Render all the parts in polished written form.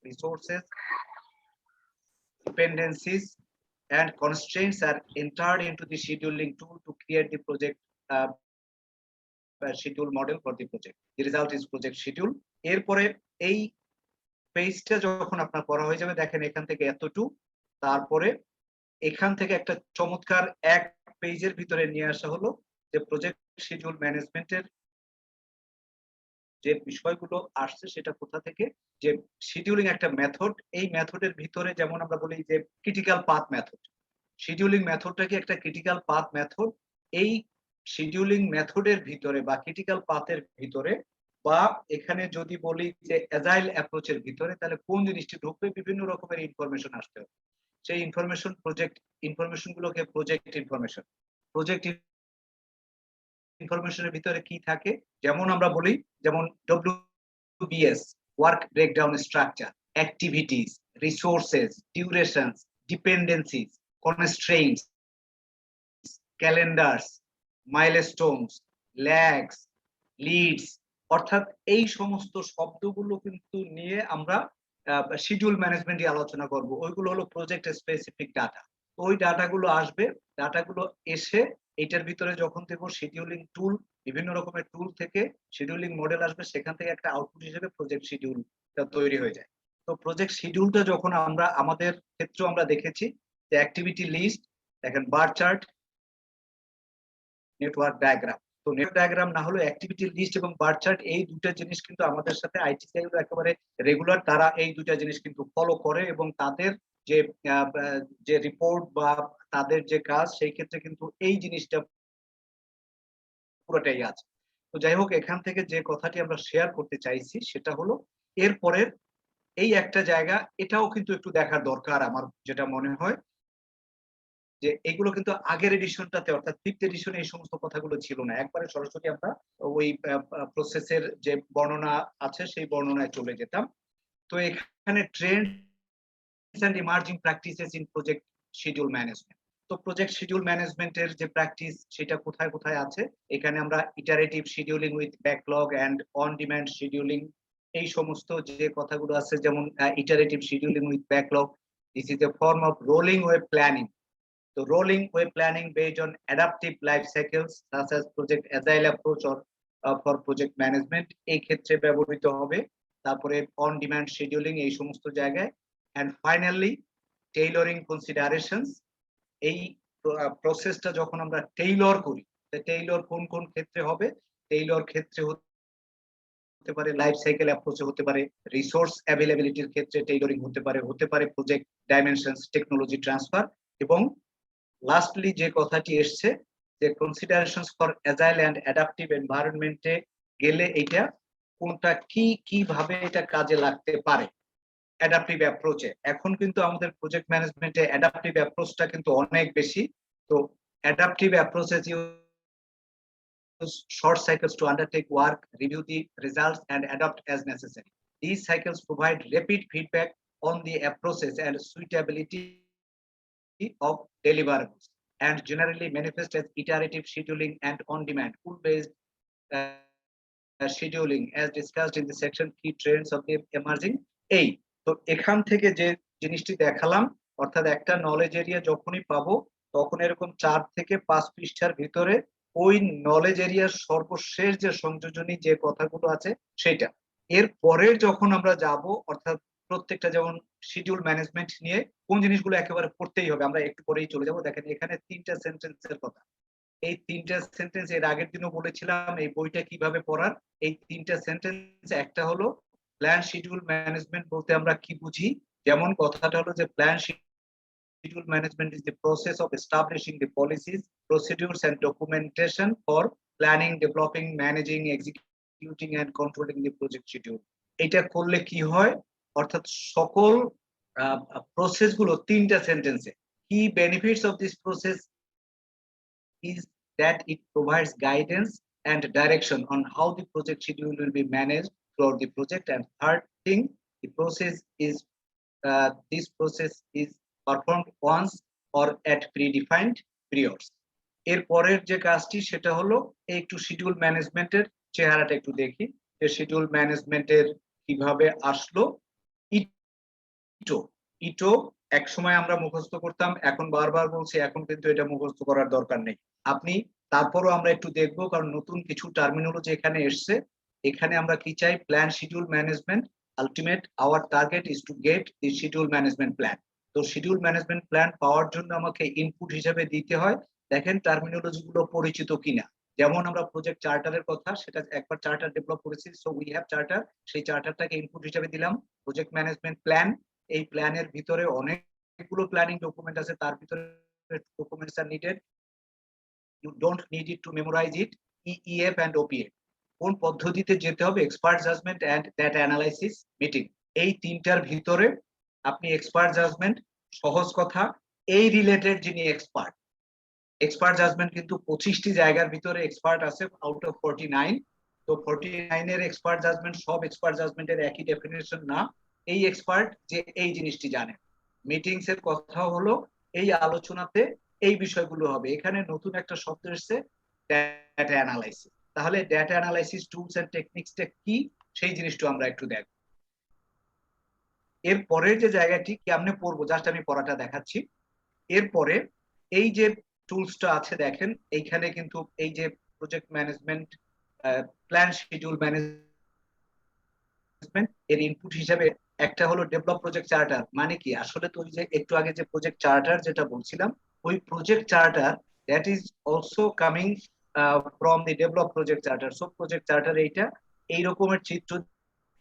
resources, dependencies, and constraints are entered into the scheduling tool to create the project schedule model for the project. The result is project schedule. এরপরে এই পেজটা যখন আপনার করা হয়ে যাবে, দেখেন এখান থেকে এতটুকু, তারপরে এখান থেকে একটা চমৎকার এক পেজের ভিতরে নিয়ে আসা হলো যে প্রজেক্ট শিডিউল ম্যানেজমেন্টের যে বিষয়গুলো আসছে সেটা কোথা থেকে, যে শিডিউলিং একটা মেথড, এই মেথডের ভিতরে যেমন আমরা বলি যে ক্রিটিক্যাল পাথ মেথড, শিডিউলিং মেথডটা কি একটা ক্রিটিক্যাল পাথ মেথড। এই শিডিউলিং মেথডের ভিতরে বা ক্রিটিক্যাল পাথের ভিতরে বা এখানে যদি বলি যে অ্যাজাইল অ্যাপ্রোচের ভিতরে, তাহলে কোন জিনিসটি ঢুকবে, বিভিন্ন রকমের ইনফরমেশন আসতে হবে। সেই ইনফরমেশন ইনফরমেশন গুলোকে প্রজেক্ট ইনফরমেশনের ভিতরে কি থাকে, যেমন আমরা বলি যেমন WBS work breakdown structure, activities, resources, durations, dependencies, constraints, calendars, milestones, lags, leads, অর্থাৎ এই সমস্ত শব্দগুলো কিন্তু নিয়ে আমরা শিডিউল ম্যানেজমেন্টে আলোচনা করব। ওইগুলো হলো প্রজেক্ট স্পেসিফিক ডাটা। ওই ডাটাগুলো আসবে, ডাটাগুলো এসে এটার ভিতরে যখন দেব শিডিউলিং টুল, বিভিন্ন রকমের টুল থেকে শিডিউলিং মডেল আসবে, সেখান থেকে একটা আউটপুট হিসেবে প্রজেক্ট শিডিউলটা তৈরি হয়ে যায়। তো প্রজেক্ট শিডিউলটা যখন আমরা আমাদের ক্ষেত্রে আমরা দেখেছি যে অ্যাক্টিভিটি লিস্ট, দেখেন বার চার্ট, নেটওয়ার্ক ডায়াগ্রাম। তো নেটওয়ার্ক ডায়াগ্রাম না হলো অ্যাক্টিভিটি লিস্ট এবং বার চার্ট, এই দুটো জিনিস কিন্তু আমাদের সাথে আইটিসিআই গুলো একেবারে রেগুলার, তারা এই দুটো জিনিস কিন্তু ফলো করে এবং তাদের যে রিপোর্ট বা তাদের যে কাজ, সেই ক্ষেত্রে কিন্তু এই জিনিসটা পুরোটাই আছে। তো যাই হোক, এখান থেকে যে কথাটি আমরা শেয়ার করতে চাইছি সেটা হলো এরপরের এই একটা জায়গা, এটাও কিন্তু একটু দেখার দরকার আমার যেটা মনে হয়, যে এগুলো কিন্তু আগের এডিশনটাতে অর্থাৎ 5th এডিশনে এই সমস্ত কথাগুলো ছিল না। একবারে সরাসরি আমরা ওই প্রসেসের যে বর্ণনা আছে সেই বর্ণনায় চলে যেতাম। তো এখানে trends and emerging practices in project schedule management. তো প্রজেক্ট শিডিউল ম্যানেজমেন্টের যে প্র্যাকটিস সেটা কোথায় কোথায় আছে, এখানে আমরা iterative scheduling with backlog and on demand scheduling, এই সমস্ত যে কথাগুলো আছে, যেমন iterative scheduling with backlog, this is a form of rolling wave planning. So rolling wave planning based on adaptive life cycles such as project agile approach or for project management এই ক্ষেত্রে ব্যবহৃত হবে। তারপরে অন ডিমান্ড শিডিউলিং এই সমস্ত জায়গায়, and finally tailoring considerations, এই প্রসেসটা যখন আমরা টেইলর করি, টেইলর কোন কোন ক্ষেত্রে হবে, টেইলর ক্ষেত্রে হতে পারে লাইফ সাইকেল অ্যাপ্রোচে, হতে পারে রিসোর্স অ্যাভেলেবিলিটির ক্ষেত্রে টেইলরিং হতে পারে প্রজেক্ট ডাইমেনশনস, টেকনোলজি ট্রান্সফার, এবং লাস্টলি যে কথাটি এসছে যে considerations for agile and adaptive এনভায়রনমেন্টে গেলে এটা কোনটা কিভাবে এটা কাজে লাগতে পারে অ্যাডাপটিভ অ্যাপ্রোচে। এখন কিন্তু আমাদের প্রজেক্ট ম্যানেজমেন্টে অ্যাডাপটিভ অ্যাপ্রোচটা কিন্তু অনেক বেশি। তো adaptive approaches use short cycles to undertake work, review the results and adapt as necessary. These cycles provide rapid feedback on the approaches and suitability of deliverables, and generally manifest as iterative scheduling and on-demand tool-based scheduling as discussed in the section key trends of the emerging এই। তো এখান থেকে যে জিনিসটি দেখালাম, অর্থাৎ একটা knowledge area যখনই পাবো তখন এরকম 4 থেকে 5 পৃষ্ঠার ভিতরে ওই নলেজ এরিয়ার সর্বশেষ যে সংযোজনী যে কথাগুলো আছে সেটা। এর পরের যখন আমরা যাব, অর্থাৎ প্রত্যেকটা যেমন শিডিউল ম্যানেজমেন্ট নিয়ে কোন জিনিসগুলো একেবারে পড়তেই হবে, আমরা একটু পরেই চলে যাব। দেখেন এখানে 3টা সেন্টেন্সের কথা, এই 3টা সেন্টেন্স এর আগের দিনও বলেছিলাম এই বইটা কিভাবে পড়ার। এই 3টা সেন্টেন্স, একটা হলো প্ল্যান শিডিউল ম্যানেজমেন্ট বলতে আমরা কি বুঝি, যেমন কথাটা হলো যে plan schedule management is the process of establishing the policies, procedures and documentation for planning, developing, managing, executing and controlling the project schedule. এটা করলে কি হয়, অর্থাৎ সকল প্রসেস গুলো 3টা সেন্টেন্সে। কি benefits of this process is that it provides guidance and direction on how the project schedule will be managed throughout the project, and third thing, the process is this process is performed once or at predefined periods. এর পরের যে কাজটি সেটা হলো একটু schedule ম্যানেজমেন্টের চেহারাটা একটু দেখি, যে শিডিউল ম্যানেজমেন্টের কিভাবে আসলো। ইটো ইটো এক সময় আমরা মুখস্থ করতাম, এখন বারবার বলছি, এখন কিন্তু এটা মুখস্থ করার দরকার নেই। আপনি তারপরও আমরা একটু দেখবো, কারণ নতুন কিছু টার্মিনোলজি এখানে এসছে। এখানে আমরা কি চাই? Plan schedule management. Ultimate our target is to get the schedule management plan. তো শিডিউল ম্যানেজমেন্ট প্ল্যান পাওয়ার জন্য আমাকে ইনপুট হিসেবে দিতে হয়, দেখেন টার্মিনোলজি গুলো পরিচিত কিনা। যেমন আমরা প্রজেক্ট চার্টারের কথা, সেটা একবার চার্টার ডেভেলপ করেছি, সো উই হ্যাভ চার্টার, সেই চার্টারটাকে ইনপুট হিসেবে দিলাম। প্রজেক্ট ম্যানেজমেন্ট প্ল্যান, এই প্ল্যানের ভিতরে অনেকগুলো প্ল্যানিং ডকুমেন্ট আছে, তার ভিতরে documents are needed, you don't need it to memorize it. EF and OPF, কোন পদ্ধতিতে যেতে হবে, expert judgement and data analysis meeting, এই তিনটার ভিতরে আপনি এক্সপার্ট জাজমেন্ট, সহজ কথা, এই রিলেটেড যিনি এক্সপার্ট, এক্সপার্ট জাজমেন্ট কিন্তু 25টি জায়গার ভিতরে এক্সপার্ট আছে আউট অফ 49। তো 49 এর এক্সপার্ট জাজমেন্ট, সব এক্সপার্ট জাজমেন্টের একই ডেফিনেশন না। এই এক্সপার্ট যে এই জিনিসটি জানে। মিটিংস এর কথা হলো এই আলোচনাতে এই বিষয়গুলো হবে। এখানে নতুন একটা শব্দ এসেছে, ডেটা অ্যানালাইসিস। তাহলে ডেটা অ্যানালাইসিস টুলস এন্ড টেকনিক্সটা কি, সেই জিনিসটা আমরা একটু দেখব। এর পরের যে জায়গাটি কেমনে পড়বো, জাস্ট আমি পড়াটা দেখাচ্ছি। এরপরে এই যে টুলসটা আছে দেখেন, এইখানে কিন্তু এই যে project management plan schedule management, এর ইনপুট হিসেবে একটা হলো ডেভেলপ প্রজেক্ট চার্টার। মানে কি আসলে, তো ওই যে একটু আগে যে প্রজেক্ট চার্টার যেটা বলছিলাম, ওই project charter that is also coming from the develop project charter. So project charter এইটা এই রকমের চিত্র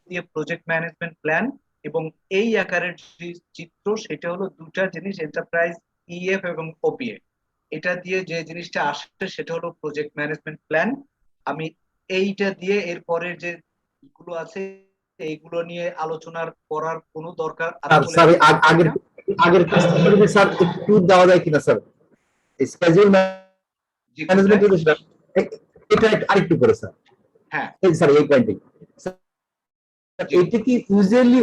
দিয়ে প্রজেক্ট ম্যানেজমেন্ট প্ল্যান, এবং এই আকারের যে চিত্র সেটা হলো দুটা জিনিস, এন্টারপ্রাইজ ইএফ এবং ওপিএ, এটা দিয়ে যে জিনিসটা আসে সেটা হলো প্রজেক্ট ম্যানেজমেন্ট প্ল্যান। আমি এইটা দিয়ে এরপরের যে গুলো আছে এইগুলো নিয়ে আলোচনার করার কোনো দরকার আছে বলে স্যার আমি মনে করি আগের না। আগের প্রশ্নটা যদি স্যার একটু দেওয়া যায় কিনা স্যার, স্কেজুয়াল জি, ম্যানেজমেন্ট কোথায়? এটা আরেকটু করে স্যার। হ্যাঁ, এই স্যার এই পয়েন্টে জি, এটা কি ইউজুয়ালি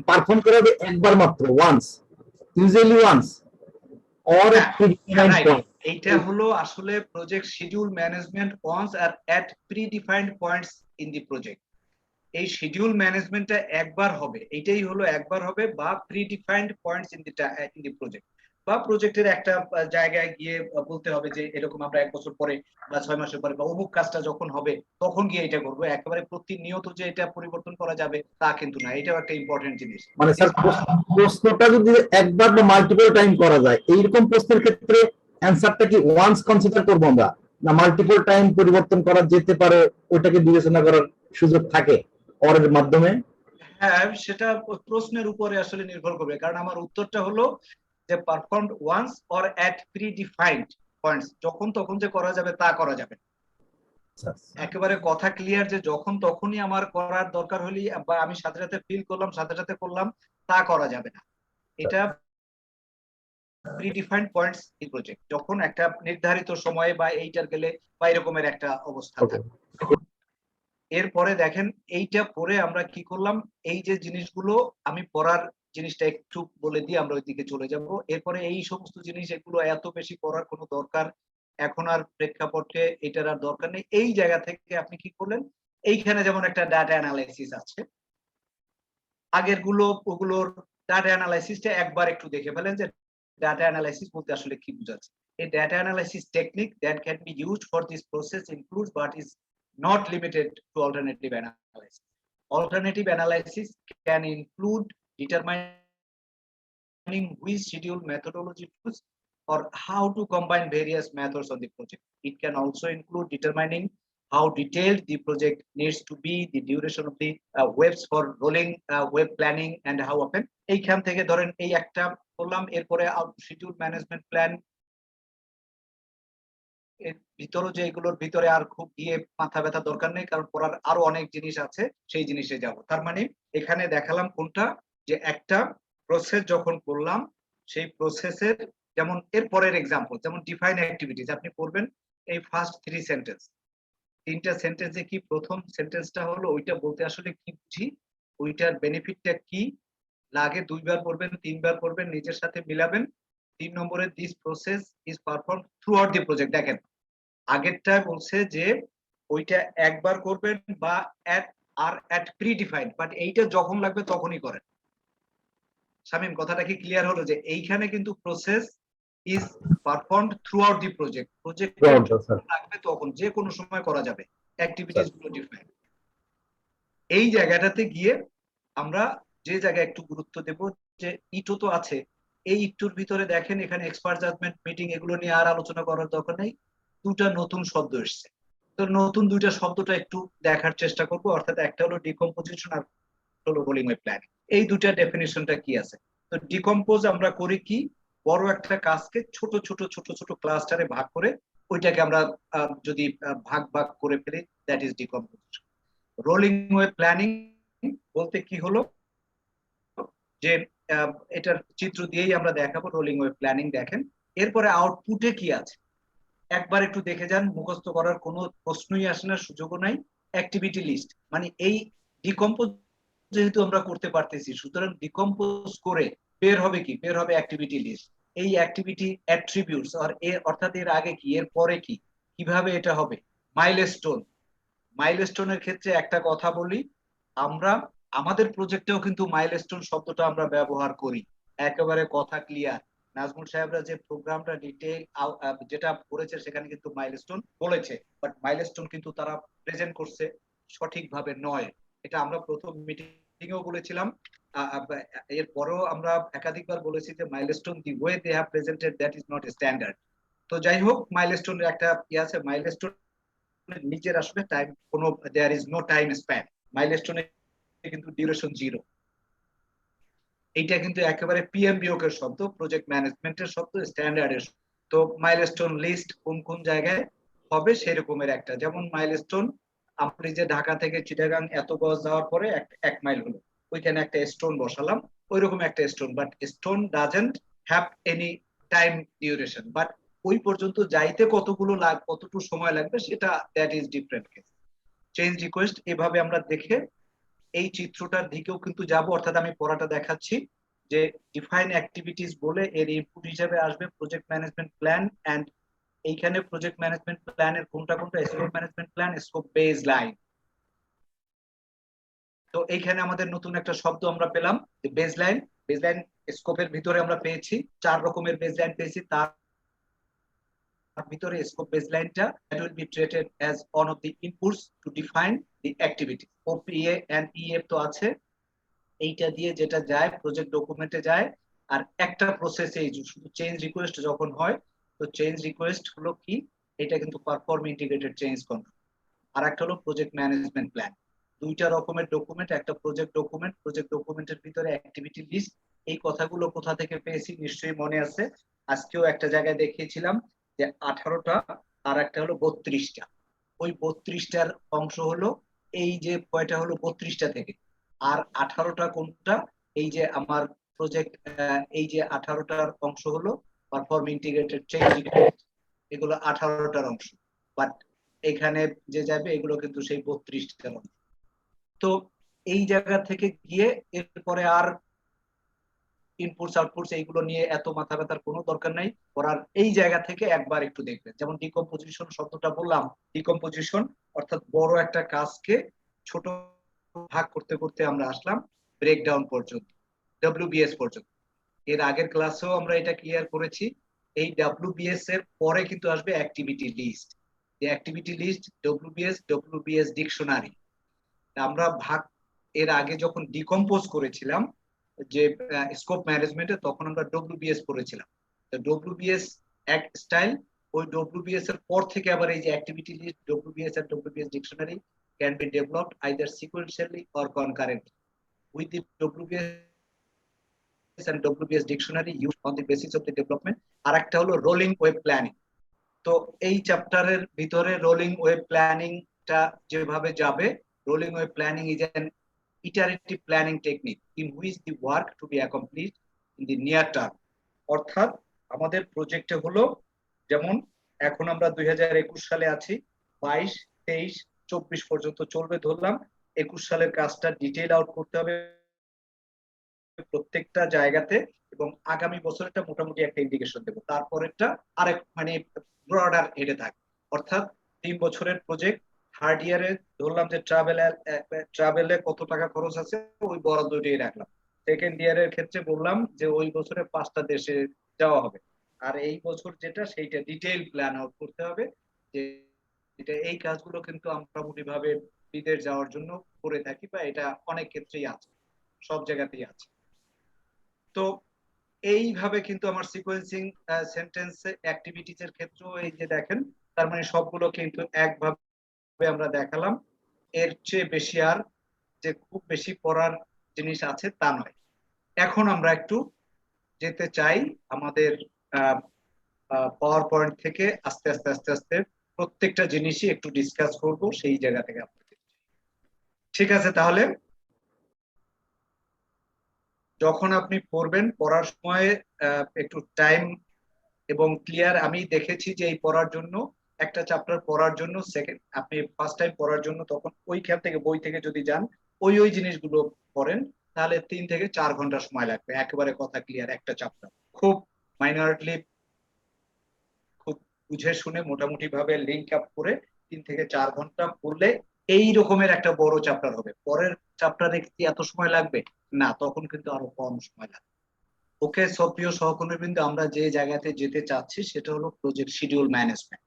পারফর্ম করা হবে একবার মাত্র, ওয়ান্স, ইউজুয়ালি ওয়ান্স, অর হ্যাঁ, হ্যাঁ, প্রিডিফাইন্ড রাইট। পয়েন্ট? এইটা হলো আসলে প্রজেক্ট শিডিউল ম্যানেজমেন্ট ওয়ান্স আর at predefined points in the project. এই শিডিউল ম্যানেজমেন্টটা একবার হবে, এইটাই হলো একবার হবে, বা predefined points in the project, বা প্রজেক্টের একটা জায়গায় গিয়ে বলতে হবে যে এরকম আমরা 1 বছর পরে বা 6 মাসের পরে বা অমুক কাজটা যখন হবে তখন গিয়ে এটা করবো। একেবারে প্রতিনিয়ত যে এটা পরিবর্তন করা যাবে তা কিন্তু না, এটাও একটা ইম্পর্টেন্ট জিনিস। মানে স্যার প্রশ্নটা যদি একবার বা মাল্টিপল টাইম করা যায়, এইরকম প্রশ্নের ক্ষেত্রে অ্যান্সারটা কি ওয়ান্স কনসিডার করবো আমরা, না মাল্টিপল টাইম পরিবর্তন করা যেতে পারে, ওটাকে বিবেচনা করার সুযোগ থাকে অরের মাধ্যমে? হ্যাঁ, সেটা প্রশ্নের উপরে আসলে নির্ভর করবে, কারণ আমার উত্তরটা হলো যে performed once or at predefined points, যখন তখন যে করা যাবে তা করা যাবে। একেবারে কথা ক্লিয়ার যে যখন তখনই আমার করার দরকার হলে বা আমি সাথে সাথে ফিল করলাম সাথে সাথে করলাম, তা করা যাবে না। এটা প্রিডিফাইন্ড পয়েন্টস ইন প্রজেক্ট, যখন একটা নির্ধারিত সময়ে বা এইটার গেলে বা এরকমের একটা অবস্থা থাকে। এরপরে দেখেন এইটা পরে আমরা কি করলাম, এই যে জিনিসগুলো আমি পড়ার জিনিসটা একটু বলে দিয়ে আমরা ওইদিকে চলে যাব। এরপরে এই সমস্ত জিনিস এগুলো এত বেশি পড়ার কোনো দরকার এখন আর প্রেক্ষাপটে এটার আর দরকার নেই। এই জায়গা থেকে আপনি কি করলেন, এইখানে যেমন একটা ডাটা অ্যানালাইসিস আছে, আগের গুলো ওগুলোর ডাটা অ্যানালাইসিসটা একবার একটু দেখে ফেলেন যে ডাটা অ্যানালাইসিস বলতে আসলে কি বোঝাচ্ছে। A data analysis technique that can be used for this process includes but is not limited to alternative analysis. Alternative analysis can include determining which schedule methodology to use or how to combine various methods on the project. It can also include determining how detailed the project needs to be, the duration of the webs for rolling web planning and how often. এইখান থেকে ধরেন এই একটা করলাম, এরপরে schedule management plan এর ভিতরে যে এগুলোর ভিতরে আর খুব গিয়ে মাথা ব্যথা দরকার নেই, কারণ পড়ার আরো অনেক জিনিস আছে, সেই জিনিসে যাব। তার মানে এখানে দেখালাম কোনটা, যে একটা প্রসেস যখন করলাম সেই প্রসেসের, যেমন এর পরের এক্সাম্পল, যেমন ডিফাইন অ্যাক্টিভিটিস আপনি পড়বেন, এই ফার্স্ট 3 সেন্টেন্স, 3টা সেন্টেন্সে কি, প্রথম সেন্টেন্সটা হলো ওইটা বলতে আসলে কি বুঝি, ওইটার বেনিফিটটা কি লাগে, 2বার পড়বেন 3বার পড়বেন, নিজের সাথে মিলাবেন। 3 নম্বরে this process is perform through out the project. দেখেন আগেরটা বলছে যে ওইটা একবার করবেন বা এট প্রিডিফাইন্ড, বাট এইটা যখন লাগবে তখনই করেন। শামীম, কথাটা কি ক্লিয়ার হলো যে এইখানে কিন্তু process is performed through out the project, প্রজেক্টের স্যার লাগবে তখন যে কোনো সময় করা যাবে অ্যাক্টিভিটিস স্যার গুলো ডিফাইন। এই জায়গাটাতে গিয়ে আমরা যে জায়গায় একটু গুরুত্ব দেব যে ইটো তো আছে, এই ইটুর ভিতরে দেখেন এখানে এক্সপার্ট জাজমেন্ট মিটিং এগুলো নিয়ে আর আলোচনা করার দরকার নেই, দুটা নতুন শব্দ এসছে। তো নতুন দুইটা শব্দটা একটু দেখার চেষ্টা করব, অর্থাৎ একটা হলো ডিকম্পোজিশন আর হলো রোলিং ওয়েভ প্ল্যানিং। এই দুটা ডেফিনিশনটা কি আছে? তো ডিকম্পোজ আমরা করি কি, বড় একটা কাজকে ছোট ছোট ছোট ছোট ক্লাস্টারে ভাগ করে ওইটাকে আমরা যদি ভাগ ভাগ করে ফেলি, that is decomposition. Rolling wave planning বলতে কি হলো যে এটার চিত্র দিয়েই আমরা দেখাবো। রোলিং ওয়েভ প্ল্যানিং দেখেন, এরপরে আউটপুটে কি আছে একবার একটু দেখে যান, মুখস্থ করার কোনো প্রশ্নই আসে না, সুযোগও নাই। অ্যাক্টিভিটি লিস্ট মানে এই ডিকম্পোজ যেহেতু আমরা করতে পারতেছি, সুতরাং ডিকম্পোজ করে বের হবে কি, বের হবে অ্যাক্টিভিটি লিস্ট। এই অ্যাক্টিভিটি অ্যাট্রিবিউটস আর এর অর্থাৎ এর আগে কি এর পরে কি, কিভাবে এটা হবে। মাইলস্টোন, মাইলস্টোনের ক্ষেত্রে একটা কথা বলি, আমরা আমাদের প্রজেক্টেও কিন্তু মাইলস্টোন শব্দটা আমরা ব্যবহার করি, একেবারে কথা ক্লিয়ার। নাজমুল সাহেবরা যে প্রোগ্রামটা ডিটেইল যেটা করেছে সেখানে কিন্তু মাইলস্টোন বলেছে, বাট মাইলস্টোন কিন্তু তারা প্রেজেন্ট করছে সঠিকভাবে নয়। এটা আমরা প্রথম মিটিং এও বলেছিলাম, এর পরেও আমরা একাধিকবার বলেছি যে milestone the way they have presented that is not standard. তো যাই হোক, মাইলস্টোনের একটা ইয়ে আছে, মাইলস্টোন নিজের আসলে টাইম কোনো there is no time span, মাইলস্টোনে কিন্তু ডিউরেশন 0। এইটা কিন্তু একেবারে পিএমবিওক এর শব্দ, প্রজেক্ট ম্যানেজমেন্টের শব্দ, স্ট্যান্ডার্ডের। তো মাইলস্টোন লিস্ট কোন কোন জায়গায় হবে সেরকমের একটা, যেমন মাইলস্টোন আপনি যে ঢাকা থেকে চিটাগাং এত গজ যাওয়ার পরে 1 মাইল হলো, ওইখানে একটা স্টোন বসালাম, ওইরকম একটা stone, but stone doesn't have any time duration, but ওই পর্যন্ত যাইতে কতটুকু সময় লাগবে সেটা that is different case. Change request এভাবে আমরা দেখে এই চিত্রটার দিকেও কিন্তু যাব, অর্থাৎ আমি পড়াটা দেখাচ্ছি যে ডিফাইন অ্যাক্টিভিটিস বলে এর ইনপুট হিসেবে আসবে প্রজেক্ট ম্যানেজমেন্ট প্ল্যান। এন্ড এইখানে প্রজেক্ট ম্যানেজমেন্ট প্ল্যানের কোনটা কোনটা, scope management plan, scope baseline. তো এইখানে আমাদের নতুন একটা শব্দ আমরা পেলাম যে বেজ লাইন। বেজ লাইন স্কোপের ভিতরে আমরা পেয়েছি 4 রকমের বেজ লাইন পেয়েছি, তার ভিতরে স্কোপ বেজ লাইনটা that will be treated as one of the inputs to define the activity. OPA and EF তো আছে, এইটা দিয়ে যেটা যায় প্রজেক্ট ডকুমেন্টে যায়। আর একটা প্রসেসে শুধু চেঞ্জ রিকোয়েস্ট যখন হয়, তো চেঞ্জ রিকোয়েস্ট হলো কি, এটা কিন্তু পারফর্ম ইন্টিগ্রেটেড চেঞ্জ কন্ট্রোল। আর একটা হলো প্রজেক্ট ম্যানেজমেন্ট প্ল্যান। দুইটা রকমের ডকুমেন্ট, একটা প্রজেক্ট ডকুমেন্ট, প্রজেক্ট ডকুমেন্টের ভিতরে অ্যাক্টিভিটি লিস্ট। এই কথাগুলো কোথা থেকে পেয়েছি নিশ্চয়ই মনে আছে, আজকেও একটা জায়গায় দেখিয়েছিলাম যে 18টা আর একটা হলো 32টা। ওই 32টার অংশ হলো এই যে কয়টা হলো 32টা থেকে, আর 18টা কোনটা, এই যে আমার প্রজেক্ট, এই যে 18টার অংশ হলো পারফর্ম ইন্টিগ্রেটেড চেঞ্জ রিকোয়েস্ট, এগুলো 18টার অংশ, বাট এখানে যে যাবে এগুলো কিন্তু সেই 32টার অংশ। তো এই জায়গা থেকে গিয়ে এরপরে আর ইনপুটস আউটপুটস এইগুলো নিয়ে এত মাথা ব্যথার কোনো দরকার নাই, করার এই জায়গা থেকে একবার একটু দেখবেন। যেমন ডিকম্পোজিশন শব্দটা বললাম, ডিকম্পোজিশন অর্থাৎ বড় একটা কাজকে ছোট ভাগ করতে করতে আমরা আসলাম ব্রেকডাউন পর্যন্ত, ডব্লিউবিএস পর্যন্ত। এর আগের ক্লাসেও আমরা এটা ক্লিয়ার করেছি। এই ডব্লিউবিএস এর পরে কিন্তু আসবে অ্যাক্টিভিটি লিস্ট। যে অ্যাক্টিভিটি লিস্ট ডব্লিউবিএস ডিকশনারি। আমরা ভাগ এর আগে যখন ডিকম্পোজ করেছিলাম যে স্কোপ ম্যানেজমেন্টে, তখন আমরা ডব্লিউবিএস করেছিলাম। তো ডব্লিউবিএস এক স্টাইল, ওই ডব্লিউবিএস এর পর থেকে আবার এই যে অ্যাক্টিভিটি লিস্ট, ডব্লিউবিএস আর WBS dictionary can be developed either sequentially or concurrently with the WBS and WBS dictionary used on the basis of the development। আর একটা হলো রোলিং ওয়েব প্ল্যানিং। তো এই চ্যাপ্টারের ভিতরে রোলিং ওয়েব প্ল্যানিংটা যেভাবে যাবে, rolling web planning is an iterative planning technique in which the work to be accomplished in the near term। অর্থাৎ আমাদের প্রজেক্টে হলো, যেমন এখন আমরা 2021 সালে আছি, 22, 23, 24 পর্যন্ত চলবে ধরলাম। 21 সালের কাজটা ডিটেইল আউট করতে হবে প্রত্যেকটা জায়গাতে, এবং আগামী বছরটা মোটামুটি একটা ইন্ডিকেশন দেবো, তারপরেরটা আরেক মানে ব্রডার হেডে থাকে। অর্থাৎ 3 বছরের প্রজেক্ট, থার্ড ইয়ারে ধরলাম যে ট্রাভেলে কত টাকা খরচ আছে, ওই বরাদ্দটাই রাখলাম। সেকেন্ড ইয়ারের ক্ষেত্রে বললাম যে ওই বছরে 5টা দেশে যাওয়া হবে। আর এই বছর যেটা সেইটা ডিটেইল প্ল্যান আউট করতে হবে যে এটা এই কাজগুলো কিন্তু আমরা মোটামুটি বিদেশ যাওয়ার জন্য করে থাকি, বা এটা অনেক ক্ষেত্রেই আছে, সব জায়গাতেই আছে। তো এইভাবে কিন্তু আমার সিকোয়েন্সিং সেন্টেন্স অ্যাক্টিভিটিজ এর ক্ষেত্রেও এই যে দেখেন, তার মানে সবগুলো কিন্তু একভাবে আমরা দেখালাম। এর চেয়ে বেশি আর যে খুব বেশি পড়ার জিনিস আছে তা নয়। এখন আমরা একটু যেতে চাই আমাদের পাওয়ার পয়েন্ট থেকে আস্তে আস্তে আস্তে আস্তে প্রত্যেকটা জিনিসই একটু ডিসকাস করব সেই জায়গা থেকে আপনাদের। ঠিক আছে, তাহলে যখন আপনি পড়বেন পড়ার সময় একটু টাইম এবং ক্লিয়ার, আমি দেখেছি যে এই পড়ার জন্য একটা চ্যাপ্টার পড়ার জন্য সেকেন্ড আপনি ফার্স্ট টাইম পড়ার জন্য তখন ওইখান থেকে বই থেকে যদি যান ওই জিনিসগুলো পড়েন, তাহলে 3 থেকে 4 ঘন্টা সময় লাগবে একেবারে কথা ক্লিয়ার একটা চ্যাপ্টার। খুব মাইনরলি খুব বুঝে শুনে মোটামুটি ভাবে লিঙ্ক আপ করে 3 থেকে 4 ঘন্টা পড়লে এই রকমের একটা বড় চ্যাপ্টার হবে। পরের চ্যাপ্টারে কি এত সময় লাগবে? না, তখন কিন্তু আরো কম সময় লাগবে। ওকে, সব প্রিয় সহকর্মীবৃন্দ, আমরা যে জায়গাতে যেতে চাচ্ছি সেটা হলো প্রজেক্ট শিডিউল ম্যানেজমেন্ট।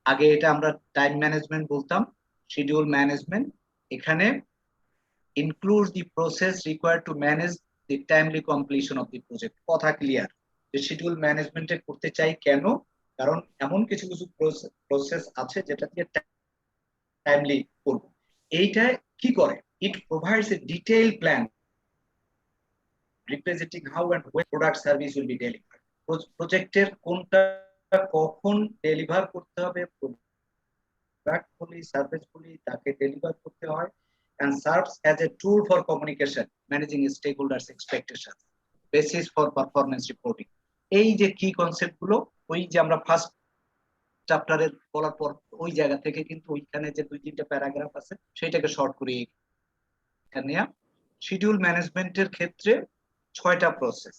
আগে এটা আমরা টাইম ম্যানেজমেন্ট বলতাম, শিডিউল ম্যানেজমেন্ট এখানে includes the process required to manage the timely completion of the project। কথা ক্লিয়ার যে শিডিউল ম্যানেজমেন্টে করতে চাই কেন, কারণ এমন কিছু কিছু প্রসেস আছে যেটা দিয়ে টাইমলি করব। এইটা কি করে? ইট provides a detail plan representing how and when product service will be delivered। প্রজেক্টের কোনটা কখন ডেলিভার করতে হবে, প্রোডাক্ট বলি সার্ভিস বলি, তাকে ডেলিভার করতে হয়, and serves as a tool for communication, managing stakeholders expectations, basis for performance reporting। এই যে কি কনসেপ্ট গুলো, ওই যে আমরা ফার্স্ট চ্যাপ্টারে বলার পর ওই জায়গা থেকে কিন্তু ওইখানে যে 2-3টা প্যারাগ্রাফ আছে সেটাকে শর্ট করে এখানে শিডিউল ম্যানেজমেন্টের ক্ষেত্রে 6টা প্রসেস।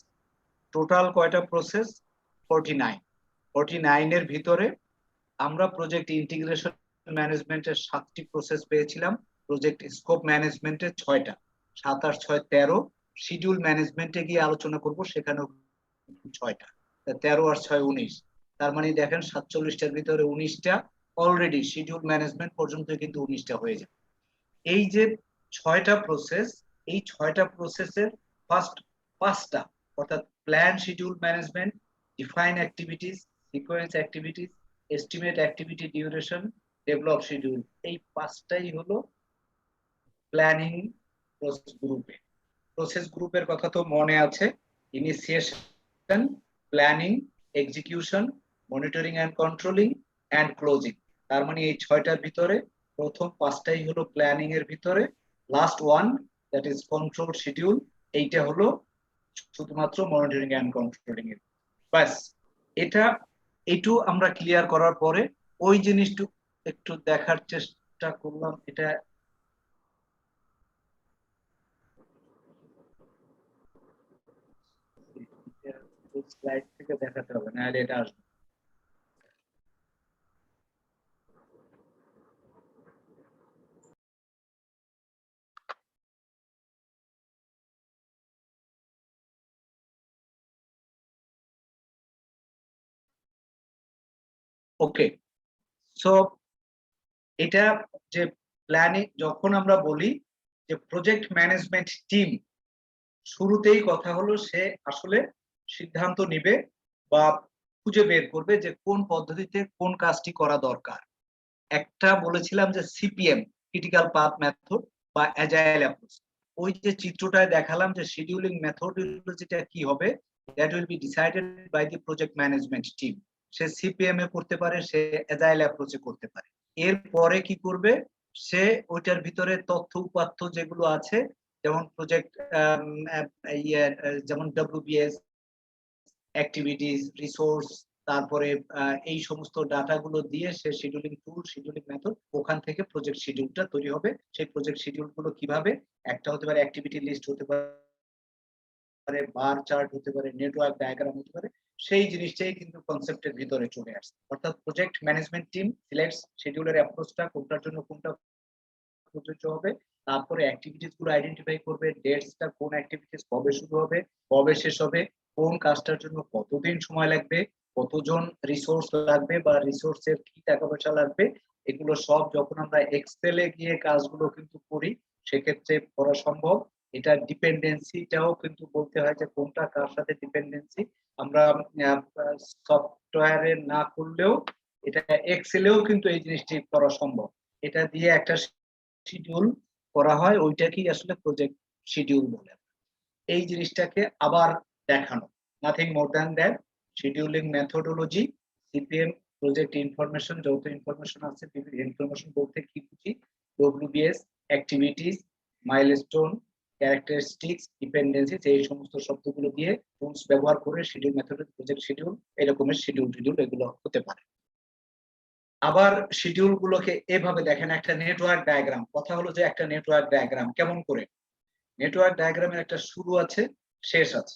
টোটাল কয়টা প্রসেস? 49। 49 এর ভিতরে আমরা প্রজেক্ট ইন্টিগ্রেশন ম্যানেজমেন্টের 7টি প্রসেস পেয়েছিলাম, প্রজেক্ট স্কোপ ম্যানেজমেন্টের 6টা, 7 আর 6 13। শিডিউল ম্যানেজমেন্টে গিয়ে আলোচনা করব, সেখানেও 6টা, 13 আর 6 19। তার মানে দেখেন 47টার ভিতরে 19টা অলরেডি শিডিউল ম্যানেজমেন্ট পর্যন্ত কিন্তু 19টা হয়ে যায়। এই যে 6টা প্রসেস, এই 6টা প্রসেসের ফার্স্ট 5টা অর্থাৎ plan schedule management, define activities, sequence activities, estimate activity duration, develop schedule, এই 5টাই হলো প্ল্যানিং গ্রুপে। প্রসেস গ্রুপের কথা তো মনে আছে, initiation, planning, execution, monitoring and controlling and closing. তার মানে এই 6টার ভিতরে প্রথম 5টাই হলো প্ল্যানিং এর ভিতরে, last one that is control schedule, এইটা হলো শুধুমাত্র মনিটরিং এন্ড কন্ট্রোলিং এর। বাস, এটা এইটু আমরা ক্লিয়ার করার পরে ওই জিনিসটু একটু দেখার চেষ্টা করলাম। এটা স্লাইড থেকে দেখাতে হবে, না এটা আসবে। ওকে, সো এটা যে প্ল্যানিং, যখন আমরা বলি যে প্রজেক্ট ম্যানেজমেন্ট টিম, শুরুতেই কথা হলো সে আসলে সিদ্ধান্ত নিবে বা খুঁজে বের করবে যে কোন পদ্ধতিতে কোন কাজটি করা দরকার। একটা বলেছিলাম যে সিপিএম, ক্রিটিক্যাল পাথ মেথড বা অ্যাজাইল অ্যাপ্রোচ। ওই যে চিত্রটায় দেখালাম যে শিডিউলিং মেথডোলজিটা কি হবে, that will be decided by the project management team. সে সিপিএম এ করতে পারে, সে অ্যাজাইল অ্যাপ্রোচে করতে পারে। এরপরে কি করবে, সে ওইটার ভিতরে তথ্য উপাত্ত যেগুলো আছে, যেমন প্রজেক্ট যেমন ডব্লিউবিএস, অ্যাক্টিভিটিস, রিসোর্স, তারপরে এই সমস্ত ডাটাগুলো দিয়ে সে শিডিউলিং টুল, শিডিউলিং মেথড, ওখান থেকে প্রজেক্ট শিডিউলটা তৈরি হবে। সেই প্রজেক্ট শিডিউল গুলো কিভাবে, একটা হতে পারে অ্যাক্টিভিটি লিস্ট, হতে পারে বার চার্ট, হতে পারে নেটওয়ার্ক ডায়াগ্রাম, হতে পারে, সেই জিনিসটাই কিন্তু কনসেপ্টের ভিতরে চলে আসছে। অর্থাৎ প্রজেক্ট ম্যানেজমেন্ট টিম সিলেক্টস শিডিউলের অ্যাপ্রোচটা কোনটার জন্য কোনটা প্রযোজ্য হবে, তারপরে অ্যাক্টিভিটিস গুলো আইডেন্টিফাই করবে, ডেটসটা কোন অ্যাক্টিভিটিস কবে শুরু হবে, কবে শেষ হবে, কোন কাজটার জন্য কতদিন সময় লাগবে, কতজন রিসোর্স লাগবে বা রিসোর্সের কি টাকা পয়সা লাগবে, এগুলো সব যখন আমরা এক্সেলে গিয়ে কাজগুলো কিন্তু করি সেক্ষেত্রে করা সম্ভব। এটা ডিপেন্ডেন্সিটাও কিন্তু বলতে হয় যে কোনটা কার সাথে ডিপেন্ডেন্সি। আমরা সফটওয়্যারে না করলেও এটা এক্সেলেও কিন্তু এই জিনিসটি করা সম্ভব। এটা দিয়ে একটা শিডিউল করা হয়, ওইটাকেই আসলে প্রজেক্ট শিডিউল বলে। এই জিনিসটাকে আবার দেখানো, nothing more than that. Scheduling methodology, CPM, project information, যত ইনফরমেশন আছে, ইনফরমেশন বলতে কি বুঝি, WBS, activities, milestone, characteristics, dependencies, এই সমস্ত শব্দগুলো দিয়ে টুলস ব্যবহার করে শিডিউল মেথড, প্রজেক্ট শিডিউল, এরকমের শিডিউল টিডিউল এগুলো হতে পারে। আবার শিডিউল গুলোকে এভাবে দেখেন, একটা নেটওয়ার্ক ডায়াগ্রাম। কথা হলো যে একটা নেটওয়ার্ক ডায়াগ্রাম কেমন করে, নেটওয়ার্ক ডায়াগ্রামের একটা শুরু আছে, শেষ আছে।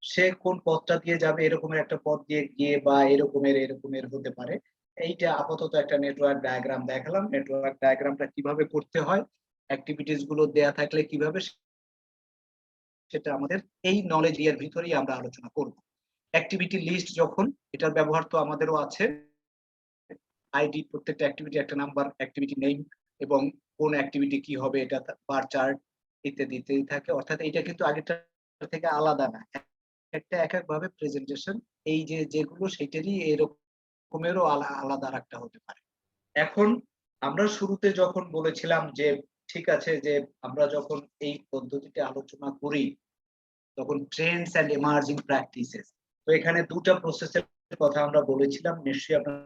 সে কোন পথটা দিয়ে যাবে, এরকমের একটা পথ দিয়ে গিয়ে বা এরকমের হতে পারে। এইটা আপাতত একটা নেটওয়ার্ক ডায়াগ্রাম দেখালাম। নেটওয়ার্ক ডায়াগ্রামটা কিভাবে করতে হয়, অ্যাক্টিভিটিস গুলো দেয়া থাকলে কিভাবে, সেটা আমাদের এই নলেজ এর ভিতরেই আমরা আলোচনা করব। অ্যাক্টিভিটি লিস্ট যখন, এটার ব্যবহার তো আমাদেরও আছে। আইডি, প্রত্যেকটা অ্যাক্টিভিটি একটা নাম্বার, অ্যাক্টিভিটি নেম এবং কোন অ্যাক্টিভিটি কি হবে এটা বার চার্ট ইত্যাদি ইত্যাদি থাকে। অর্থাৎ এটা কিন্তু আগেরটা থেকে আলাদা না, একটা এক এক ভাবে প্রেজেন্টেশন। এই যে যেগুলো সেটারই এরকমেরও আলাদা একটা হতে পারে। এখন আমরা শুরুতে যখন বলেছিলাম যে ঠিক আছে, যে আমরা যখন এই পদ্ধতিতে আলোচনা করি তখন ট্রেন্ডস এন্ড এমার্জিং প্র্যাকটিসেস, তো এখানে দুটো প্রসেসের কথা আমরা বলেছিলাম, নিশ্চয়ই আপনার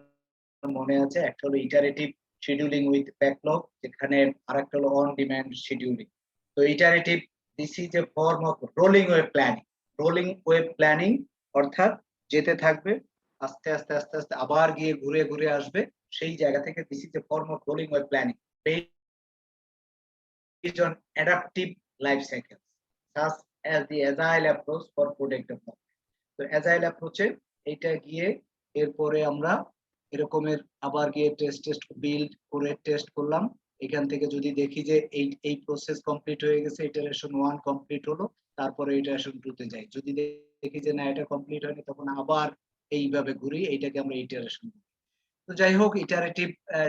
মনে আছে। একটা হলো ইটারেটিভ শিডিউলিং উইথ ব্যাকলগ, যেখানে আরেকটা হলো অন ডিমান্ড শিডিউলিং। তো iterative, this is a form of rolling wave planning. Rolling wave planning অর্থাৎ যেতে থাকবে, আস্তে আস্তে আস্তে আস্তে আবার গিয়ে ঘুরে ঘুরে আসবে সেই জায়গা থেকে। This is a form of rolling wave planning based on adaptive life cycles such as the agile approach for product development. তো agile approach এ এটা গিয়ে এরপরে আমরা এরকমের আবার গিয়ে টেস্ট বিল্ড করে টেস্ট করলাম। এখান থেকে যদি দেখি যে এই প্রসেস কমপ্লিট হয়ে গেছে, ইটারেশন 1 কমপ্লিট হলো, তারপরে ইটারেশন 2 তে যাই। যদি দেখি যে না এটা কমপ্লিট হয়নি, তখন আবার এইভাবে ঘুরি, এইটাকে আমরা ইটারেশন বলি। তো যাই হোক, ইটারেটিভ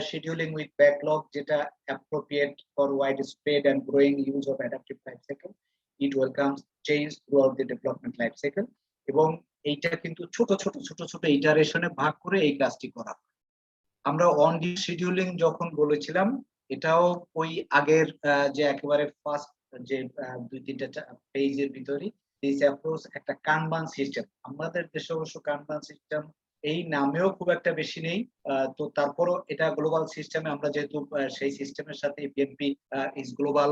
শিডিউলিং উইথ ব্যাকলগ, যেটা appropriate for widespread and growing use of adaptive life cycle, it welcomes change throughout the development life cycle. এবং এইটা কিন্তু ছোট ছোট ছোট ছোট ইটারেশনে ভাগ করে এই কাজটি করা হয়। আমরা অন শিডিউলিং যখন বলেছিলাম, এটাও ওই আগের যে একেবারে ফার্স্ট যে 2-3টা পেজের ভিতরে দিস অ্যাপ্রোচ একটা কানবান সিস্টেম। আমাদের দেশে অবশ্য কানবান সিস্টেম এই নামেও খুব একটা বেশি নেই, তো তারপরও এটা গ্লোবাল সিস্টেমে আমরা যেহেতু সেই সিস্টেমের সাথে বিএনপি ইজ গ্লোবাল,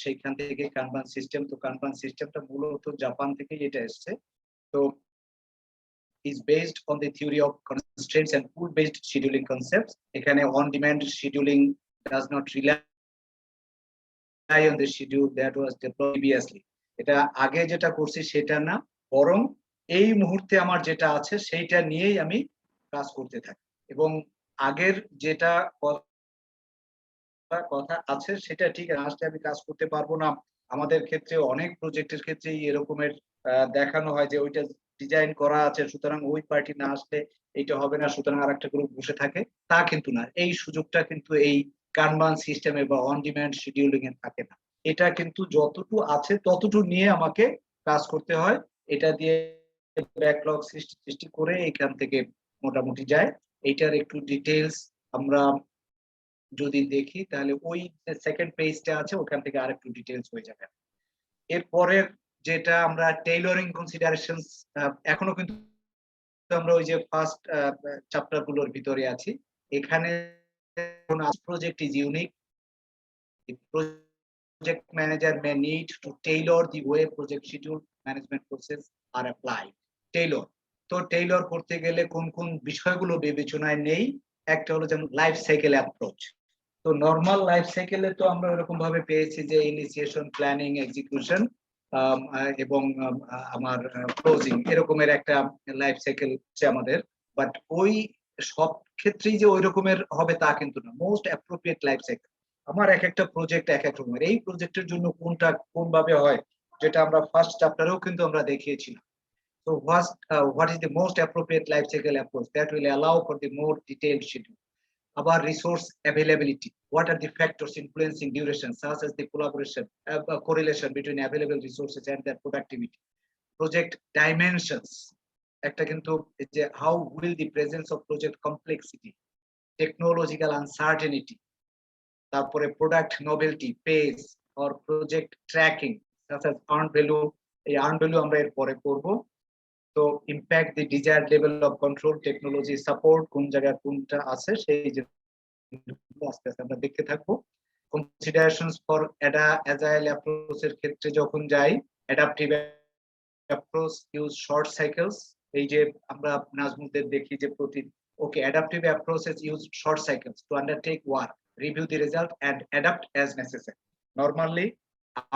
সেইখান থেকে কানবান সিস্টেম। তো কানবান সিস্টেমটা মূলত জাপান থেকেই এটা এসছে। তো is based on the theory of constraints and pool-based scheduling concepts. এখানে on-demand scheduling does not rely on the schedule that was deployed previously. এটা আগে যেটা করছি সেটা না, বরং এই মুহূর্তে আমার যেটা আছে সেইটা নিয়েই আমি কাজ করতে থাকি। এবং আগের যেটা কথা আছে সেটা ঠিক আসলে আমি কাজ করতে পারবো না। আমাদের ক্ষেত্রে অনেক প্রজেক্টের ক্ষেত্রেই এরকমের দেখানো হয় যে ওইটা ডিজাইন করা আছে, সুতরাং ওই পার্টি না আসলে এইটা হবে না, সুতরাং আরেকটা গ্রুপ বসে থাকে। তা কিন্তু না, এই সুযোগটা কিন্তু এই কানবান সিস্টেমে বা অন ডিমান্ড শিডিউলিং এ থাকে না। এটা কিন্তু যতটুকু আছে ততটুকু নিয়ে আমাকে কাজ করতে হয়। এটা দিয়ে ব্যাকলগ সৃষ্টি করে এখান থেকে মোটামুটি যায়। এইটার একটু ডিটেইলস আমরা যদি দেখি তাহলে ওই যে সেকেন্ড পেজটা আছে ওখান থেকে আরেকটু ডিটেইলস হয়ে যাবে। এরপরের যেটা আমরা টেইলরিং কনসিডারেশনস, এখনো কিন্তু আমরা ওই যে ফার্স্ট চ্যাপ্টার গুলোর ভিতরে আছি। এখানে project is unique. The project manager may need to tailor the way project schedule management process are applied. Tailor, তো টেইলর করতে গেলে কোন কোন বিষয়গুলো বিবেচনায় নেই, একটা হলো যেমন লাইফ সাইকেল অ্যাপ্রোচ। তো নরমাল লাইফ সাইকেলে তো আমরা এরকম ভাবে পেয়েছি যে ইনিশিয়েশন, প্ল্যানিং, এক্সিকিউশন এবং আমার ক্লোজিং, এরকমের একটা লাইফ সাইকেল হচ্ছে আমাদের। বাট ওই সব ক্ষেত্রেই যে ওই রকমের হবে তা কিন্তু না। মোস্ট অ্যাপ্রোপ্রিয়েট লাইফ সাইকেল আমার এক একটা প্রজেক্ট এক এক রকমের, এই প্রজেক্টের জন্য কোনটা কোন ভাবে হয়, যেটা আমরা ফার্স্ট চ্যাপ্টারেও কিন্তু আমরা দেখিয়েছিলাম। So what is the most appropriate life cycle approach that will allow for the more detailed schedule? About resource availability. What are the factors influencing duration, such as the correlation between available resources and their productivity? Project dimensions. একটা কিন্তু যে how will the presence of project complexity, technological uncertainty, তারপরে product novelty, pace, or project tracking, such as earned value. এই earned value আমরা এর পরে করব। তো impact the desired level of control, technology support, কোন জায়গায় কোনটা আছে সেই যে আস্তে আস্তে আমরা দেখতে থাকবো। কনসিডারেশনস ফর agile approach এর ক্ষেত্রে যখন যাই, adaptive approach use short cycles. এই যে আমরা নাজমুলদের দেখি যে okay, adaptive approaches use short cycles to undertake work, review the result and adapt as necessary. Normally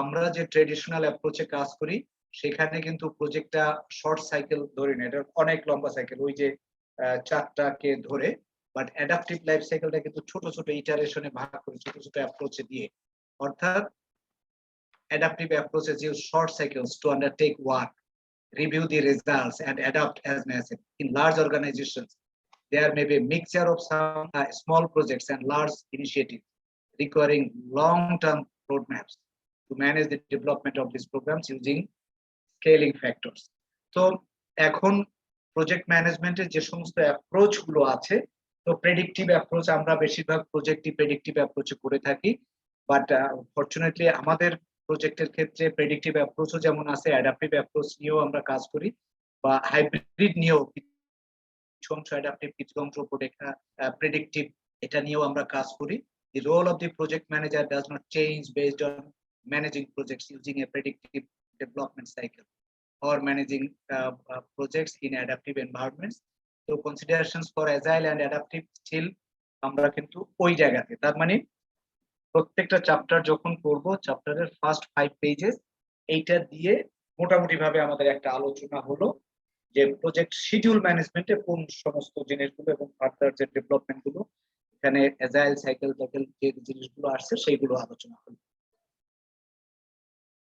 আমরা যে ট্রেডিশনাল অ্যাপ্রোচে কাজ করি সেখানে কিন্তু প্রজেক্টটা শর্ট সাইকেল ধরে না, এটা অনেক লম্বা সাইকেল, ওই যে চারটাকে ধরে। বাট অ্যাডাপটিভ লাইফ সাইকেলটা কিন্তু ছোট ছোট ইটারেশনে ভাগ করে, ছোট ছোট অ্যাপ্রোচে দিয়ে। অর্থাৎ adaptive approaches use short cycles to undertake work, review the results and adapt as necessary. In large organizations, there may be a mixture of some small projects and large initiatives requiring long-term roadmaps to manage the development of these programs using scaling factors. So, এখন project ম্যানেজমেন্টের যে সমস্ত approach গুলো আছে, তো predictive approach আমরা বেশিরভাগ প্রজেক্টই predictive অ্যাপ্রোচে করে থাকি। বাট ফরচুনেটলি আমাদের প্রজেক্টের ক্ষেত্রে প্রেডিক্টিভ অ্যাপ্রোচও যেমন আছে, অ্যাডাপটিভ অ্যাপ্রোচ নিয়েও আমরা কাজ করি, বা হাইব্রিড নিয়েও কিছু অংশ অ্যাডাপটিভ, কিছু অংশ প্রেডিক্টিভ, এটা নিয়েও আমরা কাজ করি। The role of the project manager does not change based on managing projects using a predictive development cycle or managing projects in adaptive environments. So considerations for agile and adaptive still আমরা কিন্তু ওই জায়গাতে, তার মানে প্রত্যেকটা chapter যখন পড়ব, চ্যাপ্টারের ফার্স্ট 5 পেজেস এইটা দিয়ে মোটামুটি ভাবে আমাদের একটা আলোচনা হলো যে প্রজেক্ট শিডিউল ম্যানেজমেন্টে কোন সমস্ত জিনিসগুলো এবং ফার্দার যে ডেভেলপমেন্ট গুলো এখানে অ্যাজাইল সাইকেল যে জিনিসগুলো আসছে সেইগুলো আলোচনা হলো।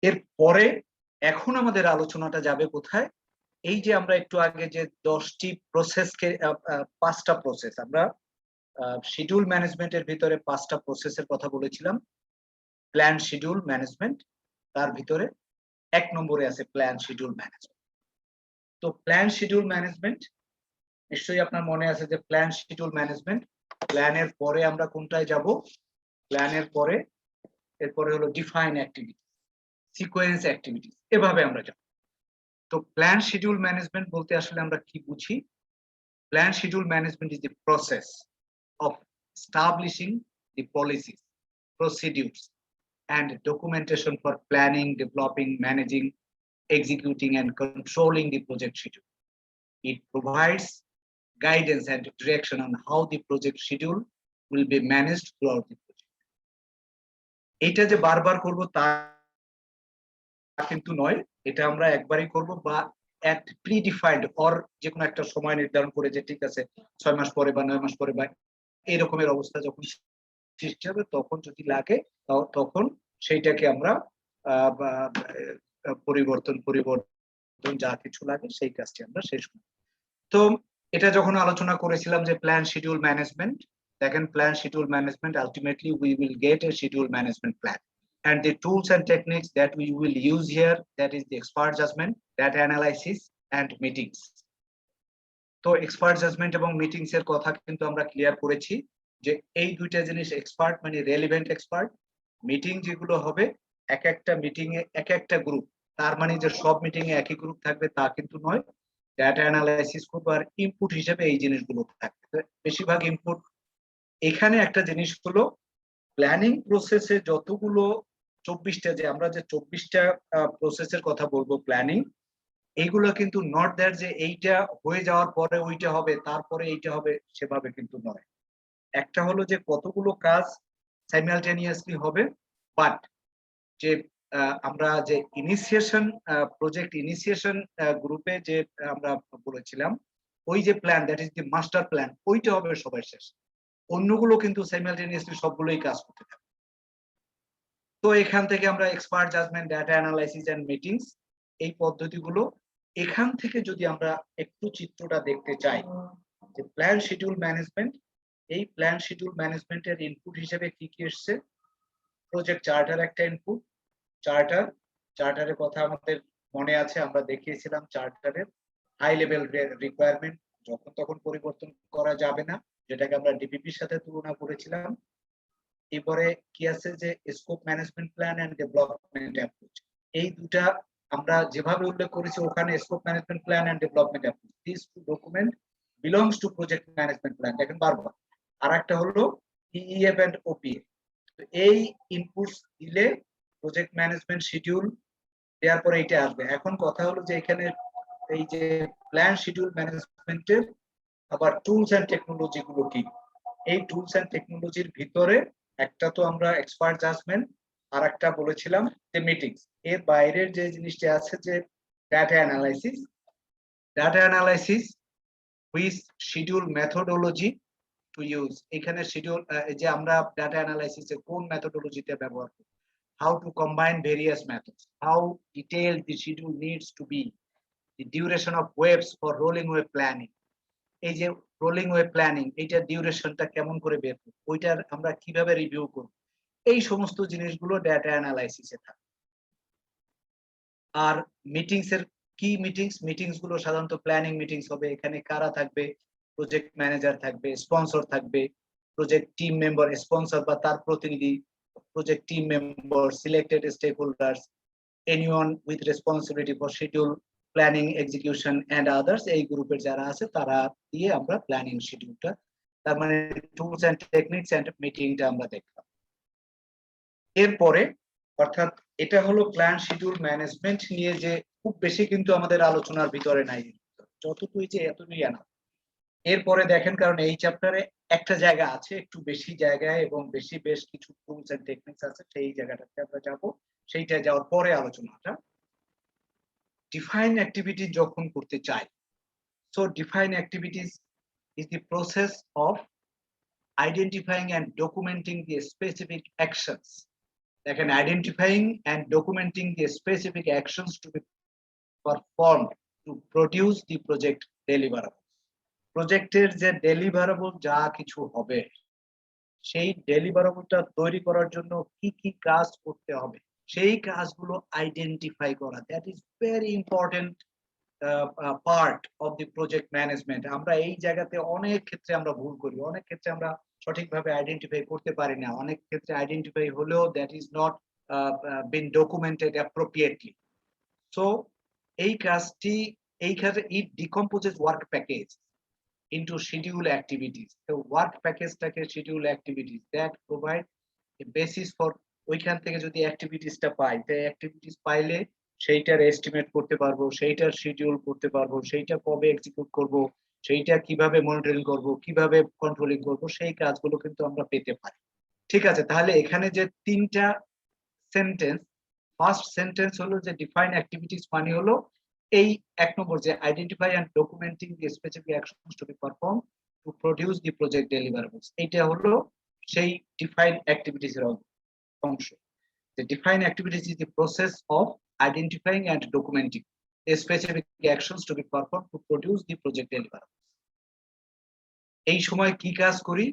এরপরে এখন আমাদের আলোচনাটা যাবে কোথায়? এই যে আমরা একটু আগে যে 10টি প্রসেসকে 5টা প্রসেস, আমরা শিডিউল ম্যানেজমেন্টের ভিতরে 5টা প্রসেসের কথা বলেছিলাম। প্ল্যান শিডিউল ম্যানেজমেন্ট, তার ভিতরে 1 নম্বরে আছে প্ল্যান শিডিউল ম্যানেজমেন্ট। তো প্ল্যান শিডিউল ম্যানেজমেন্ট নিশ্চয়ই আপনার মনে আছে যে প্ল্যান শিডিউল ম্যানেজমেন্ট, প্ল্যানের পরে আমরা কোনটায় যাব? প্ল্যানের পরে এরপরে হলো ডিফাইন অ্যাক্টিভিটি, সিকোয়েন্স অ্যাক্টিভিটি, এভাবে আমরা যাব। তো প্ল্যান শিডিউল ম্যানেজমেন্ট বলতে আসলে আমরা কি বুঝি? Plan schedule management is the process of establishing the policies, procedures, and documentation for planning, developing, managing, executing, and controlling the project schedule. It provides guidance and direction on how the project schedule will be managed throughout the project. এটা যে বারবার করব তা কিন্তু নয়, এটা আমরা একবারই করব, বা এক প্রিডিফাইন্ড অর যে কোনো একটা সময় নির্ধারণ করে যে ঠিক আছে 6 মাস পরে বা 9 মাস পরে বা এই রকমের অবস্থা যখন সৃষ্টি হবে তখন যদি লাগে তখন সেইটাকে আমরা পরিবর্তন যা কিছু লাগে সেই কাজটি আমরা শেষ করি। তো এটা যখন আলোচনা করেছিলাম যে প্ল্যান শিডিউল ম্যানেজমেন্ট, দেখেন plan schedule management ultimately we will get A schedule management plan and the tools and techniques that we will use here, that is the expert judgment, data analysis, and meetings. তো expert judgement এবং meetings এর কথা কিন্তু আমরা clear করেছি যে এই দুইটা জিনিস, এক্সপার্ট মানে রেলিভেন্ট এক্সপার্ট, মিটিং যেগুলো হবে এক একটা মিটিং এ এক একটা গ্রুপ, তার মানে যে সব মিটিং এ একই গ্রুপ থাকবে তা কিন্তু নয়। ডাটা অ্যানালাইসিস করবো আর ইনপুট হিসেবে এই জিনিসগুলো থাকবে, বেশিরভাগ ইনপুট। এখানে একটা জিনিস হলো প্ল্যানিং প্রসেসে যতগুলো 24টা, যে আমরা যে 24টা প্রসেসের কথা বলবো প্ল্যানিং, এইগুলো কিন্তু নট দ্যাট যে এইটা হয়ে যাওয়ার পরে ওইটা হবে তারপরে এইটা হবে, সেভাবে কিন্তু নয়। একটা হলো যে কতগুলো কাজ সাইমালটেনিয়াসলি হবে, বাট যে আমরা যে ইনিশিয়েশন প্রজেক্ট ইনিশিয়েশন গ্রুপে যে আমরা বলেছিলাম ওই যে plan, that is the master plan, ওইটা হবে সবার শেষ। অন্যগুলো কিন্তু সাইমালটেনিয়াসলি সবগুলোই কাজ করতে থাকবে। তো এখান থেকে আমরা expert judgement, data analysis and meetings, এই পদ্ধতিগুলো এখান থেকে যদি আমরা একটু চিত্রটা দেখতে চাই যে প্ল্যান শিডিউল ম্যানেজমেন্ট, এই প্ল্যান শিডিউল ম্যানেজমেন্টের ইনপুট হিসেবে কি কি এসছে? প্রজেক্ট চার্টার একটা ইনপুট। চার্টারের কথা আমাদের মনে আছে, আমরা দেখিয়েছিলাম চার্টারের হাই লেভেল রিকোয়ারমেন্ট যখন তখন পরিবর্তন করা যাবে না, যেটাকে আমরা ডিপিপির সাথে তুলনা করেছিলাম। এরপরে কি আছে যে scope management plan and development approach, এই দুটা আমরা যেভাবে উল্লেখ করেছি ওখানে scope management plan and development approach, this two document belongs to project management plan, দেখেন বারবার। আর একটা হলো ইএফ এন্ড ওপিএ, এই ইনপুটস দিলে প্রজেক্ট ম্যানেজমেন্ট শিডিউল দেওয়ার পরে এটা আসবে। এখন কথা হলো যে এখানে এই যে প্ল্যান শিডিউল ম্যানেজমেন্টের আবার টুলস এন্ড টেকনোলজি গুলো কি? এই টুলস এন্ড টেকনোলজির ভিতরে একটা তো আমরা এক্সপার্ট জাজমেন্ট, আর একটা বলেছিলাম যে মিটিংস। এর বাইরের যে জিনিসটা আছে যে data analysis, which schedule methodology to use. এখানে শিডিউল যে আমরা ডাটা অ্যানালাইসিসে কোন মেথোডোলজিটা ব্যবহার করি, how to combine various methods, how detailed the schedule needs to be, the duration of waves for rolling wave planning, এই যে রোলিং ওয়েভ প্ল্যানিং, এইটার ডিউরেশনটা কেমন করে বের করব, ওইটার আমরা কিভাবে রিভিউ করব, এই সমস্ত জিনিসগুলো ডাটা অ্যানালাইসিসে থাকে। আর মিটিংস এর কি মিটিংস গুলো সাধারণত প্ল্যানিং মিটিংস হবে। এখানে কারা থাকবে? প্রজেক্ট ম্যানেজার থাকবে, স্পন্সর থাকবে, প্রজেক্ট টিম মেম্বার, স্পন্সর বা তার প্রতিনিধি, project team member, selected stakeholders, anyone with responsibility for schedule planning execution and others, এই গ্রুপের যারা আছে তারা দিয়ে আমরা প্ল্যানিং শিডিউলটা, তার মানে টুলস এন্ড টেকনিক্স এন্ড মিটিংটা আমরা দেখলাম। এরপরে অর্থাৎ এটা হলো প্ল্যান শিডিউল ম্যানেজমেন্ট নিয়ে, যে খুব বেশি কিন্তু আমাদের আলোচনার ভিতরে নাই, যতটুকুই যে এতটুকুই না। এরপরে দেখেন, কারণ এই চ্যাপ্টারে একটা জায়গা আছে একটু বেশি জায়গায় এবং বেশ কিছু টুলস এন্ড টেকনিক্স আছে, সেই জায়গাটাতে আমরা যাব। সেইটা যাওয়ার পরে আলোচনাটা ডিফাইন অ্যাক্টিভিটি যখন করতে চাই। So define activities is the process of identifying and documenting the specific actions. Like identifying and documenting the specific actions to be performed to produce the project deliverable. প্রজেক্টের যে ডেলিভারেবল যা কিছু হবে, সেই ডেলিভারেবলটা তৈরি করার জন্য কি কি কাজ করতে হবে, সেই কাজগুলো আইডেন্টিফাই করা, that is very important part of the project management. আমরা এই জায়গাতে অনেক ক্ষেত্রে আমরা ভুল করি, অনেক ক্ষেত্রে আমরা সঠিকভাবে আইডেন্টিফাই করতে পারি না, অনেক ক্ষেত্রে আইডেন্টিফাই হলেও that is not been documented appropriately. So এই কাজটি, এই ক্ষেত্রে it decomposes work package into schedule activities. The work package টাকে schedule activities that provide a basis for, ওইখান থেকে যদি অ্যাক্টিভিটিসটা পাই, তাই অ্যাক্টিভিটিস পাইলে সেইটার এস্টিমেট করতে পারবো, সেইটার শিডিউল করতে পারবো, সেইটা কবে এক্সিকিউট করব, সেইটা কিভাবে মনিটরিং করব, কিভাবে কন্ট্রোলিং করব, সেই কাজগুলো কিন্তু আমরা পেতে পারি। ঠিক আছে, তাহলে এখানে যে তিনটা সেন্টেন্স, ফার্স্ট সেন্টেন্স হলো যে ডিফাইন অ্যাক্টিভিটিস মানে হলো এই এক নম্বর যে identify and documenting the specific actions to be perform to produce the project deliverables, এইটা হলো সেই ডিফাইন অ্যাক্টিভিটিস এর অংশ। The define activities is the process of identifying and documenting the specific actions to be performed to produce the project deliverables. এই সময় কি কাজ করি?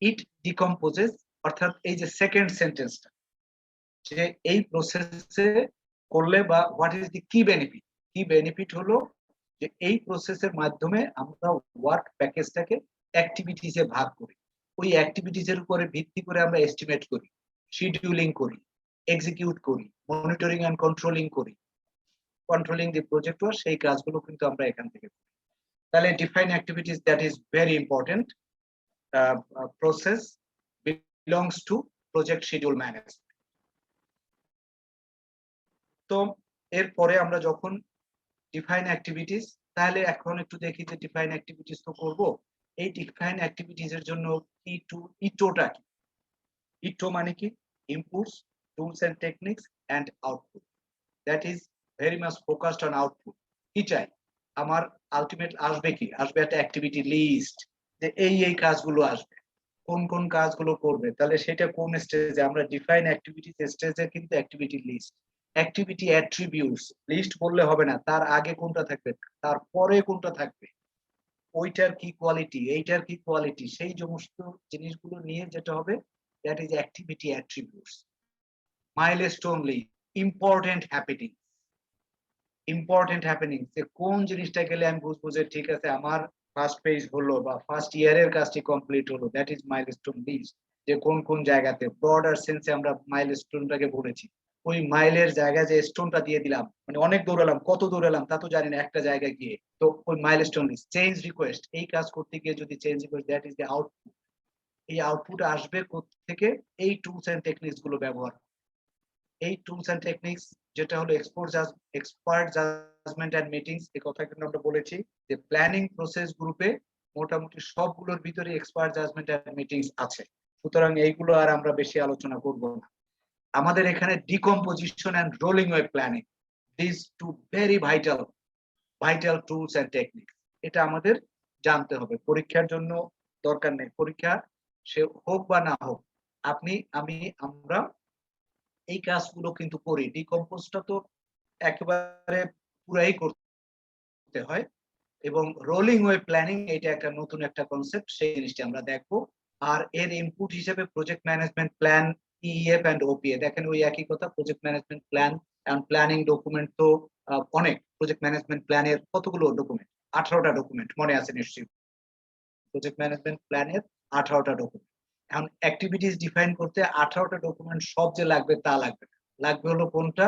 It decomposes, অর্থাৎ এই যে সেকেন্ড সেন্টেন্সটা, যে এই প্রসেসে করলে বা হোয়াট ইজ দি কি বেনিফিট, কি বেনিফিট হলো যে এই প্রসেসের মাধ্যমে আমরা ওয়ার্ক প্যাকেজটাকে অ্যাক্টিভিটিসে ভাগ করি, ওই অ্যাক্টিভিটিসের উপরে ভিত্তি করে আমরা এস্টিমেট করি, শিডিউলিং করি, এক্সিকিউট করি, মনিটরিং এন্ড কন্ট্রোলিং করি, কন্ট্রোলিং দি প্রজেক্ট ওয়ার্ক, সেই কাজগুলো কিন্তু আমরা এখান থেকে করি। তাহলে define activities, that is very important process, belongs to project schedule management. তো এরপরে আমরা যখন ডিফাইন অ্যাক্টিভিটিস, তাহলে এখন একটু দেখি যে ডিফাইন অ্যাক্টিভিটিস তো করব, এই ডিফাইন অ্যাক্টিভিটিস এর জন্য ইটোটা কি? ইটো মানে কি? Inputs, tools and techniques and output, that is very much focused on output. কি চাই আমার? আলটিমেট আসবে কি? আসবে একটা অ্যাক্টিভিটি লিস্ট, যে এই কাজগুলো আসবে। কোন কোন কাজগুলো করবে, তাহলে সেটা কোন স্টেজে আমরা ডিফাইন অ্যাক্টিভিটিস স্টেজে কিন্তু activity list, activity attributes list বললে হবে না, তার আগে কোনটা থাকবে, তার পরে কোনটা থাকবে, ওইটার কি কোয়ালিটি, এইটার কি কোয়ালিটি, সেই সমস্ত জিনিসগুলো নিয়ে যেটা হবে that is activity attributes. Milestone list, important happening, যে কোন জিনিসটা গেলে আমি বুঝবো যে ঠিক আছে আমার ফার্স্ট পেজ হলো বা ফার্স্ট ইয়ারের কাজটি কমপ্লিট হলো, দ্যাট ইজ মাইলস্টোন লিস্ট। যে কোন কোন জায়গাতে ব্রডার সেন্সে আমরা মাইলস্টোনটাকে বলেছি, ওই মাইলের জায়গায় যে স্টোনটা দিয়ে দিলাম, মানে অনেক দৌড়ালাম, কত দৌড়ালাম তা তো জানি না একটা জায়গায় গিয়ে, তো ওই মাইলস্টোন লিস্ট। চেঞ্জ রিকোয়েস্ট, এই কাজ করতে গিয়ে যদি change request, that is the output. এই আউটপুট আসবে থেকে, এই টুলস এন্ড টেকনিক্স গুলো ব্যবহার, এই টুলস এন্ড টেকনিক্স যেটা হলো এক্সপার্ট জাজমেন্ট এন্ড মিটিংস, এই কথা কিন্তু আমরা বলেছি যে প্ল্যানিং প্রসেস গ্রুপে মোটামুটি সবগুলোর ভিতরে এক্সপার্ট জাজমেন্ট এন্ড মিটিংস আছে, সুতরাং এইগুলো আর আমরা বেশি আলোচনা করব না। আমাদের এখানে decomposition and rolling wave planning, this two very vital tools and techniques, এটা আমাদের জানতে হবে। পরীক্ষার জন্য দরকার নেই, পরীক্ষা সে হোক বা না হোক, আমরা এই কাজগুলো কিন্তু করি। ডিকম্পোজটা তো একেবারে পুরাই করতে হয়, এবং রোলিং ওয়েভ প্ল্যানিং এটা একটা নতুন একটা কনসেপ্ট, সেই জিনিসটা আমরা দেখবো। আর এর ইনপুট হিসেবে project management plan, EF and OPA, দেখেন ওই একই কথা, project management plan and planning document তো অনেক, প্রজেক্ট ম্যানেজমেন্ট প্ল্যানের কতগুলো ডকুমেন্ট, 18টা ডকুমেন্ট মনে আছে নিশ্চয়ই, প্রজেক্ট ম্যানেজমেন্ট প্ল্যানের 18টা ডকুমেন্ট। এখন অ্যাক্টিভিটিস ডিফাইন করতে 18টা ডকুমেন্ট সব যে লাগবে তা লাগবে না, লাগবে হলো কোনটা,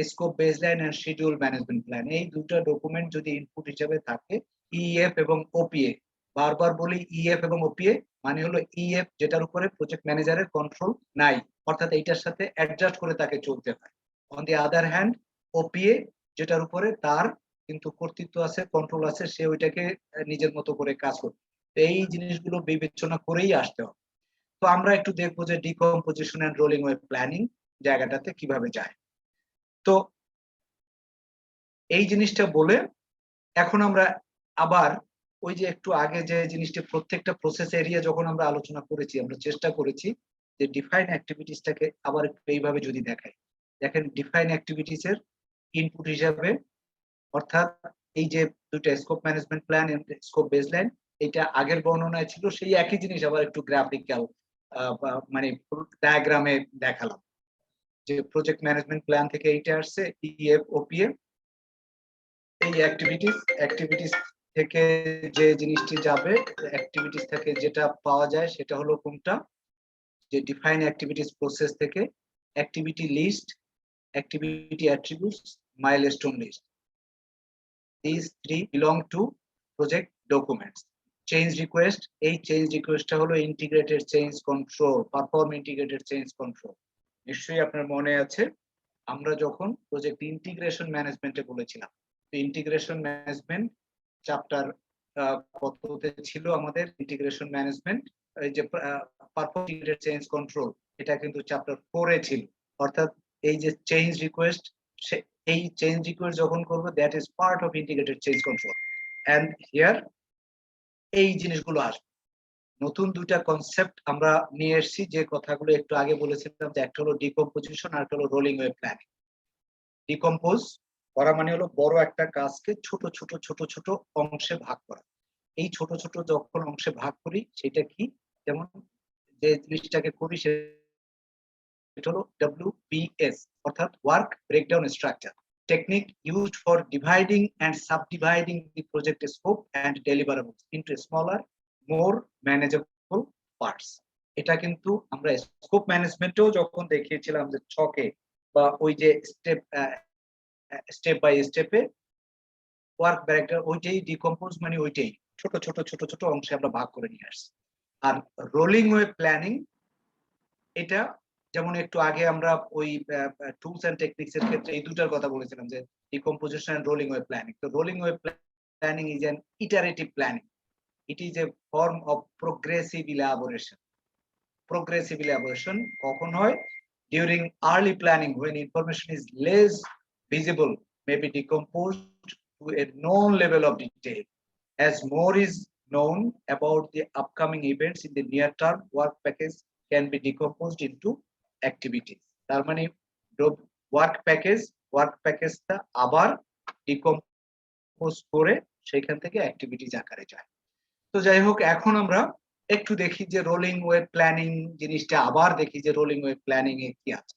scope baseline and schedule management plan. এই দুটো ডকুমেন্ট যদি ইনপুট হিসেবে থাকে, ইএফ এবং ওপিএ, বারবার বলি ইএফ এবং ওপিএ, মানে হলো ইএফ যেটার উপরে প্রজেক্ট ম্যানেজারের কন্ট্রোল নাই, অর্থাৎ এইটার সাথে অ্যাডজাস্ট করে তাকে চলতে হয়। অন দি আদার হ্যান্ড ওপিএ যেটার উপরে তার কিন্তু কর্তৃত্ব আছে, কন্ট্রোল আছে, সে ওইটাকে নিজের মতো করে কাজ করবে। এই জিনিসগুলো বিবেচনা করেই আসতে হবে। তো আমরা একটু দেখবো যে decomposition and rolling wave planning জায়গাটাতে কিভাবে যায়। তো এই জিনিসটা বলে এখন আমরা আবার ওই যে একটু আগে যে জিনিসটা, প্রত্যেকটা প্রসেস এরিয়া যখন আমরা আলোচনা করেছি, আমরা চেষ্টা করেছি যে ডিফাইন অ্যাক্টিভিটিসটাকে আবার একটু এইভাবে যদি দেখাই। দেখেন ডিফাইন অ্যাক্টিভিটিস এর ইনপুট হিসাবে, অর্থাৎ এই যে দুইটা scope management plan and scope baseline, এটা আগের বর্ণনায় ছিল, সেই একই জিনিস আবার একটু গ্রাফিক্যাল মানে ডায়াগ্রামে দেখালাম, যে প্রজেক্ট ম্যানেজমেন্ট প্ল্যান থেকে এইটা আসছে, ইএফ ওপিএ, এই অ্যাক্টিভিটিস থেকে যে জিনিসটি যাবে, অ্যাক্টিভিটিস থেকে যেটা পাওয়া যায় সেটা হলো কোনটা, যে ডিফাইন অ্যাক্টিভিটিস প্রসেস থেকে activity list, activity attributes, milestone list, these three belong to project documents. Change request, এই চেঞ্জ রিকোয়েস্টটা হলো integrated change control, perform integrated change control. নিশ্চয়ই আপনার মনে আছে আমরা যখন প্রজেক্ট ইন্টিগ্রেশন ম্যানেজমেন্টে বলেছিলাম, ইন্টিগ্রেশন ম্যানেজমেন্ট চ্যাপ্টার কততে ছিল আমাদের, ইন্টিগ্রেশন ম্যানেজমেন্ট, এই যে পারফর্ম ইন্টিগ্রেটেড চেঞ্জ কন্ট্রোল, এটা কিন্তু চ্যাপ্টার 4 এ ছিল। অর্থাৎ এই যে চেঞ্জ রিকোয়েস্ট, এই চেঞ্জ রিকোয়েস্ট যখন করব, that is part of integrated change control, and here এই জিনিসগুলো আসবে। নতুন দুইটা কনসেপ্ট আমরা নিয়ে এসেছি, যে কথাগুলো একটু আগে বলেছিলাম, যে একটা হলো ডিকম্পোজিশন আর একটা হলো রোলিং ওয়েভ প্ল্যানিং। ডিকম্পোজ করা মানে হলো বড় একটা কাজকে ছোট ছোট ছোট ছোট অংশে ভাগ করা। এই ছোট ছোট যখন অংশে ভাগ করি সেটা কি, যেমন যে জিনিসটাকে করি সেটা হলো WBS, অর্থাৎ work breakdown structure, technique used for dividing and subdividing the project scope and deliverables into smaller, more manageable parts. এটা কিন্তু আমরা স্কোপ ম্যানেজমেন্টেও যখন দেখিয়েছিলাম, যে ছকে বা ওই যে স্টেপ বাই স্টেপে ওয়ার্ক ব্রেকডাউন, ওইটাই ডিকম্পোজ, মানে ওইটাই ছোট ছোট ছোট ছোট অংশে আমরা ভাগ করে নিয়ে আসছি। আর রোলিং ওয়েভ প্ল্যানিং, এটা যেমন একটু আগে আমরা ওই টুলস এন্ড টেকনিক্স এর ক্ষেত্রে এই দুটার কথা বলেছিলাম, যে decomposition and rolling wave planning. তো rolling wave planning is an iterative planning, it is a form of progressive elaboration. Progressive elaboration কখন হয়, during early planning, when information is less visible, may be decomposed to a known level of detail. As more is known about the upcoming events in the near term, work package can be decomposed into activities. তার মানে work প্যাকেজটা আবার decompose করে সেখান থেকে activities আকারে যায়। তো যাই হোক, এখন আমরা একটু দেখি যে রোলিং ওয়েভ প্ল্যানিং জিনিসটা আবার দেখি যে রোলিং ওয়েভ প্ল্যানিং এ কি আছে।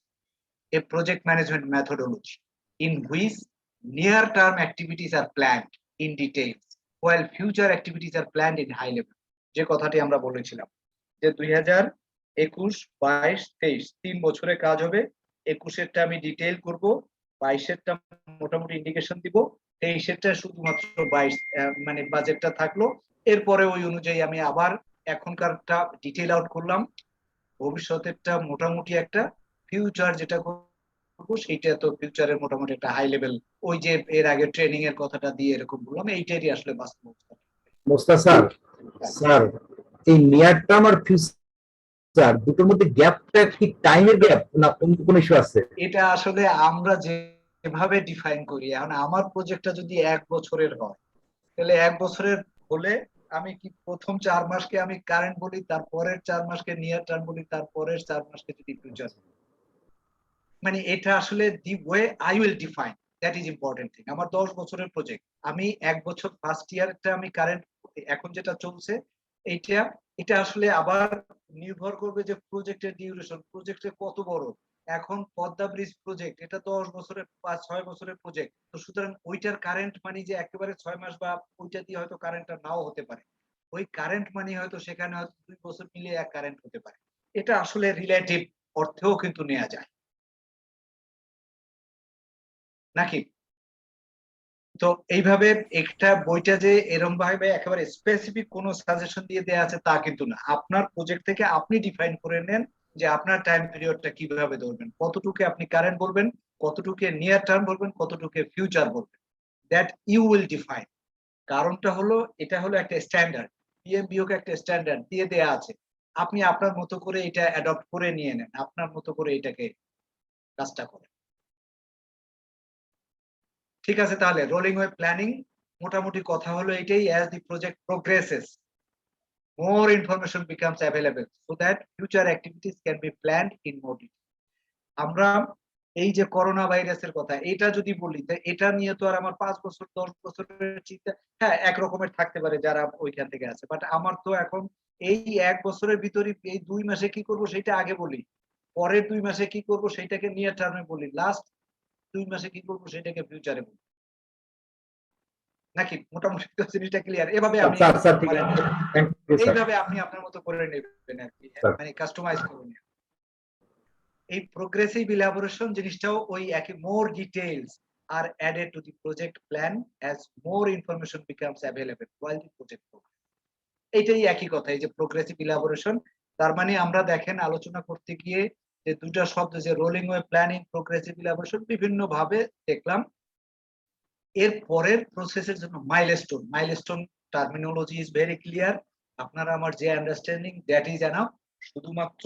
A project management methodology in which near-term activities are planned in details, while future activities are planned in high level. যে কথাটি আমরা বলেছিলাম যে 2021, 22, 23 তিন বছরে কাজ হবে। 21-এরটা আমি ডিটেইল করব, 22-এরটা মোটামুটি ইন্ডিকেশন দিব, 23-এরটা শুধুমাত্র 22 মানে বাজেটটা থাকলো। এরপরে ওই অনুযায়ী আমি আবার এখনকারটা ডিটেইল আউট করলাম, ভবিষ্যতেরটা মোটামুটি একটা, ফিউচার যেটা করবো সেইটা তো ফিউচারের মোটামুটি একটা হাই লেভেল, ওই যে এর আগে ট্রেনিং এর কথাটা দিয়ে এরকম বললাম, এইটারই আসলে বাস্তব অবস্থা। মোস্তাক স্যার এই নিয়ার টার্ম আর ফিউচার দুটোর মধ্যে গ্যাপটা কি টাইমের গ্যাপ না অন্য কোনো ইস্যু আছে? এটা আসলে আমরা যেভাবে ডিফাইন করি, এখন আমার প্রজেক্টটা যদি 1 বছরের হয়, তাহলে 1 বছরের হলে আমি কি প্রথম 4 মাসকে আমি কারেন্ট বলি, তারপরের 4 মাসকে নিয়ার টার্ম বলি, তারপরের 4 মাসকে যদি ফিউচার, মানে এটা আসলে the way I will define, that is important thing. আমার 10 বছরের প্রজেক্ট, আমি 1 বছর ফার্স্ট ইয়ারটা আমি কারেন্ট এখন যেটা চলছে এইটা, এটা আসলে আবার নির্ভর করবে যে প্রজেক্টের ডিউরেশন, প্রজেক্টের কত বড়। এখন পদ্মা ব্রিজ প্রজেক্ট, এটা 10 বছরের 5-6 বছরের প্রজেক্ট, তো সুতরাং ওইটার কারেন্ট মানি যে একেবারে 6 মাস বা ওইটা দিয়ে হয়তো কারেন্টটা নাও হতে পারে, ওই কারেন্ট মানি হয়তো সেখানে হয়তো 2 বছর মিলে এক কারেন্ট হতে পারে। এটা আসলে রিলেটিভ অর্থেও কিন্তু নেওয়া যায় নাকি? তো এইভাবে একটা বইটা যে এরকম ভাবে একেবারে স্পেসিফিক কোনো সাজেশন দিয়ে দেয়া আছে তা কিন্তু না। আপনার প্রজেক্ট থেকে আপনি ডিফাইন করে নেন যে আপনার টাইম পিরিয়ডটা কিভাবে ধরবেন, কতটুকু আপনি কারেন্ট বলবেন, কতটুকু নিয়ার টার্ম বলবেন, কতটুকু ফিউচার বলবেন, দ্যাট ইউ উইল ডিফাইন। কারণটা হলো এটা হলো একটা স্ট্যান্ডার্ড, পিএমবিওকে একটা স্ট্যান্ডার্ড দিয়ে দেয়া আছে, আপনি আপনার মতো করে এটা অ্যাডপ্ট করে নিয়ে নেন, আপনার মতো করে এটাকে কাজটা করেন। ঠিক আছে, তাহলে রোলিং ওয়েভ প্ল্যানিং মোটামুটি কথা হলো এটাই, as the project progresses more information becomes available so that future activities can be planned in more detail. আমরা এই যে করোনা ভাইরাসের কথা এটা যদি বলি, এটা নিয়ে তো আর আমার 5 বছর 10 বছরের চিন্তা, হ্যাঁ এক রকমের থাকতে পারে যারা ওইখান থেকে আছে, বাট আমার তো এখন এই 1 বছরের ভিতরে এই 2 মাসে কি করব সেটা আগে বলি, পরের 2 মাসে কি করব সেটাকে নিয়ার টার্মে বলি, লাস্ট 2 মাসে কি করব সেটাকে ফিউচারে বলি, নাকি? মোটামুটি জিনিসটা ক্লিয়ার। এভাবে আমি স্যার স্যার ঠিক আছে, থ্যাংক ইউ স্যার। এইভাবে আপনি আপনার মতো করে নেবেন আর কি, মানে কাস্টমাইজ করুন। এই প্রোগ্রেসিভ ইলাবোরেশন জিনিসটাও ওই একই, more details are added to the project plan as more information becomes available while the project progress. এইটাই একই কথা, এই যে প্রোগ্রেসিভ ইলাবোরেশন। তার মানে আমরা দেখেন আলোচনা করতে গিয়ে যে দুটো শব্দ, যে rolling wave planning, progressive elaboration, বিভিন্ন ভাবে দেখলাম। এর পরের প্রসেসের জন্য milestone terminology is very clear, আপনারা আমার যে আন্ডারস্ট্যান্ডিং দ্যাট ইজ এনাফ। শুধুমাত্র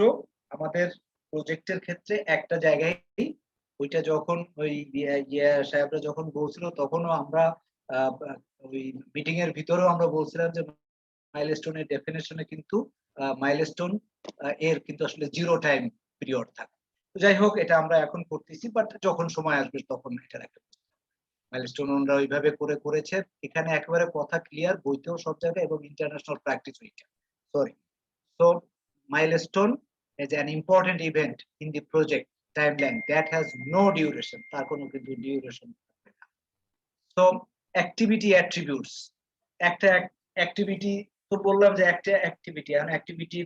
আমাদের প্রজেক্টের ক্ষেত্রে একটা জায়গায়, ওইটা যখন ওই সাহেবরা যখন বলছিল তখনও আমরা ওই মিটিং এর ভিতরেও আমরা বলছিলাম যে মাইলস্টোনের ডেফিনেশনে কিন্তু মাইলস্টোন এর কিন্তু আসলে 0 টাইম পিরিয়ড থাকে। তো যাই হোক, এটা আমরা এখন করতেছি, বাট যখন সময় আসবে তখন এটার একটা মাইলস্টোন ওনরা ওইভাবে করেছে। এখানে একেবারে কথা ক্লিয়ার, বইতেও সব জায়গায় এবং ইন্টারন্যাশনাল প্র্যাকটিস ওইটা। Sorry, so milestone is an important event in the project timeline that has no duration, তার কোনো কিন্তু ডিউরেশন থাকবে না। সো অ্যাক্টিভিটি অ্যাট্রিবিউটস, একটা অ্যাক্টিভিটি তো বললাম যে একটা অ্যাক্টিভিটি, আর অ্যাক্টিভিটি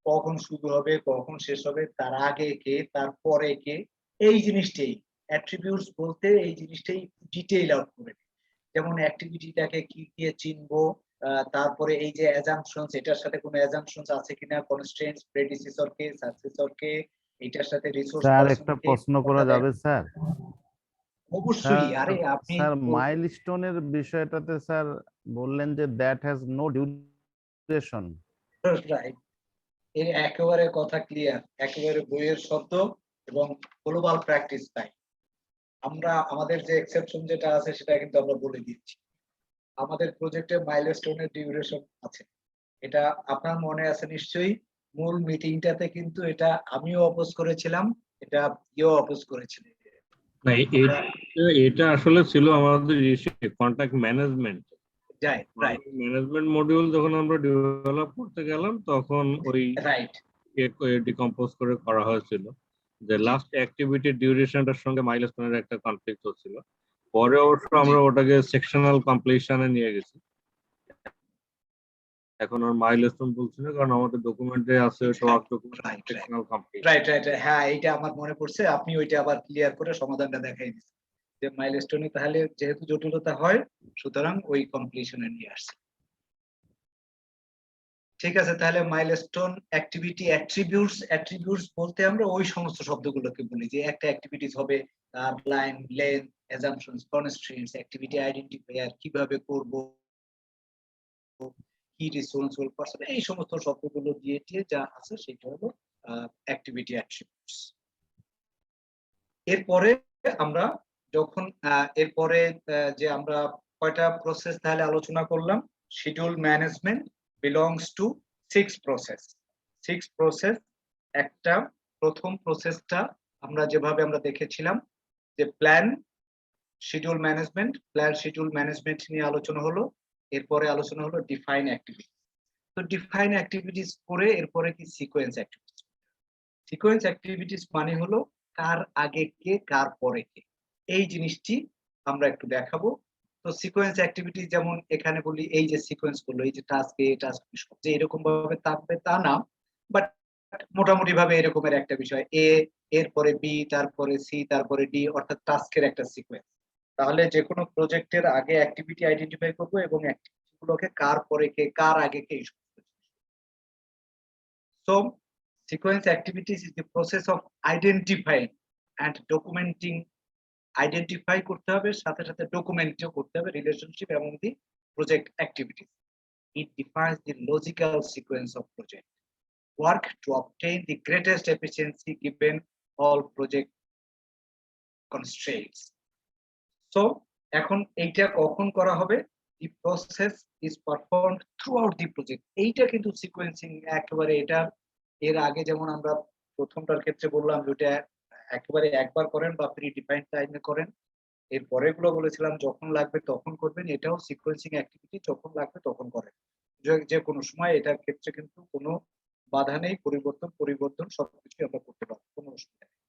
কখন শুরু হবে কখন শেষ হবে, তার আগে কে তার পরে কে, এই জিনিসটাই অ্যাট্রিবিউটস বলতে, এই জিনিসটাই ডিটেইল আউট করে। যেমন অ্যাক্টিভিটিটাকে কি দিয়ে চিনবো, তারপরে এই যে অ্যাজাম্পশনস, এটার সাথে কোনো অ্যাজাম্পশনস আছে কিনা, কনস্ট্রেন্টস, প্রেডিসেসর কে, সাকসেসর কে, এটার সাথে রিসোর্স স্যার পারসন একটা কে, প্রশ্ন করা যাবে স্যার? অবশ্যই। আরে আপনি স্যার মাইলস্টোনের বিষয়টাতে স্যার বললেন যে that has no duration, right, এর একেবারে কথা ক্লিয়ার, একেবারে বইয়ের শব্দ এবং গ্লোবাল প্র্যাকটিস তাই। আমরা আমাদের যে এক্সেপশন যেটা আছে সেটা কিন্তু আমরা বলে দিচ্ছি। আমাদের প্রজেক্টে মাইলস্টোনের ডিউরেশন আছে, এটা আপনার মনে আছে নিশ্চয়ই। মূল মিটিংটাতে কিন্তু এটা আমিও অপোজ করেছিলাম, এটা ইও অপোজ করেছিল। না, এটা আসলে ছিল আমাদের contact management. Right management module যখন আমরা ডেভেলপ করতে গেলাম তখন ওই রাইট ডিকম্পোজ করে করা হয়েছিল, যে লাস্ট অ্যাক্টিভিটির ডিউরেশনটার সঙ্গে মাইলস্টোনের একটা কনফ্লিক্ট হচ্ছিল। পরে অবশ্য আমরা ওটাকে সেকশনাল কমপ্লিশনে নিয়ে গেছি। এখন আর মাইলস্টোন বলছি না, কারণ আমাদের ডকুমেন্টে আছে সব ডকুমেন্ট সেকশনাল কমপ্লিট। রাইট হ্যাঁ, এইটা আমার মনে পড়ছে, আপনি ওইটা আবার ক্লিয়ার করে সমাধানটা দেখাই দিচ্ছেন যে মাইলস্টোনে তাহলে যেহেতু জটিলতা হয় সুতরাং ওই কমপ্লিশনে নিয়ে আসছে। ঠিক আছে, তাহলে মাইলস্টোন অ্যাক্টিভিটি অ্যাট্রিবিউটস বলতে আমরা ওই সমস্ত শব্দগুলোকে বলি যে একটা অ্যাক্টিভিটিস হবে তার line, length, assumptions, constraints, activity identifier, কিভাবে করব, কি রিসোর্সফুল পারসন, এই সমস্ত শব্দগুলো দিয়ে যা আছে সেটা হলো অ্যাক্টিভিটি অ্যাট্রিবিউটস। এরপরে আমরা যখন এরপরে যে আমরা কয়টা প্রসেস তাহলে আলোচনা করলাম, schedule management belongs to 6 process. 6 process. একটা প্রথম প্রসেসটা আমরা যেভাবে আমরা দেখেছিলাম যে প্ল্যান শিডিউল ম্যানেজমেন্ট নিয়ে আলোচনা হলো। এরপরে আলোচনা হলো ডিফাইন অ্যাক্টিভিটি। তো ডিফাইন অ্যাক্টিভিটিস করে এরপরে কি সিকোয়েন্স অ্যাক্টিভিটিস। সিকোয়েন্স অ্যাক্টিভিটিস মানে হলো কার আগে কে কার পরে কে, এই জিনিসটি আমরা একটু দেখাবো। তো সিকোয়েন্স অ্যাক্টিভিটি যেমন এখানে বলি, এই যে সিকোয়েন্স করলো, এই যে টাস্ক এ টাস্ক বি সব যে এরকম ভাবে থাকবে তা না, বাট মোটামুটি ভাবে এরকমের একটা বিষয়, এ এরপরে বি তারপরে সি তারপরে ডি, অর্থাৎ টাস্কের একটা সিকোয়েন্স। তাহলে যে কোনো প্রজেক্টের আগে অ্যাক্টিভিটি আইডেন্টিফাই করবো এবং অ্যাক্টিভিটিগুলোকে কার পরে কে কার আগে কে। So sequence activities is the process of identifying and documenting. Identify করতে হবে, সাথে সাথে ডকুমেন্টও করতে হবে relationship among the project activities. It defines the logical sequence of project work to obtain the greatest efficiency given all project constraints. So এখন এইটা কখন করা হবে? The process is performed throughout the project. এইটা কিন্তু সিকোয়েন্সিং একেবারে, এটা এর আগে যেমন আমরা প্রথমটার ক্ষেত্রে বললাম যেটা একেবারে একবার করেন বা প্রি ডিফাইন্ড টাইমে করেন, এর পরেরগুলো বলেছিলাম যখন লাগবে তখন করবেন। এটাও সিকোয়েন্সিং অ্যাক্টিভিটি, যখন লাগবে তখন করেন, যে কোনো সময়। এটার ক্ষেত্রে কিন্তু কোনো বাধা নেই, পরিবর্তন সবকিছু আমরা করতে পারবো, কোনো অসুবিধা নেই।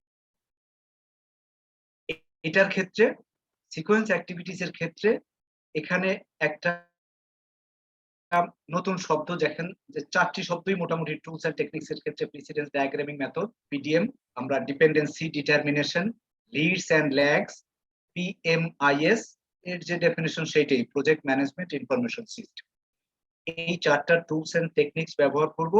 এটার ক্ষেত্রে সিকোয়েন্স অ্যাক্টিভিটিস এর ক্ষেত্রে এখানে একটা নতুন শব্দ দেখেন যে 4টি শব্দই মোটামুটি টুলস এন্ড টেকনিক্স এর ক্ষেত্রে প্রিসিডেন্স ডায়াগ্রামিং মেথড, পিডিএম, আমরা dependency determination, leads and lags, PMIS এর যে ডেফিনিশন সেটাই প্রজেক্ট ম্যানেজমেন্ট ইনফরমেশন সিস্টেম। এই 4টা টুলস এন্ড টেকনিক্স ব্যবহার করব।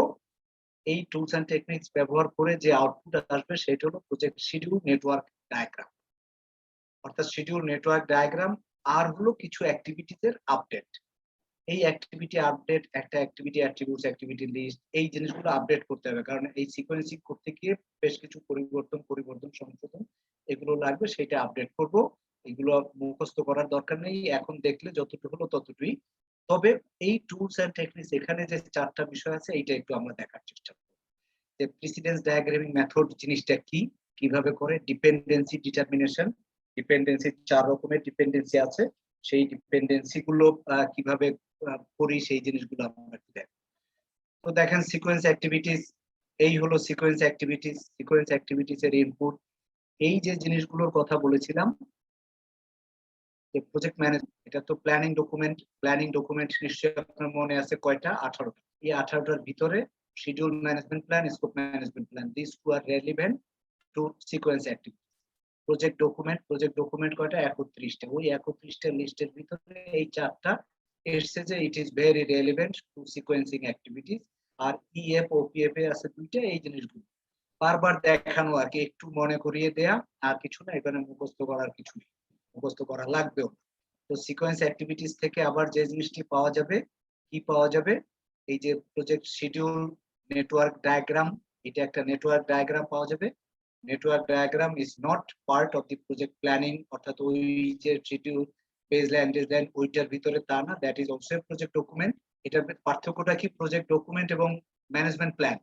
এই টুলস এন্ড টেকনিক্স ব্যবহার করে যে আউটপুট আসবে সেটা হলো প্রজেক্ট শিডিউল নেটওয়ার্ক ডায়াগ্রাম, অর্থাৎ শিডিউল নেটওয়ার্ক ডায়াগ্রাম আর হলো কিছু অ্যাক্টিভিটিস এর আপডেট। এই অ্যাক্টিভিটি আপডেট, একটা অ্যাক্টিভিটি অ্যাট্রিবিউটস, অ্যাক্টিভিটি লিস্ট, এই জিনিসগুলো আপডেট করতে হবে, কারণ এই সিকোয়েন্সিং করতে গিয়ে বেশ কিছু পরিবর্তন সংশোধন এগুলো লাগবে, সেটা আপডেট করব। এগুলো মুখস্থ করার দরকার নেই, এখন দেখলে যতটুকু হলো ততটুকুই। তবে এই টুলস এন্ড টেকনিক্স এখানে যে 4টা বিষয় আছে এইটা একটু আমরা দেখার চেষ্টা করব যে প্রিসিডেন্স ডায়াগ্রামিং মেথড জিনিসটা কি, কিভাবে করে, ডিপেন্ডেন্সি ডিটারমিনেশন, ডিপেন্ডেন্সি 4 রকমের ডিপেন্ডেন্সি আছে, সেই ডিপেন্ডেন্সি গুলো কিভাবে করি সেই জিনিসগুলো আমরা একটু দেখব। তো দেখেন সিকোয়েন্স অ্যাক্টিভিটিস, এই হলো সিকোয়েন্স অ্যাক্টিভিটিস এর ইনপুট। এই যে জিনিসগুলোর কথা বলেছিলাম যে প্রজেক্ট ম্যানেজমেন্ট, এটা তো প্ল্যানিং ডকুমেন্ট নিশ্চয়ই আপনার মনে আছে কয়টা? 18টা। এই 18টার ভিতরে schedule management plan, scope management plan, this two are relevant to sequence activity. Project document কয়টা? 31টা। ওই 31টা লিস্টের ভিতরে এই 4টা এসছে যে it is very relevant to sequencing activities. আর ইএফ ও পিএফ এ আছে 2টা। এই জিনিসগুলো বারবার দেখানো আর কি, একটু মনে করিয়ে দেয়া, আর কিছু না, এখানে মুখস্থ করার কিছু নেই, মুখস্থ করা লাগবেও। তো সিকোয়েন্স অ্যাক্টিভিটিস থেকে আবার যে জিনিসটি পাওয়া যাবে, কি পাওয়া যাবে? এই যে প্রজেক্ট শিডিউল নেটওয়ার্ক ডায়াগ্রাম, এটা একটা নেটওয়ার্ক ডায়াগ্রাম পাওয়া যাবে। Network diagram is not part of the project planning, অর্থাৎ ওই যে শিডিউল বেসলাইন টেসলাইন ওইটার ভিতরে তা না, that is also project document. এটার পার্থক্যটা কি, প্রজেক্ট ডকুমেন্ট এবং ম্যানেজমেন্ট প্ল্যান।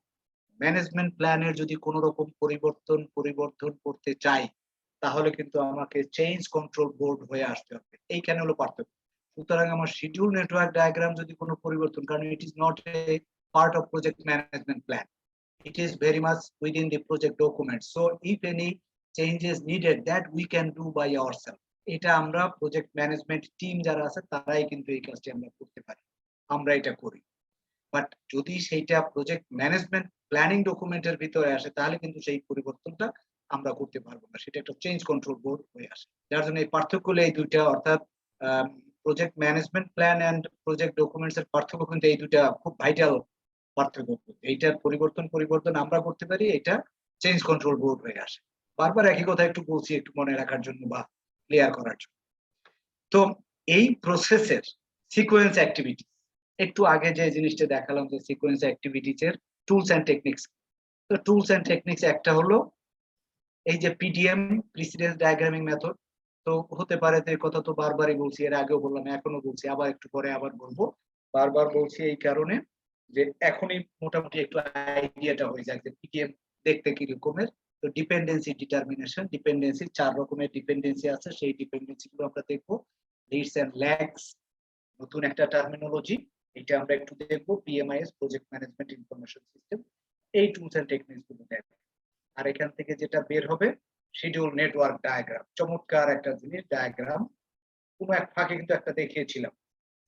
ম্যানেজমেন্ট প্ল্যানের যদি কোনো রকম পরিবর্তন করতে চাই তাহলে কিন্তু আমাকে চেঞ্জ কন্ট্রোল বোর্ড হয়ে আসতে হবে, এইখানে হলো পার্থক্য। সুতরাং আমার শিডিউল নেটওয়ার্ক ডায়াগ্রাম যদি কোনো পরিবর্তন, কারণ it is not a part of project management plan, it is very much within the project document, so if any changes needed that we can do by ourselves, এটা আমরা project management team যারা আছে তারাই কিন্তু এই কাজটি আমরা করতে পারি, আমরা এটা করি। বাট যদি সেইটা প্রজেক্ট ম্যানেজমেন্ট প্ল্যানিং ডকুমেন্টের ভিতরে আসে তাহলে কিন্তু সেই পরিবর্তনটা আমরা করতে পারবো না, সেটা একটা চেঞ্জ কন্ট্রোল বোর্ড হয়ে আসে। যার জন্য এই পার্থক্য হলো এই দুইটা, অর্থাৎ project management plan and project documents এর পার্থক্য কিন্তু এই দুইটা খুব ভাইটাল পার্থক্য। এইটার পরিবর্তন আমরা করতে পারি, এটা চেঞ্জ কন্ট্রোল বোর্ড হয়ে আসে। বারবার একই কথা একটু বলছি একটু মনে রাখার জন্য বা ক্লিয়ার করার জন্য। তো এই প্রসেসের সিকোয়েন্স অ্যাক্টিভিটি, একটু আগে যে জিনিসটা দেখালাম যে সিকোয়েন্স অ্যাক্টিভিটিস এর টুলস এন্ড টেকনিক্স। তো টুলস এন্ড টেকনিক্স একটা হলো এই যে পিডিএম, প্রিসিডেন্স ডায়াগ্রামিং মেথড। তো হতে পারে যে কথা তো বারবারই বলছি, এর আগেও বললাম, এখনো বলছি, আবার একটু পরে আবার বলবো। বারবার বলছি এই কারণে যে এখনই মোটামুটি একটু আইডিয়াটা হয়ে যায় যে পিডিএম দেখতে কি রকমের। তো ডিপেন্ডেন্সি ডিটারমিনেশন, ডিপেন্ডেন্সি 4 রকমের ডিপেন্ডেন্সি আছে, সেই ডিপেন্ডেন্সি গুলো আমরা দেখবো। লিডস এন্ড ল্যাগস নতুন একটা টার্মিনোলজি, এটা আমরা একটু দেখবো। পিএমআইএস, প্রজেক্ট ম্যানেজমেন্ট ইনফরমেশন সিস্টেম, এই টুলস এন্ড টেকনিক্স গুলো দেখবো। আর এখান থেকে যেটা বের হবে শিডিউল নেটওয়ার্ক ডায়াগ্রাম, চমৎকার একটা জিনিস ডায়াগ্রাম। কোনো এক ফাঁকে কিন্তু একটা দেখিয়েছিলাম,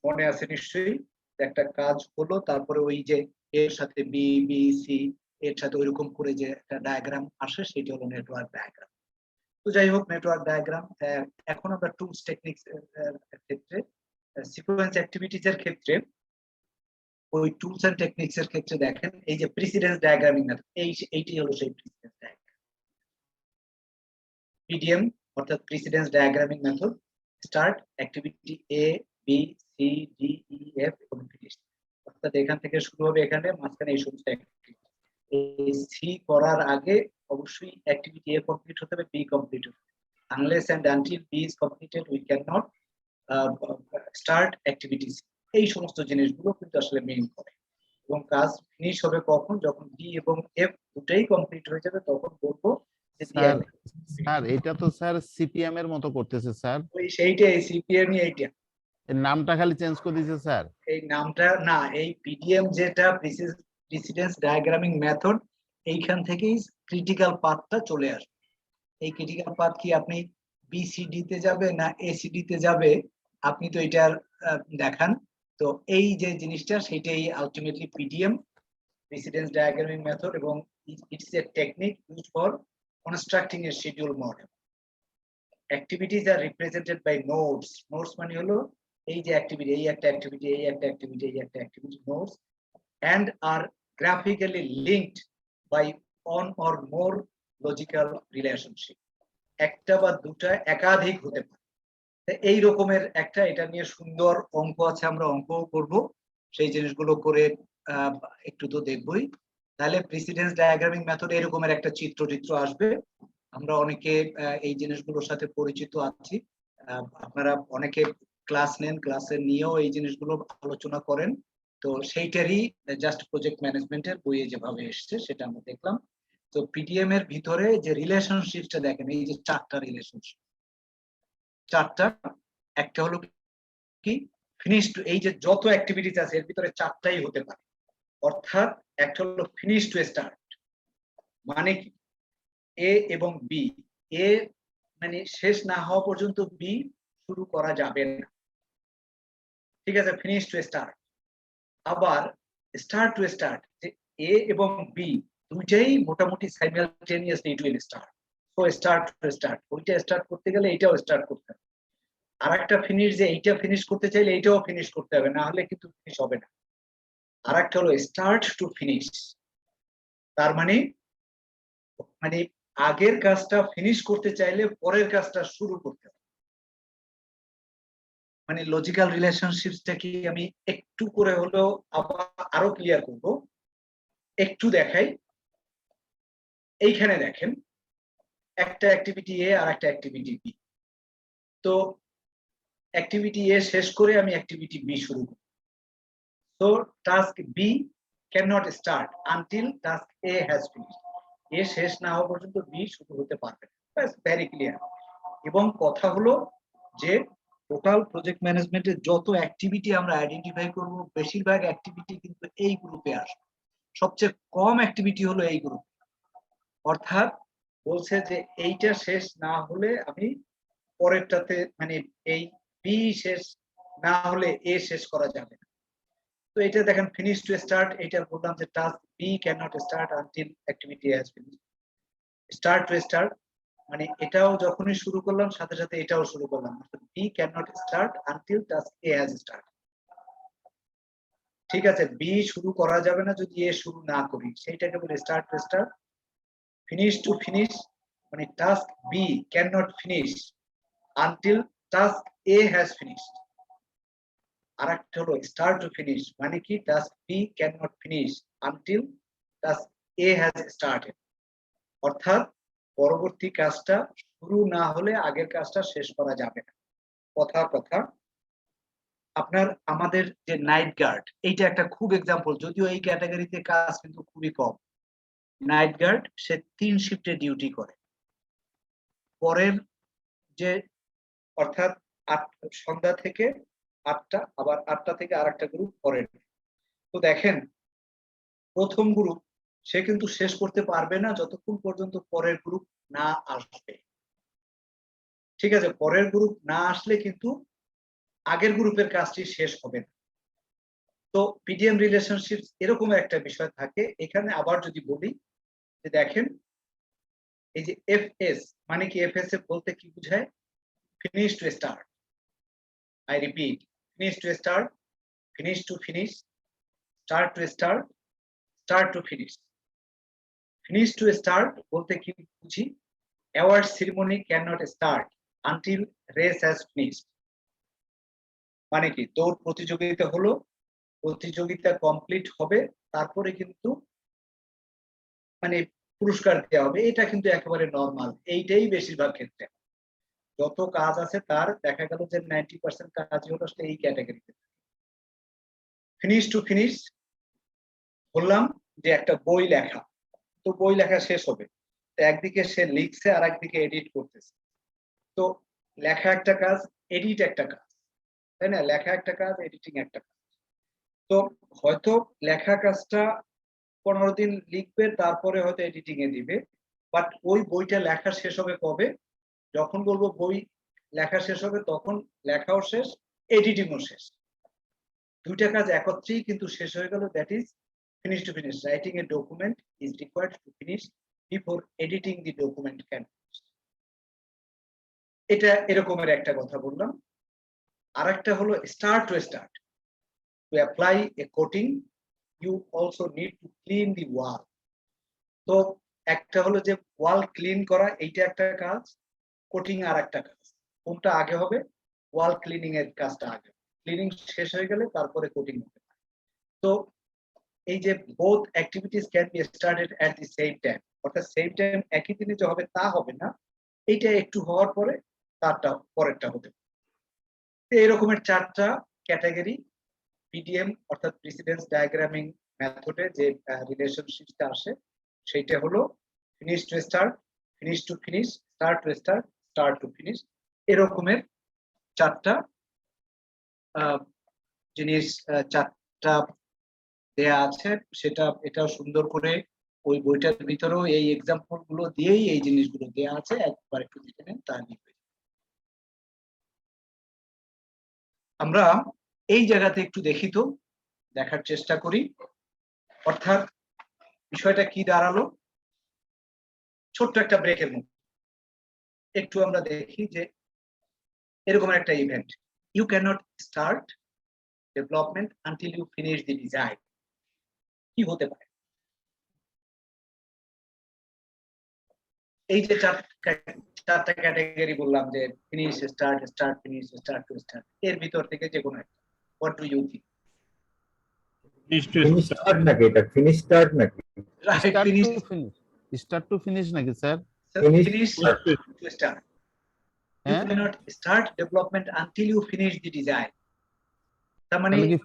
মনে আছে নিশ্চয়ই, একটা কাজ হলো তারপরে ওই যে এর সাথে বি বি সি এর সাথে ওইরকম করে যে একটা ডায়াগ্রাম আসে সেটা হলো নেটওয়ার্ক ডায়াগ্রাম। তো যাই হোক, নেটওয়ার্ক ডায়াগ্রাম। এখন আমরা টুলস টেকনিক্স এর ক্ষেত্রে, সিকোয়েন্স অ্যাক্টিভিটিস এর ক্ষেত্রে, ওই টুলস এন্ড টেকনিক্স এর ক্ষেত্রে দেখেন এই যে প্রিসিডেন্স ডায়াগ্রামিং মেথড, এইটি হলো সেই প্রিসিডেন্স ডায়াগ্রাম। পিডিএম অর্থাৎ precedence diagramming method, start activity A B C D E F এবং ফিনিশ, অর্থাৎ এখান থেকে শুরু হবে, এখানে মাঝখানে এই সমস্ত অ্যাক্টিভিটি। এই সি করার আগে অবশ্যই অ্যাক্টিভিটি এ কমপ্লিট হতে হবে, বি কমপ্লিট হতে হবে। Unless and until B is completed we cannot start activity C. এই সমস্ত জিনিসগুলো কিন্তু আসলে মেইন করে। এবং কাজ ফিনিশ হবে কখন, যখন বি এবং এফ দুটাই কমপ্লিট হয়ে যাবে তখন বলবো যে স্যার স্যার এটা তো স্যার সিপিএম এর মতো করতেছে স্যার, ওই সেইটাই সিপিএম, এইটা এর নামটা খালি চেঞ্জ করে দিয়েছে স্যার। এই নামটা না, এই পিডিএম যেটা প্রিসিডেন্স ডায়াগ্রামিং মেথড, এইখান থেকেই ক্রিটিক্যাল পাথটা চলে আসবে। এই ক্রিটিক্যাল পাথ কি আপনি বিসিডি তে যাবে না এসিডি তে যাবে, আপনি তো এটার দেখান। তো এই যে জিনিসটা সেটাই ultimately PDM, precedence diagramming method, এবং it's a technique used for constructing a schedule model. Activities are represented by nodes. Nodes মানে হলো এই যে অ্যাক্টিভিটি, এই একটা অ্যাক্টিভিটি, এই একটা অ্যাক্টিভিটি, এই একটা activity, nodes, and are graphically linked by one or more logical relationship। একটা বা দুটা একাধিক হতে পারে। এই রকমের একটা, এটা নিয়ে সুন্দর অঙ্ক আছে, আমরা অঙ্কও করব, সেই জিনিসগুলো করে একটু তো দেখবই। তাহলে প্রিসিডেন্স ডায়াগ্রামিং মেথড এরকমের একটা চিত্র আসবে। আমরা অনেকে এই জিনিসগুলোর সাথে পরিচিত আছি, আপনারা অনেকে ক্লাস নেন, ক্লাসে নিয়েও এই জিনিসগুলো আলোচনা করেন। তো সেইটারই জাস্ট প্রজেক্ট ম্যানেজমেন্টের বইয়ে যেভাবে এসছে সেটা আমরা দেখলাম। তো পিডিএম এর ভিতরে যে রিলেশনশিপটা দেখেন, এই যে 4টা রিলেশনশিপ, 4টা, একটা হলো কি ফিনিশ টু, এই যে যত অ্যাক্টিভিটিস আছে এর ভিতরে 4টাই হতে পারে। অর্থাৎ একটা হলো ফিনিশ টু স্টার্ট, মানে কি এ এবং বি, এ মানে শেষ না হওয়া পর্যন্ত বি শুরু করা যাবে না, ঠিক আছে, ফিনিশ টু স্টার্ট। আবার স্টার্ট টু স্টার্ট, যে এ এবং বি দুইটাই মোটামুটি simultaneously it will start. So start to start, ওইটা স্টার্ট করতে গেলে এইটাও স্টার্ট করতে হবে। আর একটা ফিনিশ, যে এইটা ফিনিশ করতে চাইলে এইটাও ফিনিশ করতে হবে, না হলে কিন্তু ফিনিশ হবে না। আর একটা হলো স্টার্ট টু ফিনিশ, তার মানে আগের কাজটা ফিনিশ করতে চাইলে পরের কাজটা শুরু করতে হবে। মানে লজিক্যাল রিলেশনশিপসটা কি আমি একটু করে হলেও আরো ক্লিয়ার করব, একটু দেখাই। এইখানে দেখেন একটা অ্যাক্টিভিটি এ আর একটা অ্যাক্টিভিটি বি। তো অ্যাক্টিভিটি এ শেষ করে আমি অ্যাক্টিভিটি বি শুরু করি। So task B can not start until task A has finished. A শেষ না হওয়া পর্যন্ত বি শুরু হতে পারবে না। Very clear. এবং কথা হলো যে টোটাল প্রজেক্ট ম্যানেজমেন্টের যত অ্যাক্টিভিটি আমরা আইডেন্টিফাই করব, বেশিরভাগ অ্যাক্টিভিটি কিন্তু এই গ্রুপে আসবে। সবচেয়ে কম অ্যাক্টিভিটি হলো এই গ্রুপ। অর্থাৎ বলছে যে এইটা শেষ না হলে আমি পরেরটাতে, মানে এই বি শেষ না হলে এ শেষ করা যাবে না। তো এটা দেখেন ফিনিশ টু স্টার্ট, এটা বললাম যে task B can not start until activity has finished. Start to start মানে এটাও যখনই শুরু করলাম সাথে সাথে এটাও শুরু করলাম, B can not start until task A has start. ঠিক আছে, বি শুরু করা যাবে না যদি এ শুরু না করি, সেইটাকে বলে start to start. Finish to finish মানে task B can not finish until task A has finished. আর একটা হলো স্টার্ট টু ফিনিশ মানে কি task B can not finish until task A has started. অর্থাৎ পরবর্তী কাজটা শুরু না হলে আগের কাজটা শেষ করা যাবে না। কথা আপনার আমাদের যে নাইট গার্ড, এইটা একটা খুব এক্সাম্পল, যদিও এই ক্যাটাগরিতে কাজ কিন্তু খুবই কম। নাইট গার্ড সে 3 শিফটে ডিউটি করে। পরের যে অর্থাৎ সন্ধ্যা থেকে 8টা, আবার 8টা থেকে আরেকটা গ্রুপ পরের। তো দেখেন প্রথম গ্রুপ সে কিন্তু শেষ করতে পারবে না যতক্ষণ পর্যন্ত পরের গ্রুপ না আসবে। ঠিক আছে, পরের গ্রুপ না আসলে কিন্তু আগের গ্রুপের কাজটি শেষ হবে না। তো পিডিএম রিলেশনশিপ এরকম একটা বিষয় থাকে। এখানে আবার যদি বলি যে দেখেন এই যে এফএস মানে কি, এফএস বলতে কি বোঝায়? Finish to start. I repeat, finish to start, finish to finish, start to start, start to finish. Finish to start বলতে কি বুঝি? Award ceremony can not start until race has finished. মানে কি, দৌড় প্রতিযোগিতা হলো, প্রতিযোগিতা কমপ্লিট হবে তারপরে কিন্তু মানে পুরস্কার দেওয়া হবে। এটা কিন্তু একেবারে নর্মাল, এইটাই বেশিরভাগ ক্ষেত্রে। যত কাজ আছে তার দেখা গেল যে 90% কাজই হলো এই ক্যাটাগরিতে। ফিনিশ টু ফিনিশ বললাম যে একটা বই লেখা, তো বই লেখা শেষ হবে, তো একদিকে সে লিখছে আর একদিকে এডিট করতেছে। তো লেখা একটা কাজ, এডিট একটা কাজ, তাই না? লেখা একটা কাজ, এডিটিং একটা কাজ। তো হয়তো লেখা কাজটা 15 দিন লিখবে, তারপরে হয়তো এডিটিং এ দিবে। বাট ওই বইটা লেখা শেষ হবে কবে? যখন বলবো বই লেখা শেষ হবে তখন লেখাও শেষ, এডিটিংও শেষ। দুইটা কাজ একত্রেই কিন্তু শেষ হয়ে গেল। That is finish to finish. Writing a document is required to finish before editing the document can. এটা এরকমের একটা কথা বললাম। আর একটা হলো start to start. To apply a coating you also need to clean the wall. তো একটা হলো যে ওয়াল ক্লিন করা, এইটা একটা কাজ, কোটিং আর একটা কাজ। কোনটা আগে হবে? ওয়াল ক্লিনিং এর কাজটা আগে। ক্লিনিং শেষ হয়ে গেলে তারপরে কোটিং হবে। তো এই যে both activities can be started at the same time, অর্থাৎ সেম টাইম একই দিনে যে হবে তা হবে না, এইটা একটু হওয়ার পরে তারটা পরেরটা হতে পারে। এই রকমের 4টা ক্যাটাগরি পিডিএম অর্থাৎ প্রিসিডেন্স ডায়াগ্রামিং মেথডে যে রিলেশনশিপটা আসে সেইটা হলো finish to start, finish to finish, start to start, start to finish. এরকমের 4টা জিনিস, 4টা দেয়া আছে। সেটা এটাও সুন্দর করে ওই বইটার ভিতরেও এই এক্সাম্পল গুলো দিয়েই এই জিনিসগুলো দেয়া আছে, একবার একটু দেখে নেন তাহলেই হয়ে যাবে। আমরা এই জায়গাতে একটু দেখি, তো দেখার চেষ্টা করি। অর্থাৎ বিষয়টা কি দাঁড়ালো? ছোট্ট একটা ব্রেকের মধ্যে একটু আমরা দেখি যে এরকম একটা event, you can't start development until you finish the design. কি হতে পারে? এই যে 4টা ক্যাটাগরি বললাম যে finish, start, start finish, start to start, এর ভিতর থেকে যে কোনো একটা, what do you think? Finish start নাকি? এটা ফিনিশ স্টার্ট নাকি? Right, start finish, to finish, start to finish নাকি sir? Finish to start. You হ্যাঁ cannot start development until you finish the design. তার মানে তাহলে কি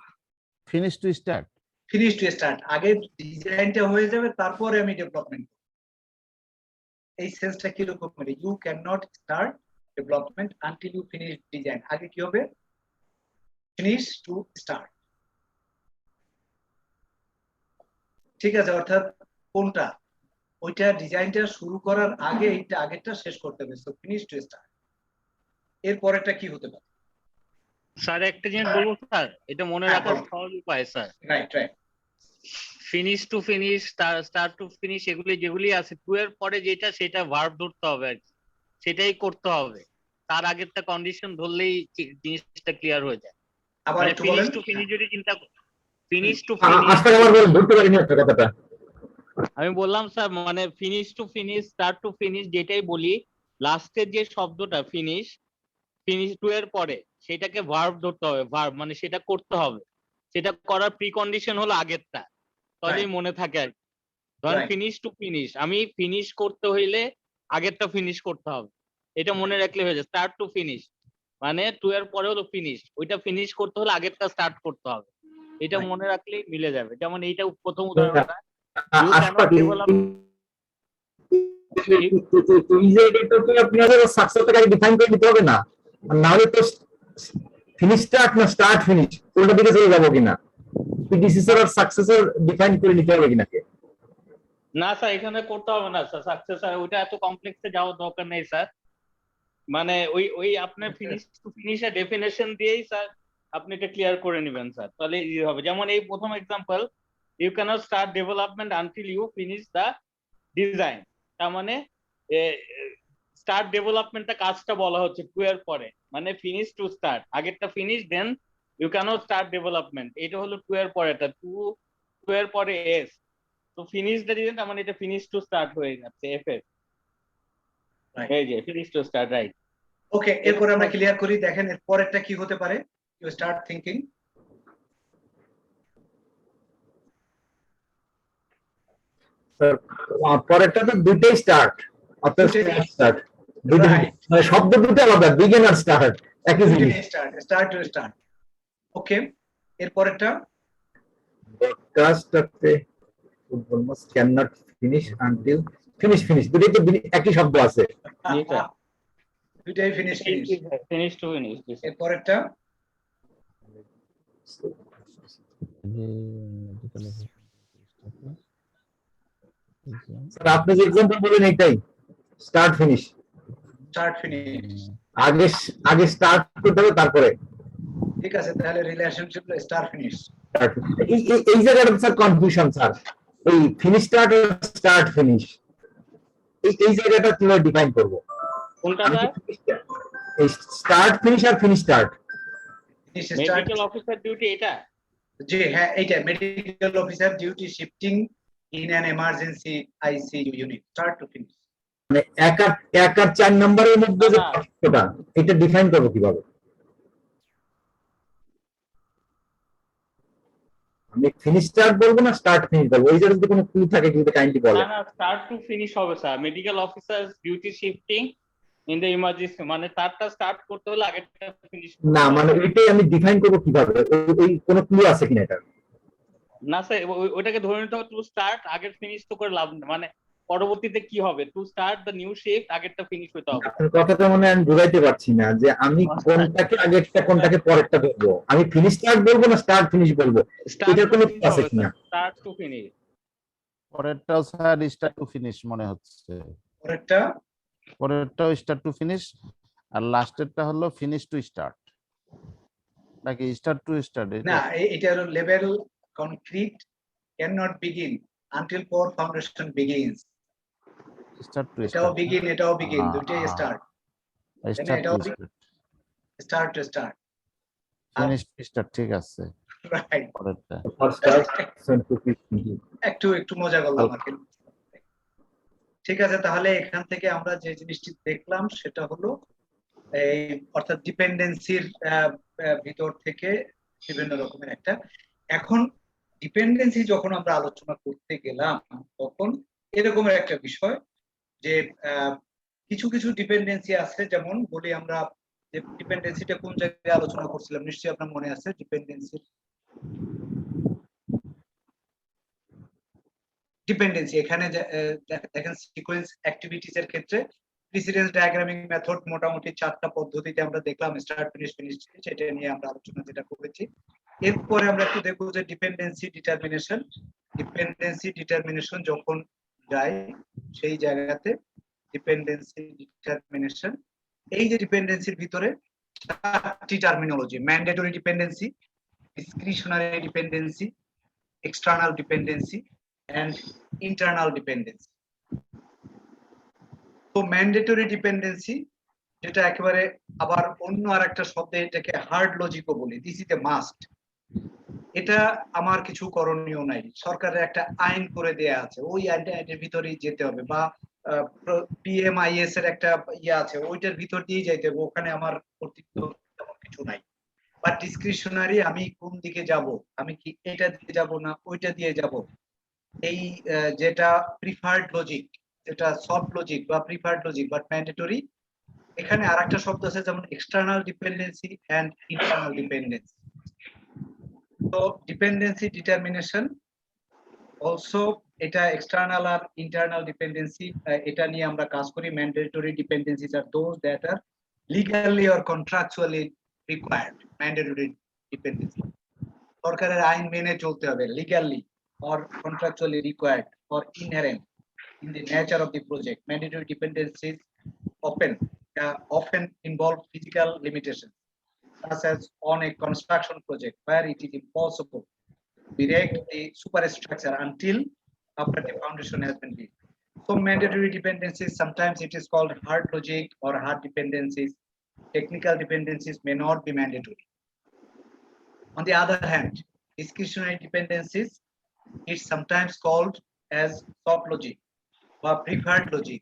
finish to start? Finish to start, আগে ডিজাইনটা হয়ে যাবে তারপরে আমি ডেভেলপমেন্ট। এই সেন্সটা কি রকম, মানে you cannot start development until you finish design. আগে কি হবে, ফিনিশ টু স্টার্ট। ঠিক আছে, অর্থাৎ কোনটা, ওইটা ডিজাইনটা শুরু করার আগে এইটা আগেরটা শেষ করতে হবে, সো ফিনিশ টু স্টার্ট। এর পরেরটা কি হতে পারে? স্যার একটা জিনিস বলবো স্যার, এটা মনে হ্যাঁ, রাখার বলো। সহজ উপায় sir. Right right. Finish to finish, start to finish, যেগুলি আছে টু এর পরে যেটা সেটা ভার্ব ধরতে হবে আর কি, সেটাই করতে হবে। তার আগেরটা কন্ডিশন ধরলেই জিনিসটা ক্লিয়ার হয়ে যায়। আবার মানে একটু ফিনিশ বলেন। টু ফিনিশ যদি চিন্তা করি, ফিনিশ টু আজকে ফিনিশ, আমার বলেন, ধরতে পারিনি একটা কথাটা। আমি বললাম স্যার মানে finish to finish, start to finish যেটাই বলি, লাস্টের যে শব্দটা ফিনিশ, ফিনিশ টু এর পরে সেটাকে ভার্ব ধরতে হবে, ভার্ব মানে সেটা করতে হবে, সেটা করার প্রি কন্ডিশন হলো আগেরটা, তাহলেই Right. মনে থাকে আর কি। ধরেন Right. ফিনিশ টু ফিনিশ, আমি ফিনিশ করতে হইলে আগেরটা ফিনিশ করতে হবে, এটা মনে রাখলে হয়ে যায়। স্টার্ট টু ফিনিশ মানে টু এর পরে হলো ফিনিশ, ওইটা ফিনিশ করতে হলে আগেরটা স্টার্ট করতে হবে, এটা Right. মনে রাখলেই মিলে যাবে। যেমন এইটা প্রথম উদাহরণটা, ইউ আশফাক, ক্যানট ডেভেলপ, তুমি যে এটা তো আপনি আগে সাকসেসটাকে আগে ডিফাইন করে দিতে হবে না, আর না হলে তো ফিনিশ স্টার্ট না স্টার্ট ফিনিশ ওটা দিকে চলে যাবো কিনা, প্রিডিসেসর আর সাকসেসর ডিফাইন করে নিতে হবে কিনা? না স্যার এখানে করতে হবে না স্যার, সাকসেস ওইটা এত কমপ্লেক্সে যাওয়ার দরকার নেই স্যার। মানে ওই আপনার ফিনিশ টু ফিনিশের ডেফিনেশন দিয়েই স্যার আপনি এটা ক্লিয়ার করে নেবেন স্যার, তাহলে ইজি হবে। যেমন এই প্রথম example, you can't start development until you finish the design, তার মানে স্টার্ট ডেভেলপমেন্টটা কাজটা বলা হচ্ছে টু এর পরে, মানে ফিনিশ টু স্টার্ট, আগেরটা finish then you can't start development, এটা হলো টু এর পরেটা, টু এর পরে এস, তো ফিনিশ দ্য ডিজাইন তার মানে এটা ফিনিশ টু স্টার্ট হয়ে যাচ্ছে এফ এস, Right. এই যে ফিনিশ টু স্টার্ট, রাইট। ওকে, এরপরে আমরা ক্লিয়ার করি। দেখেন এর পরেরটা কি হতে পারে, ইউ স্টার্ট থিংকিং। পরেরটা তো দুইটাই স্টার্ট, অর্থাৎ স্টার্ট দুইটাই, Right. মানে শব্দ দুটো আলাদা, বিগিন আর স্টার্ট একই জিনিস। Start to start. ওকে, এর পরেরটা ব্রডকাস্টে almost can not finish until finish দুটোই তো একই শব্দ আছে। দুইটাই finish finish. Finish to finish. এর পরেরটা স্যার আপনি যে এক্সাম্পল বলেন এটাই স্টার্ট ফিনিশ, স্টার্ট ফিনিশ। আগে আগে স্টার্ট করতে হবে তারপরে ঠিক আছে, তাহলে রিলেশনশিপ স্টার্ট ফিনিশ। এই জায়গাটা স্যার কনফিউশন স্যার, এই ফিনিশ স্টার্ট স্টার্ট ফিনিশ এই জায়গাটা কিভাবে ডিফাইন করব? কোনটা স্যার? এই স্টার্ট ফিনিশ আর finish start. Finish start, medical officer duty এটা? জি হ্যাঁ, এইটা medical officer duty shifting in an emergency ICU unit, start to finish. মানে এক আর 4 নম্বরের মধ্যে যে পার্থক্যটা এটা ডিফাইন করব কিভাবে? আমি ফিনিশ স্টার্ট বলবো না স্টার্ট ফিনিশ বলবো, এই জায়গায় যদি কোনো ক্লু থাকে যদি কাইন্ডলি বলেন। না স্টার্ট টু ফিনিশ হবে sir, medical officer duty shifting in the emergency, মানে তারটা স্টার্ট করতে হলে আগেরটা ফিনিশ না মানে এটাই আমি ডিফাইন করব কিভাবে, ওই কোনো ক্লু আছে কিনা এটা? না স্যার ওইটাকে ধরে নিতে হবে টু স্টার্ট, আগের ফিনিশ তো করে লাভ নেই, মানে পরবর্তীতে কি হবে, to start the new shift, আগেরটা ফিনিশ হতে হবে। আপনার কথাটা মানে আমি বুঝাইতে পারছি না যে আমি কোনটাকে আগেরটা কোনটাকে পরেরটা বলবো, আমি ফিনিশ স্টার্ট বলবো না স্টার্ট ফিনিশ বলবো, এটার কোনো ক্লু আছে কিনা? Start to finish. পরেরটাও স্যার স্টার্ট টু ফিনিশ মনে হচ্ছে, পরেরটাও স্টার্ট টু ফিনিশ, আর লাস্টেরটা হলো ফিনিশ টু স্টার্ট নাকি স্টার্ট টু স্টার্ট? না, এটা হলো level concrete can not begin until core foundation begins. Start to এটাও বিগিন, এটাও বিগিন, দুটোই start. Start to start to start, finish start, ঠিক আছে। রাইট। পরেরটা একটু মজা করলাম আর কি। ঠিক আছে, তাহলে এখান থেকে আমরা যে জিনিসটি দেখলাম সেটা হলো এই অর্থাৎ ডিপেন্ডেন্সির ভিতর থেকে বিভিন্ন রকমের একটা, এখন ডিপেন্ডেন্সি যখন আমরা আলোচনা করতে গেলাম তখন এরকমের একটা বিষয় যে কিছু কিছু ডিপেন্ডেন্সি আছে, যেমন বলি আমরা যে ডিপেন্ডেন্সিটা কোন জায়গায় আলোচনা করছিলাম, নিশ্চয়ই আপনার মনে আছে ডিপেন্ডেন্সি এখানে দেখেন সিকোয়েন্স অ্যাক্টিভিটিস এর ক্ষেত্রে প্রিসিডেন্স ডায়াগ্রামিং মেথড মোটামুটি 4টা পদ্ধতিতে আমরা দেখলাম, স্টার্ট ফিনিশ ফিনিশ, সেটা নিয়ে আমরা আলোচনা যেটা করেছি। এরপরে আমরা একটু দেখবো যে ডিপেন্ডেন্সি ডিটারমিনেশন যখন যায় সেই জায়গাতে ডিপেন্ডেন্সি ডিটারমিনেশন, এই যে ডিপেন্ডেন্সির ভিতরে 4টি terminology: mandatory dependency, discretionary dependency, external dependency and internal dependency. তো ম্যান্ডেটরি ডিপেন্ডেন্সি যেটা একেবারে আবার অন্য আরেকটা শব্দে এটাকে হার্ড লজিকও বলি, দিস ইজ এ মাস্ট। এটা আমার কিছু করণীয় নাই, সরকারের একটা আইন করে দেয়া আছে, ওই আইনের ভিতরেই যেতে হবে, বা পিএমআইএস এর একটা ইয়ে আছে, ওইটার ভিতর দিয়ে যাইতে হবে, ওখানে আমার কর্তৃত্ব তেমন কিছু নাই। বা ডিসক্রিশনারি, আমি কোন দিকে যাব, আমি কি এটা দিয়ে যাব না ওইটা দিয়ে যাব, এই যেটা প্রিফার্ড লজিক, যেটা সফট লজিক বা প্রিফার্ড লজিক, বাট ম্যান্ডেটরি। এখানে আরেকটা শব্দ আছে যেমন external dependency and internal dependency. তো ডিপেন্ডেন্সি ডিটারমিনেশন অলসো, এটা এক্সটার্নাল আর ইন্টারনাল ডিপেন্ডেন্সি, এটা নিয়ে আমরা কাজ করি। Mandatory dependencies are those that are legally or contractually required. Mandatory dependency সরকারের আইন মেনে চলতে হবে, legally or contractually required or inherent in the nature of the project. Mandatory dependencies often involve physical limitations, such as on a construction project where it is impossible to erect the superstructure until after the foundation has been built. So mandatory dependencies, sometimes it is called hard logic or hard dependencies. Technical dependencies may not be mandatory. On the other hand, discretionary dependencies, it's sometimes called as soft logic বা preferred logic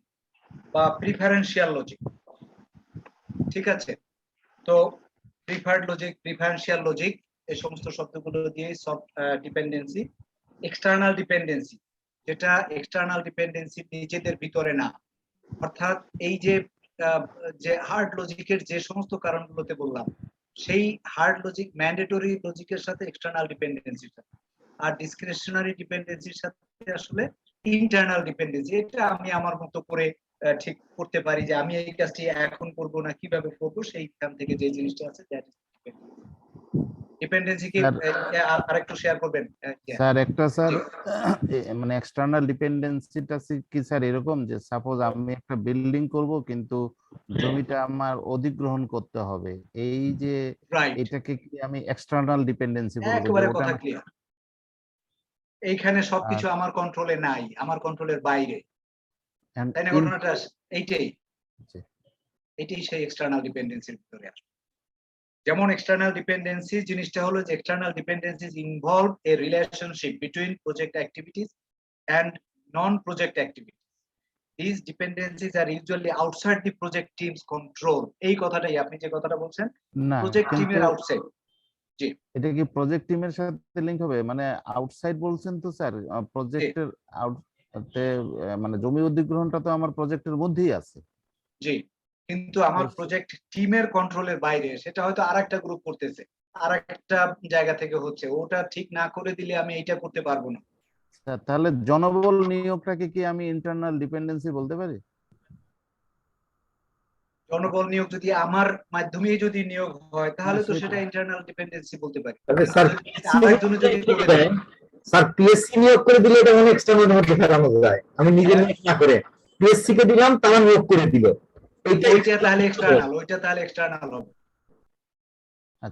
বা preferential logic। ঠিক আছে, তো preferred logic, preferential logic, এই সমস্ত শব্দগুলো দিয়ে soft dependency. External dependency, যেটা এক্সটার্নাল ডিপেন্ডেন্সি নিজেদের ভিতরে না, অর্থাৎ এই যে হার্ড লজিকের যে সমস্ত কারণগুলোতে বললাম, সেই হার্ড লজিক ম্যান্ডেটরি লজিকের সাথে এক্সটার্নাল ডিপেন্ডেন্সির সাথে, আর ডিসক্রিশনারি ডিপেন্ডেন্সির সাথে আসলে ইন্টারনাল ডিপেন্ডেন্সি। এটা আমি আমার মতো করে ঠিক করতে পারি যে আমি এই কাজটি এখন করব না কিভাবে করব, সেইখান থেকে যে জিনিসটা আছে দ্যাট ইজ ডিপেন্ডেন্সি। কি আরেকটু শেয়ার করবেন স্যার? একটা স্যার মানে এক্সটার্নাল ডিপেন্ডেন্সিটা কি স্যার এরকম যে সাপোজ আমি একটা বিল্ডিং করব কিন্তু জমিটা আমার অধিগ্রহণ করতে হবে, এই যে এটাকে কি আমি এক্সটার্নাল ডিপেন্ডেন্সি বলবো? একেবারে কথা ক্লিয়ার, এইখানে সবকিছু আমার কন্ট্রোলে নাই, আমার কন্ট্রোলের বাইরে, তাই না? ঘটনাটা এইটাই সেই এক্সটার্নাল ডিপেন্ডেন্সির ভিতরে আসে। যেমন এক্সটার্নাল ডিপেন্ডেন্সি জিনিসটা হলো যে external dependencies involve a relationship between project activities and non project activities. This dependencies are usually outside the project teams control. এই কথাটাই আপনি যে কথাটা বলছেন, প্রজেক্ট টিমের আউটসাইড। জি, এটা কি প্রজেক্ট টিমের সাথে লিংক হবে? মানে আউটসাইড বলছেন তো স্যার, প্রজেক্টের আউটতে মানে জমি অধিগ্রহণটা তো আমার প্রজেক্টের মধ্যেই আছে। জি, কিন্তু আমার প্রজেক্ট টিমের কন্ট্রোলের বাইরে, সেটা হয়তো আরেকটা গ্রুপ করতেছে, আরেকটা জায়গা থেকে হচ্ছে, ওটা ঠিক না করে দিলে আমি এইটা করতে পারবো না। তাহলে জনবল নিয়োগটাকে কি আমি ইন্টারনাল ডিপেন্ডেন্সি বলতে পারি? জনবল নিয়োগ যদি আমার মাধ্যমে যদি নিয়োগ হয় তাহলে তো সেটা ইন্টারনাল ডিপেন্ডেন্সি বলতে পারি। স্যার পিএসসি নিয়োগ করে দিলে এটা অনেক এক্সটার্নাল মধ্যে ফেলানো যায়, আমি নিজে নিয়োগ না করে পিএসসি কে দিলাম, তারা নিয়োগ করে দিল, ওইটা তাহলে এক্সটার্নাল, ওইটা তাহলে এক্সটার্নাল হবে।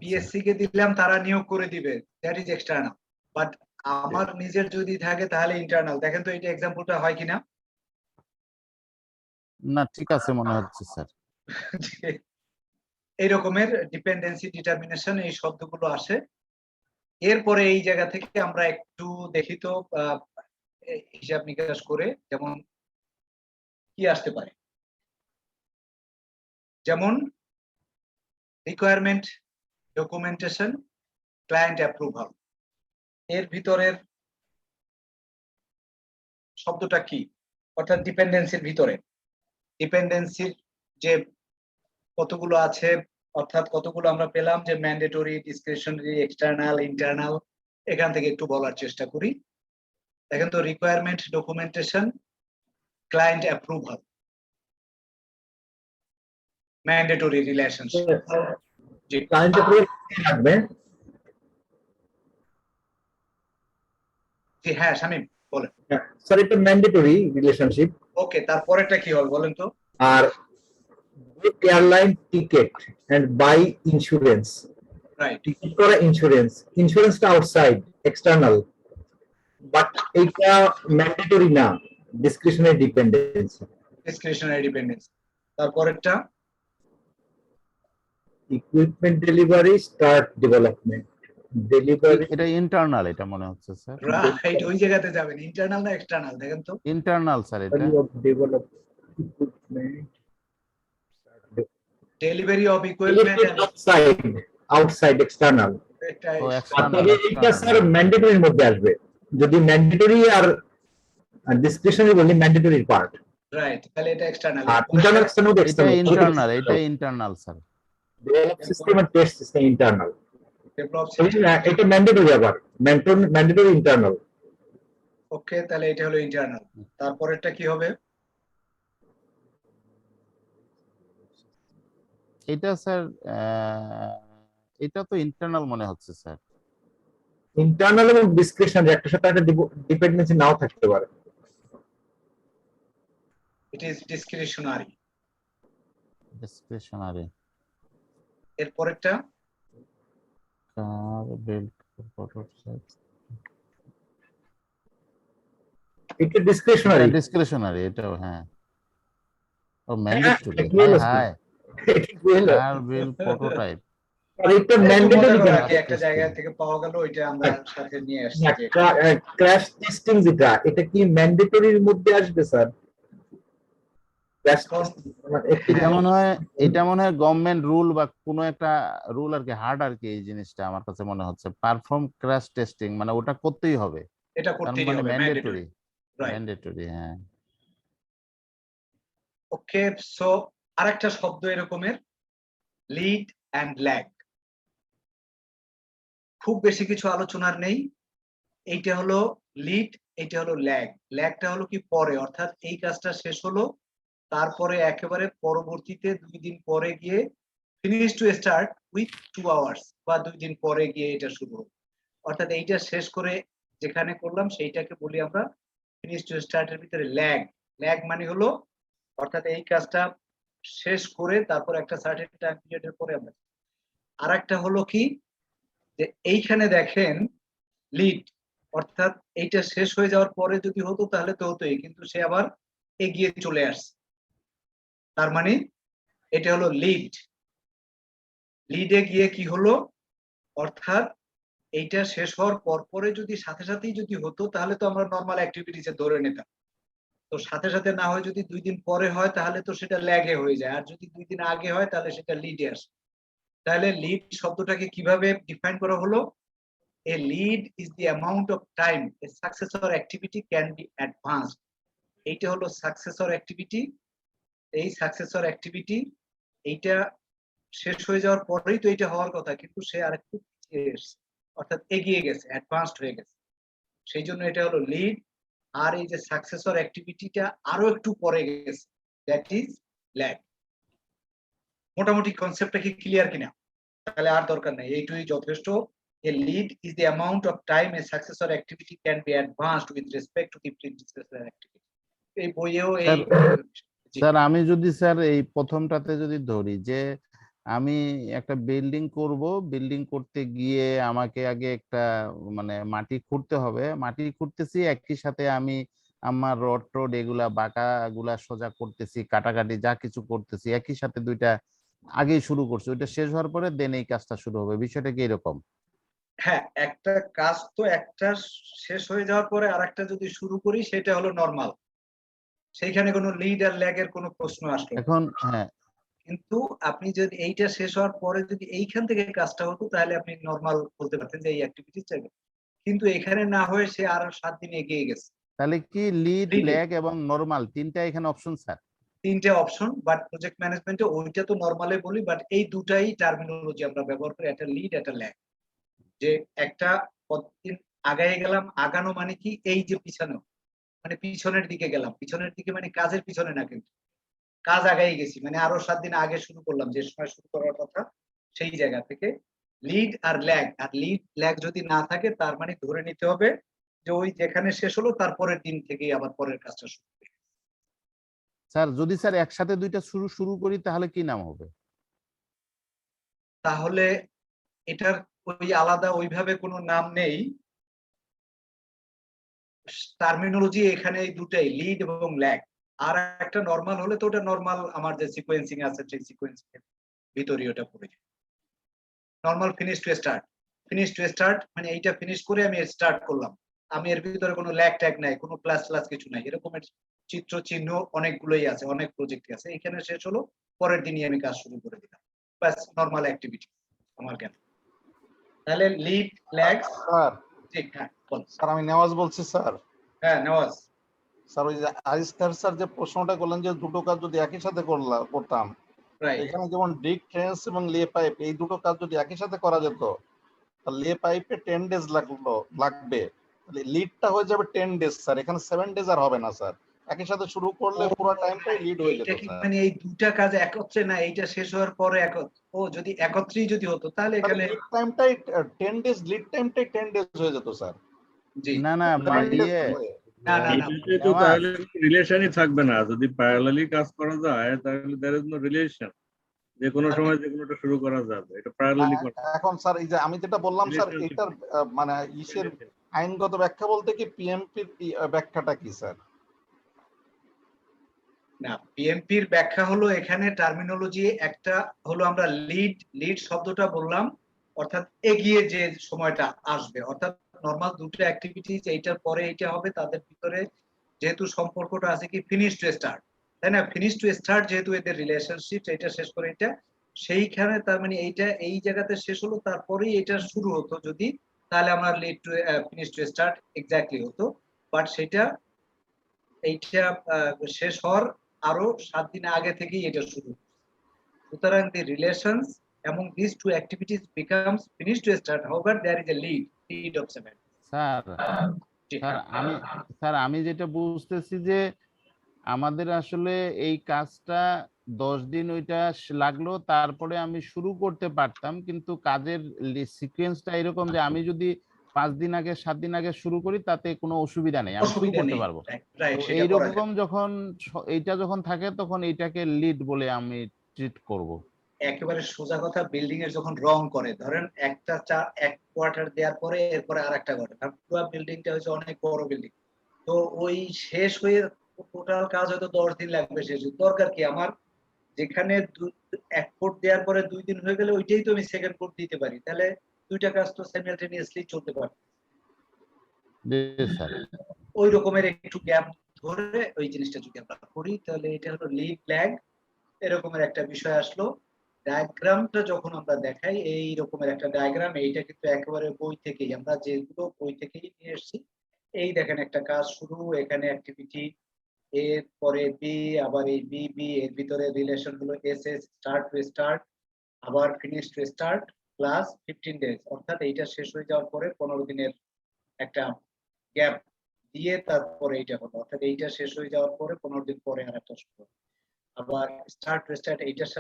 পিএসসি কে দিলাম, তারা নিয়োগ করে দিবে, দ্যাট ইজ এক্সটার্নাল। বাট আমার নিজের যদি থাকে তাহলে ইন্টারনাল। দেখেন তো এটা এক্সাম্পলটা হয় কিনা। না, ঠিক আছে মনে হচ্ছে স্যার। এই রকমের ডিপেন্ডেন্সি ডিটারমিনেশন এই শব্দগুলো আসে। এরপরে এই জায়গা থেকে আমরা একটু দেখি তো হিসাব নিকাশ করে, যেমন কি আসতে পারে, যেমন রিকোয়ারমেন্ট ডকুমেন্টেশন, ক্লায়েন্ট অ্যাপ্রুভাল। এর ভিতরের শব্দটা কি, অর্থাৎ ডিপেন্ডেন্সির ভিতরে ডিপেন্ডেন্সির যে কতগুলো আছে, অর্থাৎ কতগুলো আমরা পেলাম যে ম্যান্ডেটরি, ডিসক্রিশনারি, এক্সটার্নাল, ইন্টারনাল, এখান থেকে একটু বলার চেষ্টা করি। দেখেন তো, requirement documentation, client approval, mandatory relationship. জি, ক্লায়েন্ট অ্যাপ্রুভাল থাকবে। জি, হ্যাঁ শামীম বলেন। স্যার এটা ম্যান্ডেটরি রিলেশনশিপ। ওকে, তারপরেরটা কি হবে বলেন তো? আর book airline ticket and buy insurance. Right, ticket করা ইন্স্যুরেন্স, ইন্স্যুরেন্সটা আউটসাইড এক্সটার্নাল, বাট এইটা ম্যান্ডেটরি না, ডিসক্রিশনারি ডিপেন্ডেন্সি। Discretionary dependence. তারপরেরটা equipment delivery, start development, delivery এটা ইন্টারনাল, এটা মনে হচ্ছে স্যার। রাইট, ওই জায়গাতে যাবেন। ইন্টারনাল না এক্সটার্নাল দেখেন তো? ইন্টারনাল স্যার এটা। Of develop equipment, delivery of equipment outside, outside external. এটা ও external। তবে এটা স্যার ম্যান্ডেটরির মধ্যে আসবে। যদি ম্যান্ডেটরি আর ডিসক্রিশনারি বলি, ম্যান্ডেটরির পার্ট। রাইট, তাহলে এটা এক্সটার্নাল। আর ইন্টারনাল এক্সটার্নাল এটা এক্সটার্নাল, ইন্টারনাল, এটা ইন্টারনাল স্যার। ডেভেলপ সিস্টেম আর টেস্ট সিস্টেম ইন্টারনাল। ডেভেলপ এটা ম্যান্ডেটরি, আবার ম্যান্ডেটরি ইন্টারনাল। ওকে, তাহলে এটা হলো ইন্টারনাল। তারপরেরটা কি হবে? এটা স্যার এটা তো ইন্টারনাল মনে হচ্ছে স্যার। ইন্টারনাল এবং ডিসক্রিশনারি একটা সাথে একটা ডিপেন্ডেন্সি নাও থাকতে পারে। It is discretionary. ডিসক্রিশনারি। এরপরেরটা কার বিল্ড প্রোটোটাইপ, এটা ডিসক্রিশনারি। ডিসক্রিশনারি এটাও, হ্যাঁ। ও mandatory, high car build prototype. আর এটা একটু মজা ম্যান্ডেটরি করা না। কি, একটা জায়গা থেকে পাওয়া গেল, ওইটা আমরা সাথে নিয়ে আসছি। যে ক্র্যাশ টেস্টিং যেটা, এটা কি ম্যান্ডেটরির মধ্যে আসবে স্যার? ক্র্যাশ এটা মনে হয় গভর্নমেন্ট রুল বা কোনো একটা রুল আর কি, হার্ড আর কি এই জিনিসটা আমার কাছে মনে হচ্ছে। পারফর্ম ক্র্যাশ টেস্টিং মানে ওটা করতেই হবে, এটা তার করতেই মানে হবে, ম্যান্ডেটরি। রাইট। ম্যান্ডেটরি, হ্যাঁ। ওকে, সো আরেকটা শব্দ এরকমের, লিড এন্ড ল্যাগ। খুব বেশি কিছু আলোচনার নেই। এইটা হলো লিড, এইটা হলো ল্যাগ। ল্যাগটা হলো কি পরে, অর্থাৎ এই কাজটা শেষ হলো, তারপরে একেবারে পরবর্তীতে 2 দিন পরে গিয়ে finish to start with 2 hours, বা 2 দিন পরে গিয়ে এটা শুরু হলো। অর্থাৎ এইটা শেষ করে যেখানে করলাম সেইটাকে বলি আমরা ফিনিশ টু স্টার্টের ভিতরে ল্যাগ। ল্যাগ মানে হলো, অর্থাৎ এই কাজটা শেষ করে তারপর একটা সার্টেন টাইম পিরিয়ডের পরে আমরা। আর একটা হলো কি, যে এইখানে দেখেন লিড, অর্থাৎ এইটা শেষ হয়ে যাওয়ার পরে যদি হতো তাহলে তো হতোই, কিন্তু সে আবার এগিয়ে চলে আসছে, তার মানে এটা হলো লিড। লিডে গিয়ে কি হলো, অর্থাৎ এইটা শেষ হওয়ার পরে যদি সাথে সাথেই যদি হতো তাহলে তো আমরা নর্মাল অ্যাক্টিভিটিসে ধরে নিতাম। তো সাথে সাথে না হয় যদি 2 দিন পরে হয় তাহলে তো সেটা ল্যাগে হয়ে যায়, আর যদি 2 দিন আগে হয় তাহলে সেটা লিডে আসে। তাহলে লিড শব্দটাকে কিভাবে ডিফাইন করা হলো? A lead is the amount of time a successor activity can be advanced. এইটা হলো সাকসেসর অ্যাক্টিভিটি। এই সাকসেসর অ্যাক্টিভিটি এইটা শেষ হয়ে যাওয়ার পরেই তো এটা হওয়ার কথা, কিন্তু সে আরেকটু পিছিয়ে এসেছে, অর্থাৎ এগিয়ে গেছে, অ্যাডভান্সড হয়ে গেছে, সেই জন্য এটা হলো লিড। আর এই যে সাকসেসর অ্যাক্টিভিটিটা আরো একটু পরে গেছে, দ্যাট ইজ ল্যাগ। মোটামুটি কনসেপ্টটা কি ক্লিয়ার কিনা? তাহলে আর দরকার নাই, এইটুই যথেষ্ট। A lead is the amount of time a successor activity can be advanced with respect to the predecessor activity. এই বইয়েও এই স্যার আমি যদি স্যার এই প্রথমটাতে যদি ধরি যে আমি একটা বিল্ডিং করব, বিল্ডিং করতে গিয়ে আমাকে আগে একটা মানে মাটি খুঁড়তে হবে, মাটি খুঁড়তেছি, একই সাথে আমি আমার রড টড এগুলা বাঁকা গুলা সোজা করতেছি, কাটাকাটি যা কিছু করতেছি একই সাথে, দুইটা আগেই শুরু করছি, ওইটা শেষ হওয়ার পরে দেন এই কাজটা শুরু হবে, বিষয়টা কি এরকম? হ্যাঁ, একটা কাজ তো একটা শেষ হয়ে যাওয়ার পরে আরেকটা যদি শুরু করি সেটা হলো নরমাল, সেইখানে কোনো লিড আর ল্যাগ এর কোনো প্রশ্ন আসবে না। এখন হ্যাঁ, কিন্তু আপনি যদি এইটা শেষ হওয়ার পরে যদি এইখান থেকে কাজটা হতো তাহলে আপনি নরমাল বলতে পারতেন যে এই অ্যাক্টিভিটি চাইবে, কিন্তু এখানে না হয়ে সে আরো 7 দিন এগিয়ে গেছে। তাহলে কি লিড, Lead এ। ল্যাগ এবং নরমাল তিনটা এখানে অপশন স্যার? তিনটে অপশন, বাট প্রজেক্ট ম্যানেজমেন্টে ওইটা তো নর্মালে বলি, বাট এই দুটাই টার্মিনোলজি আমরা ব্যবহার করি, একটা লিড একটা ল্যাগ। যে একটা কতদিন আগায় গেলাম, আগানো মানে কি এই যে পিছানো, মানে পিছনের দিকে গেলাম, পিছনের দিকে মানে কাজের পিছনে না, কিন্তু কাজ আগাই গেছি, মানে আরো 7 দিন আগে শুরু করলাম যে সময় শুরু করার কথা সেই জায়গা থেকে। লিড আর ল্যাগ, আর লিড ল্যাগ যদি না থাকে তার মানে ধরে নিতে হবে যে ওই যেখানে শেষ হলো তারপরের দিন থেকেই আবার পরের কাজটা শুরু হবে। স্যার যদি স্যার একসাথে দুইটা শুরু করি তাহলে কি নাম হবে? তাহলে এটার ওই আলাদা ওইভাবে কোনো নাম নেই, টার্মিনোলজি এখানে এই দুটাই, লিড এবং ল্যাগ। আর একটা নরমাল হলে তো ওটা নরমাল আমার যে সিকোয়েন্সিং আছে সেই সিকোয়েন্সিং এর ভিতরই ওটা পড়ে যায়। Normal finish to start, finish to start মানে এইটা ফিনিশ করে আমি স্টার্ট করলাম, আমি এর ভিতরে কোনো ল্যাগ ট্যাগ নাই, কোনো প্লাস প্লাস কিছু নাই, এরকমের চিত্র চিহ্ন অনেকগুলোই আছে, অনেক প্রজেক্ট আছে, এখানে শেষ হলো পরের দিনই আমি কাজ শুরু করে দিলাম, বাস নরমাল অ্যাক্টিভিটি আমার জ্ঞান। তাহলে লিড ল্যাগ। স্যার ঠিক, হ্যাঁ বল। স্যার আমি নেওয়াজ বলছি স্যার। হ্যাঁ নওয়াজ। স্যার ওই যে আরিস্তার স্যার যে প্রশ্নটা করলেন যে দুটো কাজ যদি একই সাথে করতাম, রাইট। এখানে যেমন ডিগ ট্রেন্স এবং লে পাইপ এই দুটো কাজ যদি একই সাথে করা যেত, লে পাইপে 10 ডেজ লাগবে, লিডটা হয়ে যাবে 10 ডেজ স্যার, এখানে 7 ডেজ আর হবে না স্যার, একই সাথে শুরু করলে পুরো টাইমটাই লিড হয়ে যেত এটা কি স্যার। মানে এই দুটা কাজ একত্রে না, এইটা শেষ হওয়ার পরে ও যদি একত্রেই যদি হতো তাহলে এখানে লিড টাইমটাই 10 ডেজ, লিড টাইমটাই 10 ডেজ হয়ে যেত স্যার। জি না না 7 ডেজ ইয়ে না না না এটাতে তো নেওয়াজ, তাহলে রিলেশনই থাকবে না, যদি প্যারালালি কাজ করা যায় তাহলে there is no relation, যে কোনো সময় যে কোনোটা শুরু করা যাবে, এটা প্যারালালি করা এখন স্যার এই যে আমি যেটা বললাম স্যার, Relationship এটার মানে ইসের আইনগত ব্যাখ্যা বলতে কি পিএমপির ব্যাখ্যাটা কি স্যার? না, পিএমপির ব্যাখ্যা হলো এখানে টার্মিনোলজি একটা হলো, আমরা লিড শব্দটা বললাম অর্থাৎ এগিয়ে যে সময়টা আসবে, অর্থাৎ নরমাল দুটো অ্যাক্টিভিটিজ এইটার পরে এইটা হবে, তাদের ভিতরে যেহেতু সম্পর্কটা আছে কি ফিনিশ টু স্টার্ট, তাই না? ফিনিশ টু স্টার্ট যেহেতু এদের রিলেশনশিপ, এটা শেষ করে এটা সেইখানে, তার মানে এইটা এই জায়গাতে শেষ হলো তারপরেই এটা শুরু হতো যদি, তাহলে আমরা lead to finish to start exactly হতো, বাট সেটা এইটা শেষ হওয়ার আরো 7 দিন আগে থেকেই এটা শুরু। সুতরাং the relations among these two activities becomes finish to start, however there is a lead of 7. Sir G, sir আমি যেটা বুঝতেছি যে আমাদের আসলে এই কাজটা 10 দিন ওইটা লাগলো, তারপরে আমি শুরু করতে পারতাম, কিন্তু কাজের সিকোয়েন্সটা এরকম যে আমি যদি 5 দিন আগে 7 দিন আগে শুরু করি তাতে কোনো অসুবিধা নেই, আমি শুরু অসুবিধা করতে নেই, পারবো। রাইট, তো সেটা করা যায়। এইরকম যখন এইটা যখন থাকে তখন এইটাকে লিড বলে আমি ট্রিট করব। একেবারে সোজা কথা, বিল্ডিং এর যখন রং করে, ধরেন একটা এক কোয়ার্টার দেওয়ার পরে এরপরে আরেকটা কোয়ার্টার, কারণ পুরো বিল্ডিংটা হচ্ছে অনেক বড় বিল্ডিং, তো ওই শেষ হয়ে টোটাল কাজ হয়তো 10 দিন লাগবে শেষ, দরকার কি আমার যেখানে এক কোট দেওয়ার পরে 2 দিন হয়ে গেলে ওইটাই তো আমি সেকেন্ড কোট দিতে পারি, তাহলে দুইটা কাজ তো সাইমালটেনিয়াসলি চলতে পারে। স্যার ওই রকমের একটু গ্যাপ ধরে ওই জিনিসটা যদি আমরা করি তাহলে এটা হলো লিড ল্যাগ, এরকমের একটা বিষয় আসলো। ডায়াগ্রামটা যখন আমরা দেখাই এই রকমের একটা ডায়াগ্রাম, এইটা কিন্তু একেবারে বই থেকেই, আমরা যেগুলো বই থেকেই নিয়ে এসেছি। এই দেখেন একটা কাজ শুরু, এখানে অ্যাক্টিভিটি, এর পরে বি, আবার এই বি এর ভিতরে রিলেশন হলো এস স্টার্ট টু স্টার্ট, আবার finish to start plus 15 days, অর্থাৎ এইটা শেষ হয়ে যাওয়ার পরে 15 দিনের একটা গ্যাপ দিয়ে তারপরে এইটা হলো, অর্থাৎ এইটা শেষ হয়ে যাওয়ার পরে 15 দিন পরে আর একটা শুরু, আবার স্টার্ট টু স্টার্ট এইটার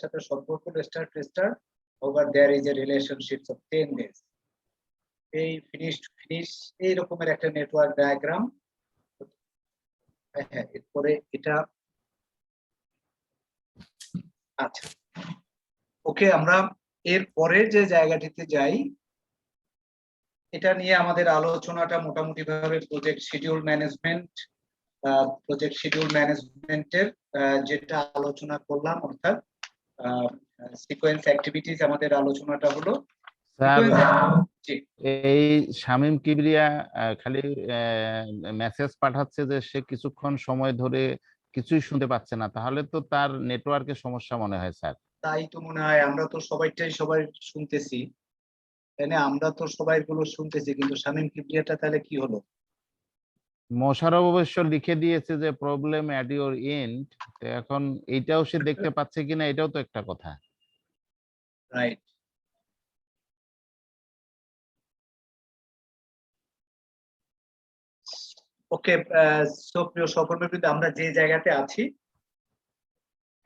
সাথে সম্পর্ক start to start, over there is a relationship of 10 days, এই ফিনিশ টু ফিনিশ এই রকমের একটা নেটওয়ার্ক ডায়াগ্রাম। হ্যাঁ, এরপরে এটা আচ্ছা, ওকে, আমরা এর পরের যে জায়গাটিতে যাই, এটা নিয়ে আমাদের আলোচনাটা মোটামুটি ভাবে প্রজেক্ট শিডিউল ম্যানেজমেন্টের যেটা আলোচনা করলাম, অর্থাৎ সিকোয়েন্স অ্যাক্টিভিটিস আমাদের আলোচনাটা হলো। স্যার জি, এই শামীম কিবরিয়া খালি মেসেজ পাঠাচ্ছে যে সে কিছুক্ষণ সময় ধরে কিছুই শুনতে পাচ্ছে না, তাহলে তো তার নেটওয়ার্কের সমস্যা মনে হয় স্যার। তাই তো মনে হয়, আমরা তো সবাই শুনতেছি, তাই না? আমরা তো সবাই গুলো শুনতেছি, কিন্তু শামীম কিবরিয়াটা তাহলে কি হলো? মশারফ অবশ্য লিখে দিয়েছে যে প্রবলেম অ্যাট ইউর এন্ড, এখন এইটাও সে দেখতে পাচ্ছে কিনা এটাও তো একটা কথা। রাইট। ওকে, সো প্রিয় সহকর্মীবৃন্দ, আমরা যে জায়গাতে আছি,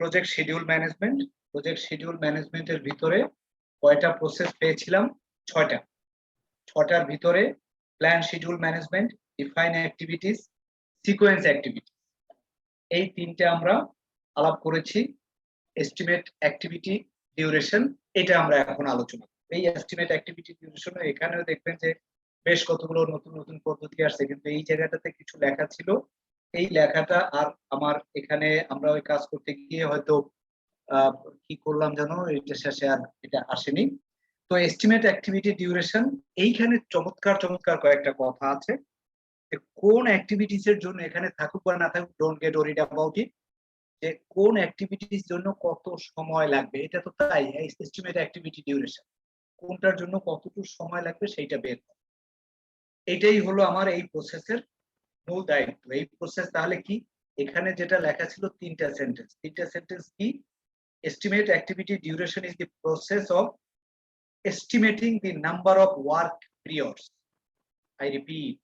project schedule management. Project schedule ম্যানেজমেন্টের ভিতরে কয়টা প্রসেস পেয়েছিলাম? 6টা। 6টার ভিতরে plan schedule management, define activities, sequence activity, এই 3টে আমরা আলাপ করেছি। এস্টিমেট অ্যাক্টিভিটি ডিউরেশন, এটা আমরা এখন আলোচনা করব। এই এস্টিমেট অ্যাক্টিভিটি ডিউরেশন এখানেও দেখবেন যে বেশ কতগুলো নতুন নতুন পদ্ধতি আসছে, কিন্তু এই জায়গাটাতে কিছু লেখা ছিল, এই লেখাটা আর আমার এখানে আমরা ওই কাজ করতে গিয়ে হয়তো কি করলাম জানো, এটা শেষে আর এটা আসেনি। তো এস্টিমেট অ্যাক্টিভিটি ডিউরেশন, এইখানে চমৎকার চমৎকার কয়েকটা কথা আছে। কোন অ্যাক্টিভিটিস এর জন্য এখানে থাকুক বা না থাকুক, don't get worried about it, যে কোন অ্যাক্টিভিটিস জন্য কত সময় লাগবে, এটা তো তাই এস্টিমেট অ্যাক্টিভিটি ডিউরেশন, কোনটার জন্য কতটুকু সময় লাগবে সেইটা বের করা। এটাই হলো আমার এই প্রসেসের মূল দায়িত্ব। এই প্রসেস তাহলে কি, এখানে যেটা লেখা ছিল 3টা সেন্টেন্স কি? estimate activity duration is the process of estimating the number of work periods. I repeat,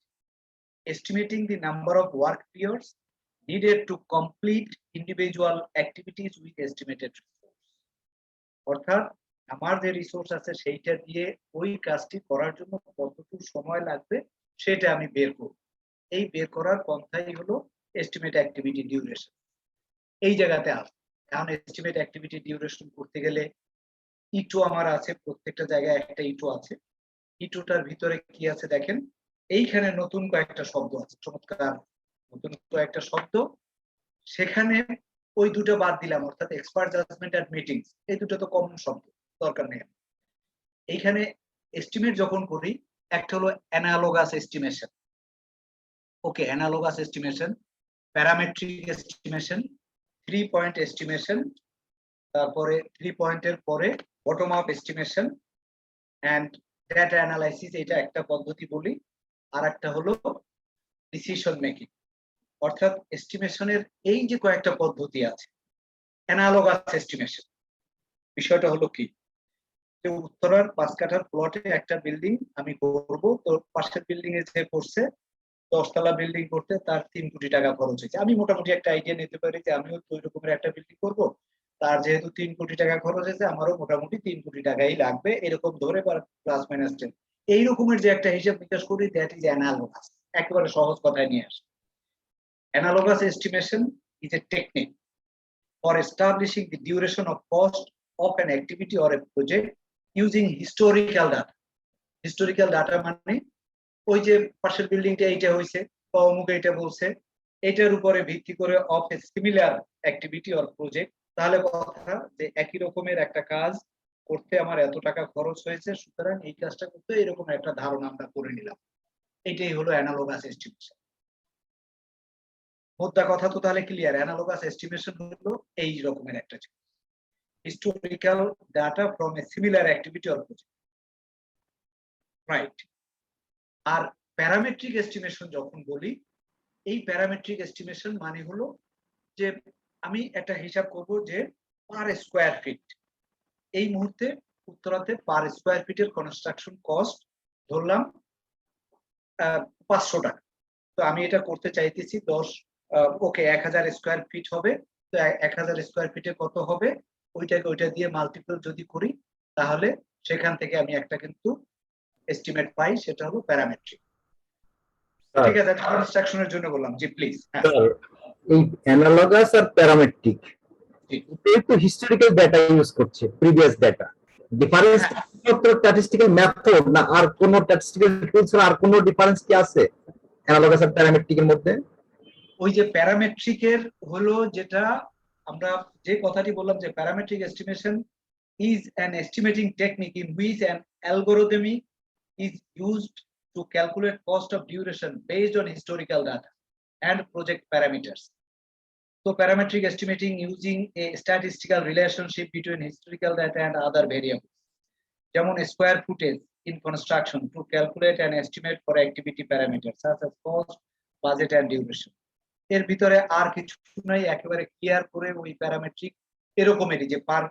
estimating the number of work periods needed to complete individual activities with estimated resource. অর্থাৎ আমার যে রিসোর্স আছে সেইটা দিয়ে ওই কাজটি করার জন্য কতটুকু সময় লাগবে সেটা আমি বের করব। এই বের করার পন্থাই হলো এস্টিমেট অ্যাক্টিভিটি ডিউরেশন। এই জায়গাতে আসে। এখন এস্টিমেট অ্যাক্টিভিটি ডিউরেশন করতে গেলে ইটু আমার আছে, প্রত্যেকটা জায়গায় একটা ইটু আছে। ইটুটার ভিতরে কি আছে দেখেন, এইখানে নতুন কয়েকটা শব্দ আছে, চমৎকার নতুন কয়েকটা শব্দ। সেখানে ওই দুটো বাদ দিলাম, অর্থাৎ এক্সপার্ট জাজমেন্ট এন্ড মিটিংস, এই দুটো তো কমন শব্দ, দরকার নেই। এইখানে এস্টিমেট যখন করি, একটা হলো analogous estimation. Okay, analogous estimation, parametric estimation, 3 point estimation, তারপরে 3 পয়েন্টের পরে bottom up estimation and data analysis, এটা একটা পদ্ধতি বলি। আর একটা হলো ডিসিশন মেকিং। অর্থাৎ এস্টিমেশনের এই যে কয়েকটা পদ্ধতি আছে, অ্যানালোগাস এস্টিমেশন বিষয়টা হলো কি, যে উত্তরার 5 কাঠার প্লটে একটা বিল্ডিং আমি করব, তো পাশের বিল্ডিং এ যে করছে 10 তলা বিল্ডিং করতে তার 3 কোটি টাকা খরচ হয়েছে। আমি মোটামুটি একটা আইডিয়া নিতে পারি যে আমিও তো ওই রকমের একটা বিল্ডিং করব, তার যেহেতু 3 কোটি টাকা খরচ হয়েছে, আমারও মোটামুটি 3 কোটি টাকাই লাগবে, এরকম ধরে প্লাস মাইনাস 10, এই রকমের যে একটা হিসাব নিকাশ করি, দ্যাট ইজ অ্যানালোগাস। একেবারে সহজ কথায় নিয়ে আসি, analogous estimation is a technique for establishing the duration of cost of an activity or a project using historical data. Historical data মানে ওই যে পাশের বিল্ডিংটা এইটা হইছে বা অমুক এইটা বলছে, এটার উপরে ভিত্তি করে of A similar activity or project, তাহলে কথা যে একই রকমের একটা কাজ করতে আমার এত টাকা খরচ হয়েছে, সুতরাং এই কাজটা করতে এরকম একটা ধারণা আমরা করে নিলাম। এটাই হলো অ্যানালোগাস এস্টিমেশন। মোদ্দা কথা তো তাহলে ক্লিয়ার, অ্যানালোগাস এস্টিমেশন হলো এই রকমের একটা জিনিস, historical data from a similar activity or project, right. আর প্যারামেট্রিক এস্টিমেশন যখন বলি, এই প্যারামেট্রিক এস্টিমেশন মানে হলো যে আমি একটা হিসাব করব যে পার স্কয়ার ফিট, এই মুহূর্তে উত্তরাতে পার স্কয়ার ফিটের কনস্ট্রাকশন কস্ট ধরলাম 500 টাকা। তো আমি এটা করতে চাইতেছি 1000 স্কয়ার ফিট হবে, তো 1000 স্কয়ার ফিটে কত হবে, ওইটাকে ওইটা দিয়ে মাল্টিপল যদি করি, তাহলে সেখান থেকে আমি একটা কিন্তু এস্টিমেট পাই, সেটা হলো প্যারামেট্রিক। ঠিক আছে, কনস্ট্রাকশনের জন্য বললাম। জি প্লিজ। এই অ্যানালগাস আর প্যারামেট্রিক একটু হিস্টোরিক্যাল ডাটা ইউজ করছে, প্রিভিয়াস ডাটা, ডিফারেন্স মাত্র স্ট্যাটিস্টিক্যাল মেথড না আর কোন স্ট্যাটিস্টিক্যাল টুলস আর কোন ডিফারেন্স কি আছে অ্যানালগাস আর প্যারামেট্রিকের মধ্যে? ওই যে প্যারামেট্রিকের হলো যেটা আমরা যে কথাটি বললাম, যে parametric estimation is an estimating technique in which an algorithm is used to calculate cost of duration based on historical data and project parameters. So parametric estimating using a statistical relationship between historical data and other variables, যেমন square footage in construction to calculate an estimate for activity parameters such as cost budget and duration. এর ভিতরে আর কিছু নাই, একেবারে clear করে ওই parametric এরকমেরই যে পার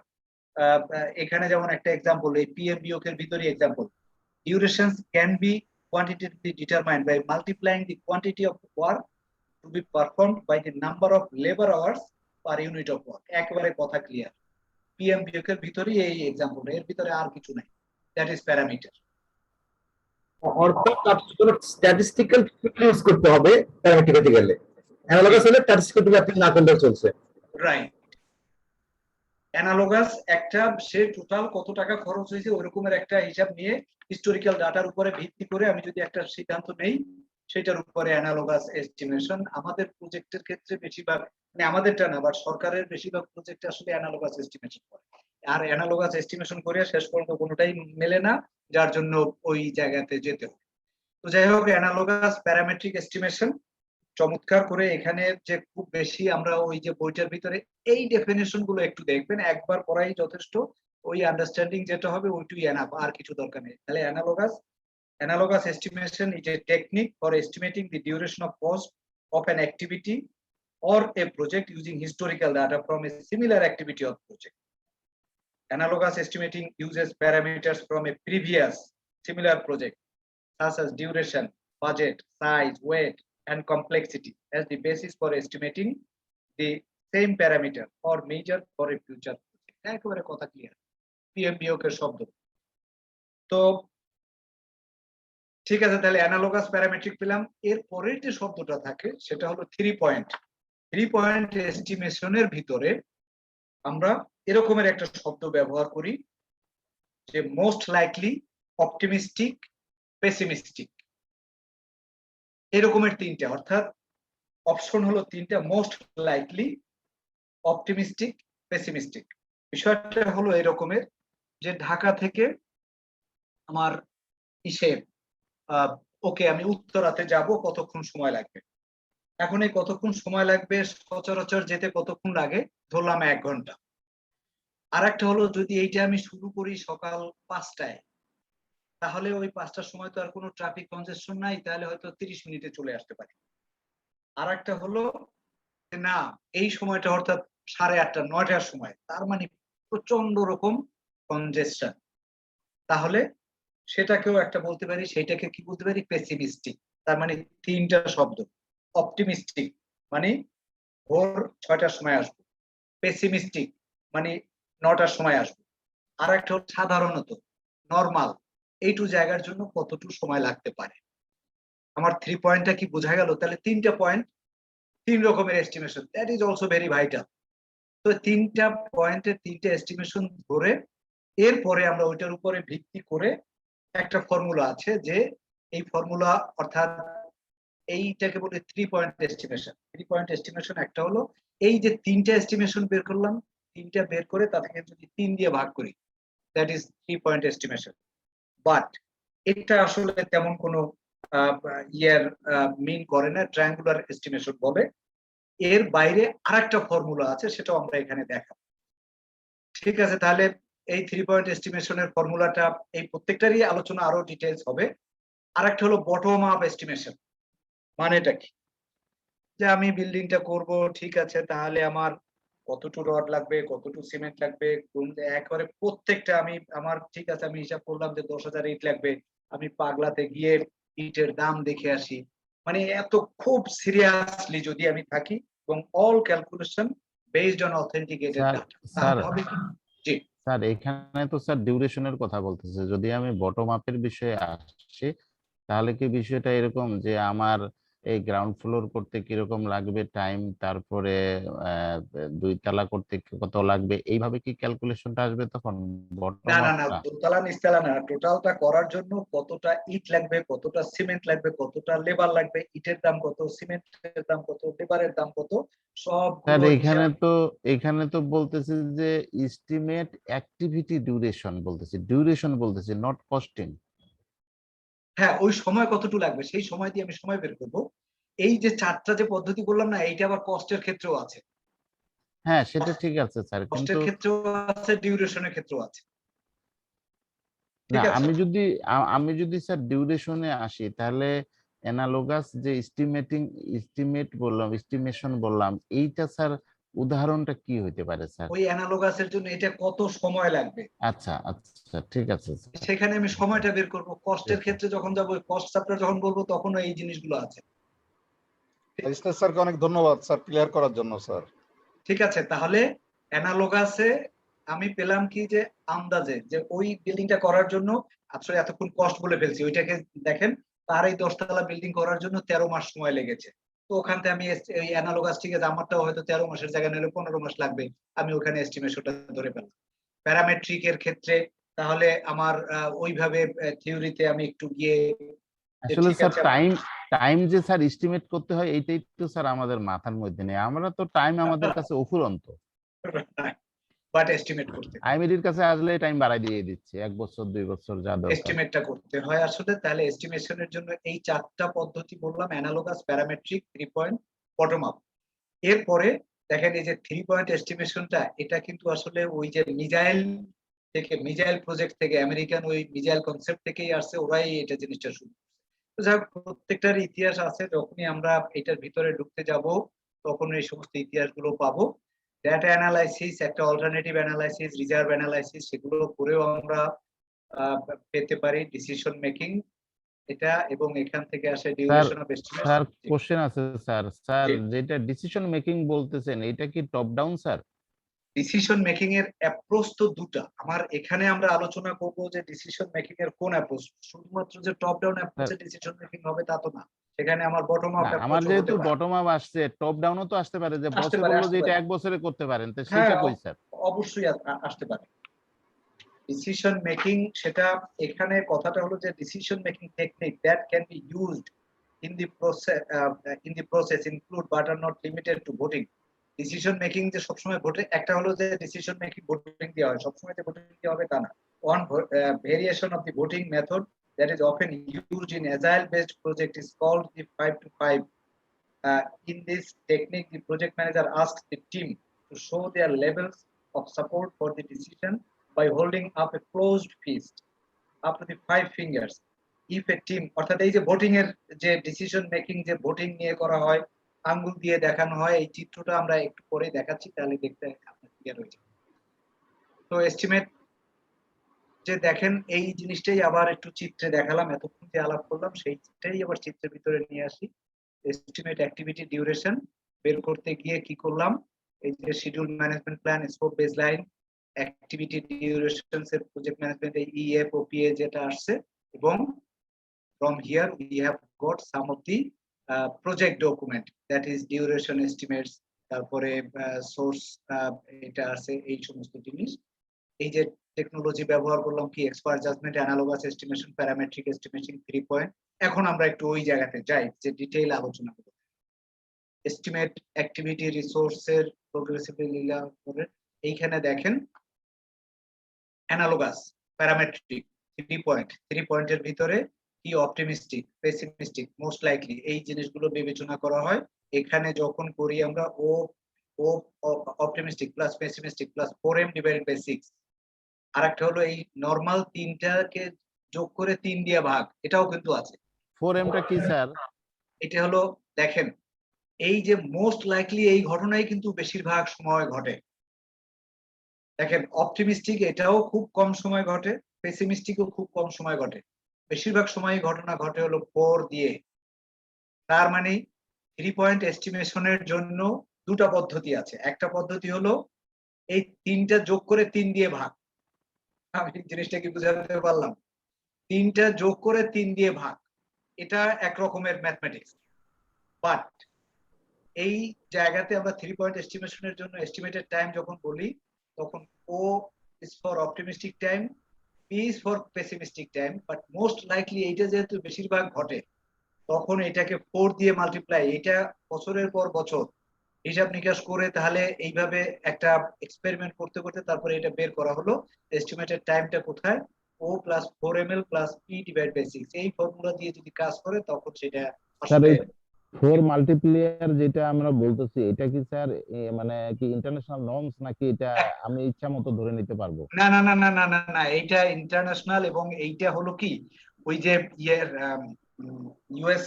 এখানে যেমন একটা এক্সাম্পল, এই পিএমবিওক এর ভিতরে example, durations can be quantitatively determined by multiplying the quantity of work to be performed by the number of labor hours per unit of work। একেবারে কথা ক্লিয়ার, পিএমবিওক এর ভিতরেই এই এক্সাম্পল, এর ভিতরে আর কিছু নাই, দ্যাট ইজ প্যারামিটার। অর্থাৎ আপনার স্ট্যাটিস্টিক্যাল ইউজ করতে হবে প্যারামেট্রিক গেলে, অ্যানালগাস হলে স্ট্যাটিস্টিক্যাল আপনি না করলেও চলছে। রাইট, অ্যানালগাস একটা সে টোটাল কত টাকা খরচ হয়েছে ওইরকমের একটা হিসাব নিয়ে হিস্টোরিক্যাল ডাটার উপরে ভিত্তি করে আমি যদি একটা সিদ্ধান্ত নেই, সেটার উপরে অ্যানালগাস এস্টিমেশন। আমাদের প্রজেক্টের ক্ষেত্রে বেশিরভাগ, মানে আমাদেরটা না, বাট সরকারের বেশিরভাগ প্রজেক্টে আসলে অ্যানালগাস এস্টিমেশন করে, আর অ্যানালগাস এস্টিমেশন করে শেষ পর্যন্ত কোনোটাই মেলে না, যার জন্য ওই জায়গাতে যেতে হবে। তো যাই হোক, অ্যানালগাস প্যারামেট্রিক এস্টিমেশন চমৎকার করে এখানে যে খুব বেশি আমরা ওই যে বইটার ভিতরে এই ডেফিনেশন গুলো একটু দেখবেন, একবার পড়াই যথেষ্ট, ওই আন্ডারস্ট্যান্ডিং যেটা হবে ওইটুই এনাফ, আর কিছু দরকার নেই। তাহলে analogous estimation is a technique for estimating the duration of cost of an activity or a project using historical data from a similar activity or project. Analogous estimating uses parameters from a previous similar project such as duration, budget, size, weight, and complexity as the basis for estimating the same parameter or measure for a future project. একেবারে কথা clear, পিএমবিওক এর শব্দ। তো ঠিক আছে, তাহলে analogous parametric পেলাম। এর পরের যে শব্দটা থাকে সেটা হলো 3 পয়েন্ট। 3 পয়েন্ট এস্টিমেশনের ভিতরে আমরা এরকমের একটা শব্দ ব্যবহার করি যে মোস্ট লাইকলি, অপটিমিস্টিক, পেসিমিস্টিক, এরকমের তিনটা, অর্থাৎ অপশন হলো তিনটা, মোস্ট লাইকলি, অপটিমিস্টিক, পেসিমিস্টিক। বিষয়টা হলো এরকমের যে ঢাকা থেকে আমার ওকে আমি উত্তরাতে যাব, কতক্ষণ সময় লাগবে? এখন এই কতক্ষণ সময় লাগবে, সচরাচর যেতে কতক্ষণ লাগে, ধরলাম 1 ঘন্টা। আর একটা হলো যদি এইটা আমি শুরু করি সকাল 5টায়, তাহলে ওই 5টার সময় তো আর কোনো ট্রাফিক কনজেশন নাই, তাহলে হয়তো 30 মিনিটে চলে আসতে পারি। আর একটা হলো না, এই সময়টা অর্থাৎ 8:30 9টার সময়, তার মানে প্রচন্ড রকম কনজেশন, তাহলে সেটাকেও একটা বলতে পারি, সেটাকে কি বলতে পারি, পেসিমিস্টিক। তার মানে তিনটা শব্দ, অপটিমিস্টিক মানে ভোর 6টার সময় আসবো, পেসিমিস্টিক মানে 9টার সময় আসবো, আর একটা সাধারণত, নরমাল, এইটু জায়গার জন্য কতটুকু সময় লাগতে পারে। আমার 3 পয়েন্টটা কি বোঝা গেল? তাহলে 3টা পয়েন্ট, 3 রকমের estimation, that is also very vital. তো 3টা পয়েন্টের 3টা এস্টিমেশন ধরে এরপরে আমরা ওইটার উপরে ভিত্তি করে একটা ফর্মুলা আছে, যে এই ফর্মুলা অর্থাৎ এইটাকে বলে 3 পয়েন্ট এস্টিমেশন। 3 পয়েন্ট এস্টিমেশন একটা হলো এই যে 3টা এস্টিমেশন বের করলাম, 3টা বের করে তাকে যদি 3 দিয়ে ভাগ করি, that is 3 point estimation. But এটা আসলে তেমন কোনো ইয়ার মিন করে না, ট্রায়াঙ্গুলার এস্টিমেশন বলে। এর বাইরে আরেকটা ফর্মুলা আছে, সেটাও আমরা এখানে দেখাবো। ঠিক আছে, তাহলে এই 3 পয়েন্ট এস্টিমেশনের ফর্মুলাটা, এই প্রত্যেকটারই আলোচনা আরো ডিটেইলস হবে। আরেকটা হলো বটম আপ এস্টিমেশন। মানেটা কি? যে আমি বিল্ডিংটা করব, ঠিক আছে, তাহলে আমার কতটুকু রড লাগবে, কতটুকু সিমেন্ট লাগবে, কোন একবারে প্রত্যেকটা আমি আমার, ঠিক আছে, আমি হিসাব করলাম যে 10,000 ইট লাগবে, আমি পাগলাতে গিয়ে ইটের দাম দেখে আসি, মানে এত খুব সিরিয়াসলি যদি আমি থাকি এবং all calculation based on authenticated data, তাহলে হবে কি? জি স্যার, এখানে তো স্যার ডিউরেশনের কথা বলতেছে। যদি আমি বটম আপের বিষয়ে আসি, তাহলে কি বিষয়টা এরকম যে আমার এই গ্রাউন্ড ফ্লোর করতে কিরকম লাগবে টাইম, তারপরে 2 তলা করতে কত লাগবে, এইভাবে কি ক্যালকুলেশনটা আসবে তখন বটম না, আপটা? দোতলা নিচতলা না, টোটালটা করার জন্য কতটা ইট লাগবে, কতটা সিমেন্ট লাগবে, কতটা লেবার লাগবে, ইটের দাম কত, সিমেন্টের দাম কত, লেবারের দাম কত, স্যার সবগুলো হিসাব। এখানে তো বলতেছে যে এস্টিমেট অ্যাক্টিভিটি ডিউরেশন বলতেছে, নট কস্টিং। হ্যাঁ, ওই সময় কতটুকু লাগবে সেই সময় দিয়ে আমি সময় বের করবো। এই যে 4টা যে পদ্ধতি বললাম না, এইটা আবার কস্টের ক্ষেত্রেও আছে। হ্যাঁ, সেটা ঠিক আছে স্যার, কস্টের কিন্তু ক্ষেত্রেও আছে, ডিউরেশনের ক্ষেত্রেও আছে। না, ঠিক আছে, আমি যদি স্যার ডিউরেশনে আসি, তাহলে অ্যানালোগাস যে এস্টিমেট বললাম, এস্টিমেশন বললাম, এইটা স্যার উদাহরণটা কি হইতে পারে স্যার? ওই অ্যানালগাসের জন্য এটা কত সময় লাগবে আচ্ছা আচ্ছা, ঠিক আছে স্যার। সেখানে আমি সময়টা বের করব। কস্টের Yes, sir. ক্ষেত্রে যখন যাবো কস্ট চ্যাপ্টার যখন বলবো তখনও এই জিনিসগুলো আছে। ইসলাম স্যারকে অনেক ধন্যবাদ স্যার ক্লিয়ার করার জন্য স্যার। ঠিক আছে, তাহলে অ্যানালগাসে আমি পেলাম কি যে আন্দাজে যে ওই বিল্ডিংটা করার জন্য আসলে এতক্ষণ কস্ট বলে ফেলছি, ওইটাকে দেখেন তার এই 10 তলা বিল্ডিং করার জন্য 13 মাস সময় লেগেছে। তো ওখান থেকে আমি এই অ্যানালগাস ঠিক আছে আমারটাও হয়তো 13 মাসের জায়গায় নিলে 15 মাস লাগবে, আমি ওখানে এস্টিমেশনটা ধরে পেলাম। প্যারামেট্রিক এর ক্ষেত্রে তাহলে আমার ওইভাবে থিওরিতে আমি একটু গিয়ে আসলে ঠিক স্যার আছে টাইম যে স্যার এস্টিমেট করতে হয় এইটাই তো স্যার আমাদের মাথার মধ্যে নেই। আমরা তো টাইম আমাদের কাছে অফুরন্ত। বাট এস্টিমেট করতে আইএমডির কাছে আসলে টাইম বাড়াই দিয়ে দিচ্ছে 1 বছর 2 বছর যা দরকার। এস্টিমেটটা করতে হয় আসলে। তাহলে এস্টিমেশনের জন্য এই 4টা পদ্ধতি বললাম, analogous, parametric, 3 point, bottom up. এরপরে দেখেন এই যে 3 পয়েন্ট এস্টিমেশনটা এটা কিন্তু আসলে ওই যে মিজাইল প্রজেক্ট থেকে আমেরিকান ওই মিজাইল কনসেপ্ট থেকেই আসছে, ওরাই এটা জিনিসটা শুরু করছে। তো যাই হোক, প্রত্যেকটার ইতিহাস আছে, যখনই আমরা এটার ভিতরে ঢুকতে যাব তখন এই সমস্ত ইতিহাসগুলো পাবো। ডেটা অ্যানালাইসিস, একটা অল্টারনেটিভ অ্যানালাইসিস, রিজার্ভ অ্যানালাইসিস, সেগুলো করেও আমরা পেতে পারি ডিসিশন মেকিং এটা, এবং এখান থেকে আসে duration of estimate. Sir question আছে স্যার জি। যেটা ডিসিশন মেকিং বলতেছেন এটা কি top down sir? Decision making এর অ্যাপ্রোচ তো দুটা, আমার এখানে আমরা আলোচনা করব যে ডিসিশন মেকিং এর কোন অ্যাপ্রোচ। শুধুমাত্র যে টপ ডাউন অ্যাপ্রোচে ডিসিশন মেকিং হবে তা তো না, সেখানে আমার বটম আপ না, আমার অ্যাপ্রোচ যেহেতু হতে পারে। বটম আপ আসছে, টপ ডাউনও তো আসতে পারে যে বসে আসতে পারে, বললো আসতে যে এটা পারে। 1 বছরে করতে পারেন, তো হ্যাঁ, সেটা কই স্যার? অবশ্যই আসতে পারে ডিসিশন মেকিং। সেটা এখানে কথাটা হলো যে decision making technique that can be used in the process include but are not limited to voting. Decision making যে সবসময় ভোটে, একটা হলো যে ডিসিশন মেকিং ভোটিং দেওয়া হয়, সবসময় যে ভোটিং দেওয়া হবে তা না। One variation of the voting method that is often used in agile based project is called the 5 to 5. In this technique, the project manager asks the team to show their levels of support for the decision by holding up a closed fist up to the 5 fingers. If a team, অর্থাৎ এই যে voting এর যে decision making যে voting নিয়ে করা হয়, আঙ্গুল দিয়ে দেখানো হয়, এই চিত্রটা আমরা একটু পরে দেখাচ্ছি, তাহলে দেখতে আপনার ক্লিয়ার হয়ে যাবে। তো এস্টিমেট যে দেখেন এই জিনিসটাই আবার একটু চিত্রে দেখালাম, এতক্ষণ যে আলাপ করলাম সেইটাই আবার চিত্রের ভিতরে নিয়ে আসি। এস্টিমেট অ্যাক্টিভিটি ডিউরেশন বের করতে গিয়ে কি করলাম, এই যে schedule management plan, scope baseline, activity durations এর প্রজেক্ট ম্যানেজমেন্ট এই ইএফ ওপিএ যেটা আসছে, এবং from here we have got some of the project document that is duration estimates, তারপরে সোর্স এটা আছে, এই সমস্ত জিনিস। এই যে টেকনোলজি ব্যবহার করলাম কি, expert judgement, analogous estimation, parametric estimation, 3 point. এখন আমরা একটু ওই জায়গাতে যাই যে ডিটেইল আলোচনা করব। এস্টিমেট অ্যাক্টিভিটি রিসোর্সের প্রোগ্রেসিভলি করে এইখানে দেখেন অ্যানালগাস, প্যারামেট্রিক, 3 পয়েন্টের ভিতরে কি অপটিমিস্টিক, পেসিমিস্টিক, মোস্ট লাইকলি, এই জিনিসগুলো বিবেচনা করা হয়। এখানে যখন করি আমরা O optimistic plus pessimistic plus 4m divided by 6, আরেকটা হলো এই নরমাল তিনটাকে যোগ করে 3 দিয়ে ভাগ, এটাও কিন্তু আছে। 4m টা কি স্যার? এটা হলো দেখেন এই যে মোস্ট লাইকলি এই ঘটনাই কিন্তু বেশিরভাগ সময় ঘটে। দেখেন অপটিমিস্টিক এটাও খুব কম সময় ঘটে, পেসিমিস্টিকও খুব কম সময় ঘটে, বেশিরভাগ সময় ঘটনা ঘটে হলো 4 দিয়ে। তার মানে 3 পয়েন্ট এস্টিমেশনের জন্য দুটা পদ্ধতি আছে। একটা পদ্ধতি হলো এই তিনটা যোগ করে 3 দিয়ে ভাগ। আমি জিনিসটা কি বুঝাতে পারলাম? 3টা যোগ করে 3 দিয়ে ভাগ, এটা এক রকমের ম্যাথমেটিক্স। বাট এই জায়গাতে আমরা 3 পয়েন্ট এস্টিমেশনের জন্য এস্টিমেটেড টাইম যখন বলি, তখন O is for optimistic time, P is for pessimistic time, but most likely এইটা যেহেতু বেশিরভাগ ঘটে, তখন এটাকে 4 দিয়ে মাল্টিপ্লাই, এটা বছরের পর বছর হিসাব নিকাশ করে তাহলে এইভাবে একটা এক্সপেরিমেন্ট করতে করতে তারপরে এটা বের করা হলো এস্টিমেটেড টাইমটা কোথায়, O plus 4ml plus P divided by 6, এই ফর্মুলা দিয়ে যদি কাজ করে তখন সেটা আসলে 4 মাল্টিপ্লিয়ার যেটা আমরা বলতেছি এটা কি স্যার মানে কি ইন্টারন্যাশনাল নর্মস নাকি এটা আমি ইচ্ছা মতো ধরে নিতে পারবো? না না না না না না না, এইটা ইন্টারন্যাশনাল, এবং এইটা হলো কি ওই যে ইয়ের ইউএস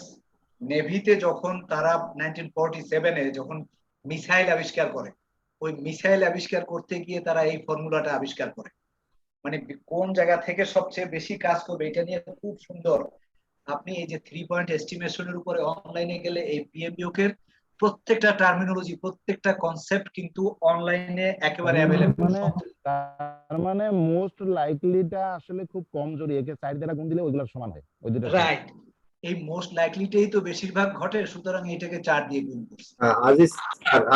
নেভিতে যখন তারা 1947-এ যখন মিসাইল আবিষ্কার করে, ওই মিসাইল আবিষ্কার করতে গিয়ে তারা এই ফর্মুলাটা আবিষ্কার করে। মানে কোন জায়গা থেকে সবচেয়ে বেশি কাজ করবে এটা নিয়ে খুব সুন্দর। আপনি এই যে 3 পয়েন্ট এস্টিমেশনের উপরে অনলাইনে গেলে এই পিএমবিওকে প্রত্যেকটা টার্মিনোলজি, প্রত্যেকটা কনসেপ্ট কিন্তু অনলাইনে একেবারে অ্যাভেলেবল। তার মানে মোস্ট লাইকলিটা আসলে খুব কম জড়ি, একে 4 দ্বারা গুণ দিলে ওইগুলোর সমান হয়, ওই দুটো রাইট, এই মোস্ট লাইকলিটাই তো বেশিরভাগ ঘটে, সুতরাং এটাকে 4 দিয়ে গুণ করছি। আজিজ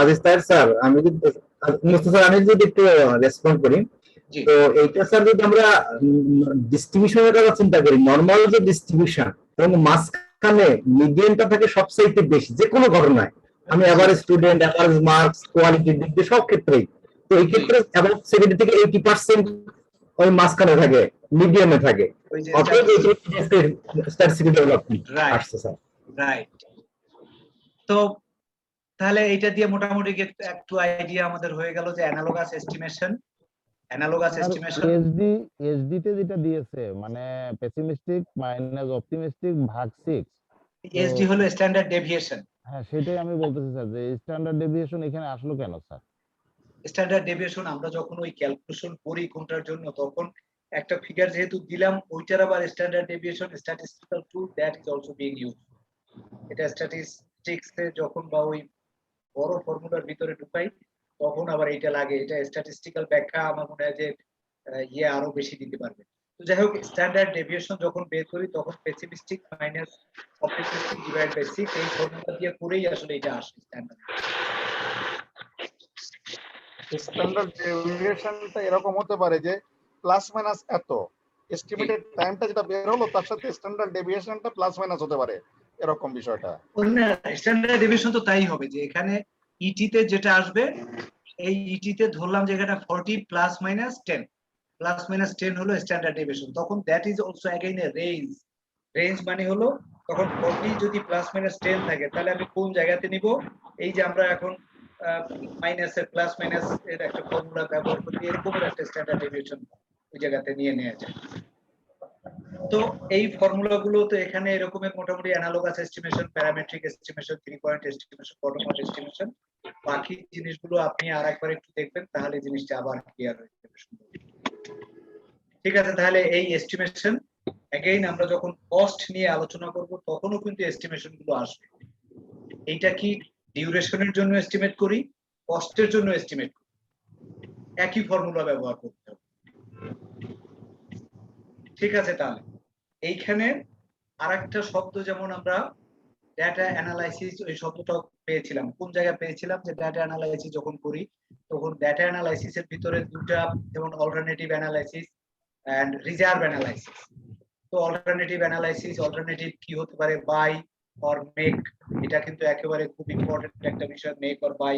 আজিজ স্যার, আমি যদি মুস্তাফা, আমি যদি একটু রেসপন্ড করি, জি তো এইটা স্যার যদি আমরা ডিস্ট্রিবিউশনের কথা চিন্তা করি, নরমাল যে ডিস্ট্রিবিউশন এবং মাঝখানে মিডিয়ানটা থাকে সবচাইতে বেশি যে কোনো ঘটনায়, আমি এভারেজ স্টুডেন্ট, এভারেজ মার্কস, কোয়ালিটির দিক দিয়ে সব ক্ষেত্রেই, তো এই ক্ষেত্রে অ্যাবাউট 70 থেকে 80% ওই মাঝখানে থাকে, মিডিয়ামে থাকে। ওই যে অতএব স্ট্যাটিস্টিক্যাল ডেভেলপমেন্ট আসছে স্যার। রাইট। তো তাহলে এটা দিয়ে মোটামুটি একটু আইডিয়া আমাদের হয়ে গেল যে অ্যানালগাস এস্টিমেশন, এসডি তে যেটা দিয়েছে মানে পেসিমিস্টিক মাইনাস অপটিমিস্টিক ভাগ 6, এসডি হলো স্ট্যান্ডার্ড ডেভিয়েশন। হ্যাঁ সেটাই আমি বলতেছি স্যার, যে স্ট্যান্ডার্ড ডেভিয়েশন এখানে আসলো কেন স্যার? স্ট্যান্ডার্ড ডেভিয়েশন আমরা যখন ওই ক্যালকুলেশন করি কোনটার জন্য, তখন একটা ফিগার যেহেতু দিলাম, ওইটার আবার standard deviation statistical tool that is also being use. এটা স্ট্যাটিস্টিক্সে যখন বা ওই বড় ফর্মুলার ভিতরে ঢুকাই তখন আবার এটা লাগে। এটা স্ট্যাটিস্টিক্যাল ব্যাখ্যা আমার মনে হয় যে আরো বেশি দিতে পারবে। তো যাই হোক, স্ট্যান্ডার্ড ডেভিয়েশন যখন বের করি তখন pessimistic minus optimistic divide by 6 এই ফর্মুলা দিয়ে করেই আসলে এটা আসে স্ট্যান্ডার্ড। স্ট্যান্ডার্ড ডেভিয়েশনটা এরকম হতে পারে যে প্লাস মাইনাস এত, এস্টিমেটেড টাইমটা যেটা বের হলো তার সাথে স্ট্যান্ডার্ড ডেভিয়েশনটা প্লাস মাইনাস হতে পারে, এরকম বিষয়টা। স্ট্যান্ডার্ড ডেভিয়েশন তো তাই হবে যে এখানে ইটি তে যেটা আসবে, এই ইটি তে ধরলাম যে এখানে 40 প্লাস মাইনাস 10 হলো স্ট্যান্ডার্ড ডেভিয়েশন। তখন that is also again a range. Range মানে হলো তখন 40 যদি প্লাস মাইনাস 10 থাকে তাহলে আমি কোন জায়গাতে নিব? এই যে আমরা এখন মাইনাস এর প্লাস মাইনাস এর একটা ফর্মুলা ব্যবহার করি, এরকমের একটা স্ট্যান্ডার্ড ডেভিয়েশন ওই জায়গাতে নিয়ে নেওয়া যায়। তো এই ফর্মুলা গুলো তো এখানে এরকমের মোটামুটি analogous estimation, parametric estimation, 3 point estimation, bottom up estimation, বাকি জিনিসগুলো আপনি আরেকবার একটু দেখবেন তাহলে জিনিসটা আবার ক্লিয়ার হয়ে যাবে। ঠিক আছে, তাহলে এই এস্টিমেশন अगेन আমরা যখন কস্ট নিয়ে আলোচনা করব তখনও কিন্তু এস্টিমেশন গুলো আসবে। এইটা কি ডিউরেশনের জন্য এস্টিমেট করি, কস্টের জন্য এস্টিমেট করি, একই ফর্মুলা ব্যবহার করতে হবে। ঠিক আছে, তাহলে এইখানে আরেকটা শব্দ যেমন আমরা ডেটা অ্যানালাইসিস, ওই শব্দটা পেয়েছিলাম কোন জায়গায় পেয়েছিলাম, যে ডেটা অ্যানালাইসিস যখন করি তখন ডেটা অ্যানালাইসিসের ভিতরে দুটো, যেমন alternative analysis and reserve analysis. তো অল্টারনেটিভ অ্যানালাইসিস, অল্টারনেটিভ কি হতে পারে, বাই অর মেক, এটা কিন্তু একেবারে খুব ইম্পর্টেন্ট একটা বিষয়, মেক অর বাই,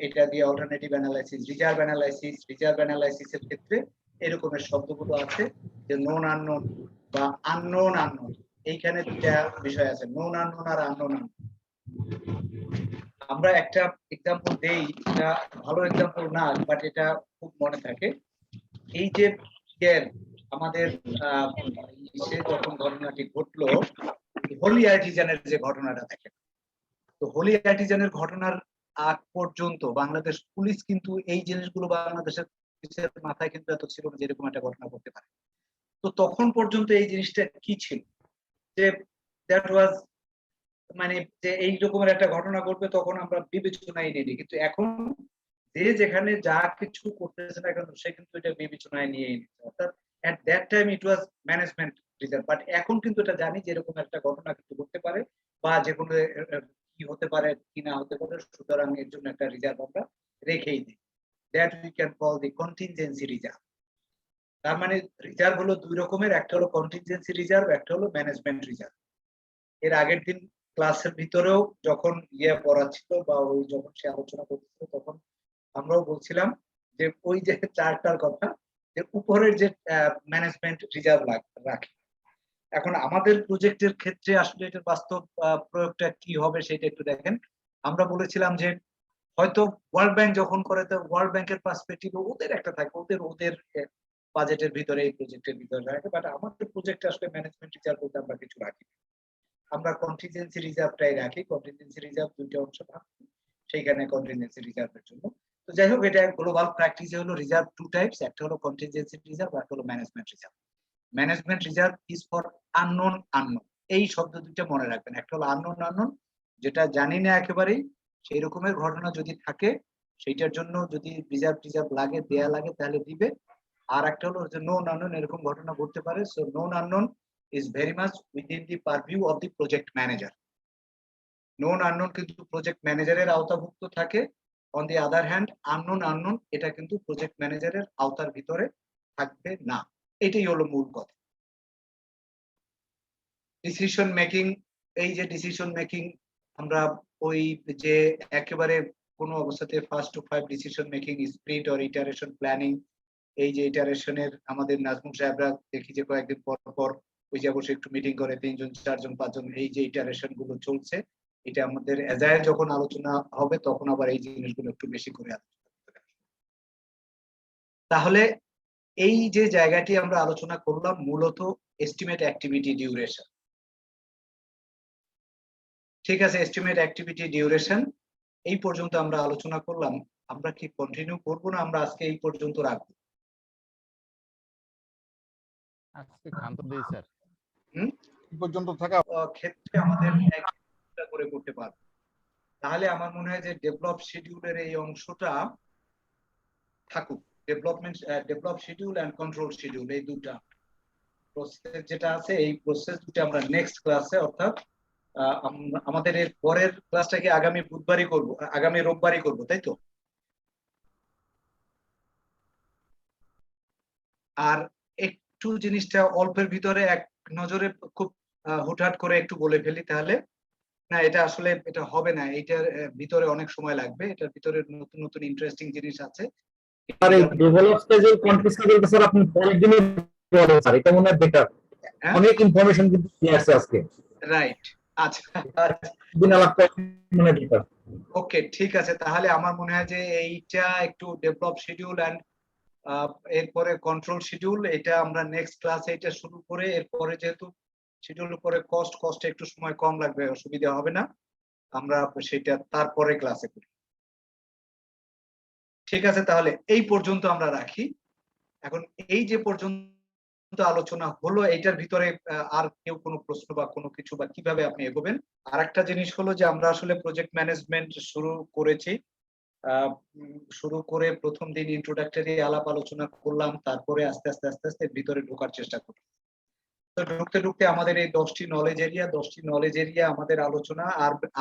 এটা দিয়ে অল্টারনেটিভ অ্যানালাইসিস। রিজার্ভ অ্যানালাইসিসের ক্ষেত্রে এরকমের শব্দগুলো আছে যে নোন আননোন বা আননোন আননোন। এইখানে দুটা বিষয় আছে, নোন আননোন আর আননোন আননোন। আমরা একটা এক্সাম্পল দেই, এটা ভালো এক্সাম্পল না বাট এটা খুব মনে থাকে। এই যে আমাদের যখন ঘটনাটি ঘটলো, হোলি আর্টিজানের যে ঘটনাটা দেখেন, তো হোলি আর্টিজানের ঘটনার আগ পর্যন্ত বাংলাদেশ পুলিশ কিন্তু এই জিনিসগুলো বাংলাদেশের পুলিশের মাথায় কিন্তু এত ছিল না যেরকম একটা ঘটনা করতে পারে। তো তখন পর্যন্ত এই জিনিসটা কি ছিল, যে দ্যাট ওয়াজ মানে যে এই রকমের একটা ঘটনা ঘটবে তখন আমরা বিবেচনায় নিই, কিন্তু এখন যে যেখানে যা কিছু করতেছে না কেন সে কিন্তু এটা বিবেচনায় নিয়ে নিচ্ছে। অর্থাৎ at that time it was management reserve, but এখন কিন্তু এটা জানি যে এরকম একটা ঘটনা কিন্তু ঘটতে পারে বা যে কোনো কি হতে পারে কি না হতে পারে, সুতরাং এর জন্য একটা রিজার্ভ আমরা রেখেই দিই, that we can call the contingency reserve। তার মানে রিজার্ভ হলো দুই রকমের, একটা হলো কন্টিনজেন্সি রিজার্ভ, একটা হলো ম্যানেজমেন্ট রিজার্ভ। এর আগের দিন ক্লাসের ভিতরেও যখন পড়াচ্ছিল বা ওই যখন সে আলোচনা করছিল তখন আমরাও বলছিলাম যে ওই যে চারটার কথা, যে উপরের যে ম্যানেজমেন্ট রিজার্ভ রাখে। এখন আমাদের প্রজেক্টের ক্ষেত্রে আসলে এটার বাস্তব প্রয়োগটা কি হবে সেটা একটু দেখেন। আমরা বলেছিলাম যে হয়তো ওয়ার্ল্ড ব্যাংক যখন করে তো ওয়ার্ল্ড ব্যাংকের পার্সপেক্টিভে ওদের একটা থাকে, ওদের বাজেটের ভিতরে এই প্রজেক্টের ভিতরে রাখে, বাট আমাদের প্রজেক্টে আসলে ম্যানেজমেন্ট রিজার্ভ বলতে আমরা কিছু রাখি। আমরা কন্টিনজেন্সি রিজার্ভটাই রাখি। কন্টিনজেন্সি রিজার্ভ দুইটা অংশ থাকে, সেইখানে কন্টিনজেন্সি রিজার্ভের জন্য। তো যাই হোক, এটা গ্লোবাল প্র্যাকটিসে হলো রিজার্ভ টু টাইপস, একটা হলো কন্টিনজেন্সি রিজার্ভ আর একটা হলো management reserve. Management reserve is for unknown unknown, এই শব্দ দুইটা মনে রাখবেন। একটা হলো আননোন আননোন, যেটা জানি না একেবারেই, সেই রকমের ঘটনা যদি থাকে সেইটার জন্য যদি রিজার্ভ টিজার্ভ লাগে, দেয়া লাগে, তাহলে দিবে। আর একটা হলো যে নোন আননোন, এরকম ঘটনা ঘটতে পারে। So known unknown is very much within the purview of the project manager. known unknown কিন্তু প্রজেক্ট ম্যানেজারের আওতাভুক্ত থাকে। On the other hand unknown unknown এটা কিন্তু প্রজেক্ট ম্যানেজারের আওতার ভিতরে থাকবে না। এটাই হলো মূল কথা। ডিসিশন মেকিং, এই যে ডিসিশন মেকিং, আমরা ওই যে একেবারে কোনো অবস্থাতে first to five decision making, sprint or iteration planning, এই যে ইটারেশনের আমাদের নাজমুল সাহেবরা দেখি যে কয়েকদিন পর পর ওই যে বসে একটু মিটিং করে, 3 জন 4 জন 5 জন, এই যে ইটারেশন গুলো চলছে, এটা আমাদের এজাইল যখন আলোচনা হবে তখন আবার এই জিনিসগুলো একটু বেশি করে আলোচনা করতে হবে। তাহলে এই যে জায়গাটি আমরা আলোচনা করলাম মূলত এস্টিমেট অ্যাক্টিভিটি ডিউরেশন। ঠিক আছে, এস্টিমেট অ্যাক্টিভিটি ডিউরেশন এই পর্যন্ত আমরা আলোচনা করলাম। আমরা কি কন্টিনিউ করবো না আমরা আজকে এই পর্যন্ত রাখবো? আজকে ক্ষান্ত দিই স্যার। এই পর্যন্ত থাকা ক্ষেত্রে আমাদের একটা করে করতে পারবো। তাহলে আমার মনে হয় যে ডেভেলপ শিডিউলের এই অংশটা থাকুক। Develop schedule and control schedule, এই দুটা প্রসেস যেটা আছে, এই প্রসেস দুটো আমরা নেক্সট ক্লাসে, অর্থাৎ আমাদের এর পরের ক্লাসটা কি আগামী বুধবারই করব, আগামী রোববারই করব, তাই তো? আর একটু জিনিসটা অল্পের ভিতরে এক নজরে খুব হুটহাট করে একটু বলে ফেলি তাহলে। না, এটা আসলে এটা হবে না, এটার ভিতরে অনেক সময় লাগবে, এটার ভিতরে নতুন নতুন ইন্টারেস্টিং জিনিস আছে। আর এই ডেভেলপ স্টেজের কন্ট্রোল শিডিউলটা স্যার আপনি পরের দিনে বলেন স্যার, এটা মনে হয় বেটার। অনেক ইনফরমেশন কিন্তু নিয়ে আসছে আজকে। রাইট, আচ্ছা দিন আলাপ করা মনে হয় বেটার। ওকে, ঠিক আছে। তাহলে আমার মনে হয় যে এইটা একটু ডেভেলপ শিডিউল এন্ড এরপরে কন্ট্রোল শিডিউল, এটা আমরা নেক্সট ক্লাসে এটা শুরু করে, এরপরে যেহেতু শিডিউল করে কস্টে একটু সময় কম লাগবে, অসুবিধা হবে না, আমরা সেটা তারপরে ক্লাসে করি। ঠিক আছে, তাহলে এই পর্যন্ত আমরা রাখি। এখন এই যে পর্যন্ত আলোচনা হলো, এইটার ভিতরে আর কেউ কোনো প্রশ্ন বা কোনো কিছু বা কিভাবে আপনি এগোবেন? আর একটা জিনিস হলো যে আমরা আসলে প্রজেক্ট ম্যানেজমেন্ট শুরু করেছি, শুরু করে প্রথম দিন ইন্ট্রোডাক্টরি আলাপ আলোচনা করলাম, তারপরে আস্তে আস্তে আস্তে আস্তে ভিতরে ঢোকার চেষ্টা করি। তো ঢুকতে ঢুকতে আমাদের এই 10টি নলেজ এরিয়া আমাদের আলোচনা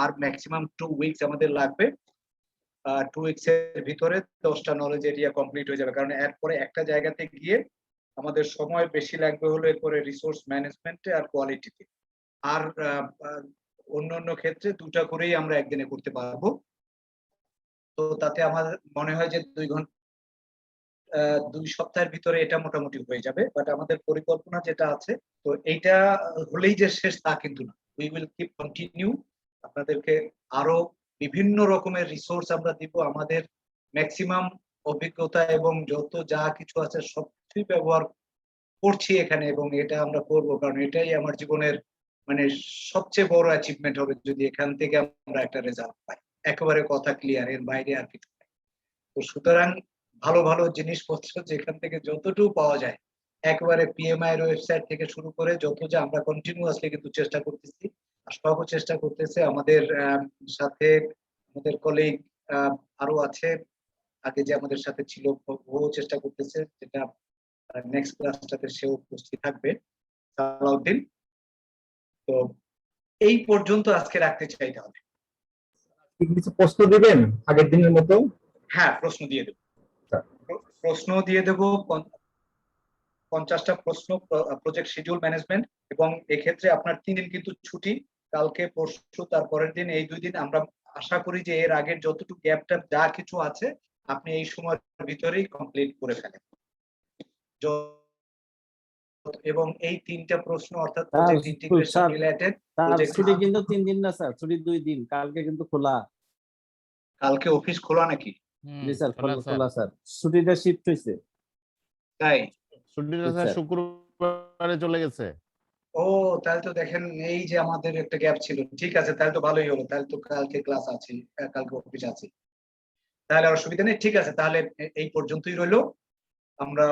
আর ম্যাক্সিমাম 2 উইকস আমাদের লাগবে। 2 উইকস এর ভিতরে 10টা নলেজ এরিয়া কমপ্লিট হয়ে যাবে, কারণ এরপরে একটা জায়গাতে গিয়ে আমাদের সময় বেশি লাগবে হলো এরপরে রিসোর্স ম্যানেজমেন্টে আর কোয়ালিটিতে। আর অন্যান্য ক্ষেত্রে 2টা করেই আমরা একদিনে করতে পারবো। তো তাতে আমার মনে হয় যে 2 সপ্তাহের ভিতরে এটা মোটামুটি হয়ে যাবে। বাট আমাদের পরিকল্পনা যেটা আছে, তো এইটা হলেই যে শেষ তা কিন্তু না, উই উইল কিপ কন্টিনিউ। আপনাদেরকে আরো বিভিন্ন রকমের রিসোর্স আমরা দিব, আমাদের ম্যাক্সিমাম অভিজ্ঞতা এবং যত যা কিছু আছে সবকিছুই ব্যবহার করছি এখানে, এবং এটা আমরা করবো, কারণ এটাই আমার জীবনের মানে সবচেয়ে বড় অ্যাচিভমেন্ট হবে যদি এখান থেকে আমরা একটা রেজাল্ট পাই। একেবারে কথা ক্লিয়ার, এর বাইরে আর কিছু নাই। তো সুতরাং ভালো ভালো জিনিসপত্র যেখান থেকে যতটুকু পাওয়া যায়, একেবারে পিএমআই এর ওয়েবসাইট থেকে শুরু করে যত যা, আমরা কন্টিনিউয়াসলি কিন্তু চেষ্টা করতেছি, সব চেষ্টা করতেছে। আমাদের সাথে আমাদের কলিগ আরো আছে, আগে যে আমাদের সাথে ছিল ও চেষ্টা করতেছে, যেটা নেক্সট ক্লাসটাতে সেও উপস্থিত থাকবে, সালাউদ্দিন। তো এই পর্যন্ত আজকে রাখতে চাই। তাহলে কিছু প্রশ্ন দিবেন আগের দিনের মতো? হ্যাঁ, প্রশ্ন দিয়ে দেবো 50টা প্রশ্ন প্রজেক্ট শিডিউল ম্যানেজমেন্ট, এবং এক্ষেত্রে আপনার 3 দিন কিন্তু ছুটি, কালকে পরশু তার পরের দিন, এই 2 দিন আমরা আশা করি যে এর আগের যতটুকু গ্যাপটা যা কিছু আছে আপনি এই সময়ের ভিতরেই কমপ্লিট করে ফেলেন। এবং এই 3টা প্রশ্ন অর্থাৎ প্রজেক্ট ইন্টিগ্রেশন রিলেটেড, ছুটি কিন্তু 3 দিন না স্যার, ছুটি 2 দিন, কালকে কিন্তু খোলা। কালকে অফিস খোলা নাকি? জি স্যার, খোলা স্যার, ছুটিটা শিফট হয়েছে। তাই? ছুটিটা স্যার শুক্রবারে চলে গেছে। ও তাহলে তো দেখেন এই যে আমাদের একটা গ্যাপ ছিল, ঠিক আছে তাহলে তো ভালোই হলো, তাহলে তো কালকে ক্লাস আছে, কালকে অফিস আছে, তাহলে আর অসুবিধা নেই। ঠিক আছে তাহলে এই পর্যন্তই রইলো। আমরা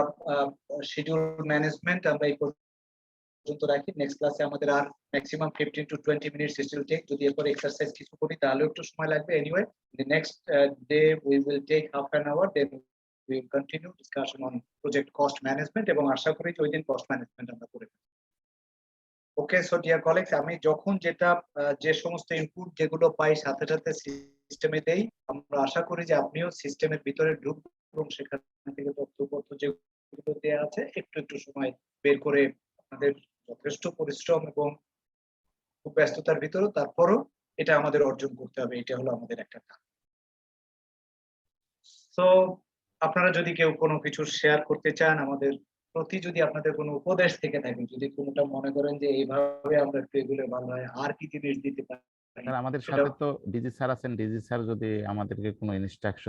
শিডিউল ম্যানেজমেন্ট আমরা এই পর্যন্ত রাখি। নেক্সট ক্লাসে আমাদের আর maximum 15 to 20 minutes still take, যদি এরপর এক্সারসাইজ কিছু করি তাহলেও একটু সময় লাগবে। Anyway the next day we will take half an hour, then we will continue discussion on project cost management, এবং আশা করি যে ওই দিন কস্ট ম্যানেজমেন্ট আমরা করে ফেলবো। ওকে, সো ডিয়ার কলিগস, আমি যখন যেটা যে সমস্ত ইনপুট যেগুলো পাই সাথে সাথে সিস্টেমে দেই, আমরা আশা করি যে আপনিও সিস্টেমের ভিতরে ঢুকবেন এবং সেখান থেকে তথ্যপত্র যেগুলো দেওয়া আছে একটু একটু সময় বের করে আমাদের যথেষ্ট পরিশ্রম এবং খুব ব্যস্ততার ভিতরেও তারপরও এটা আমাদের অর্জন করতে হবে, এটা হলো আমাদের একটা কাজ। তো আপনারা যদি কেউ কোনো কিছু শেয়ার করতে চান আমাদের প্রতি, যদি আপনাদের কোনো উপদেশ থেকে থাকে, যদি কোনোটা মনে করেন যে এইভাবে আমরা একটু এগুলো ভালো হয়, আর কি জিনিস দিতে পারি, স্যার আমাদের সেটাও সাথে তো ডিজি স্যার আছেন, ডিজি স্যার যদি আমাদেরকে কোনো ইনস্ট্রাকশন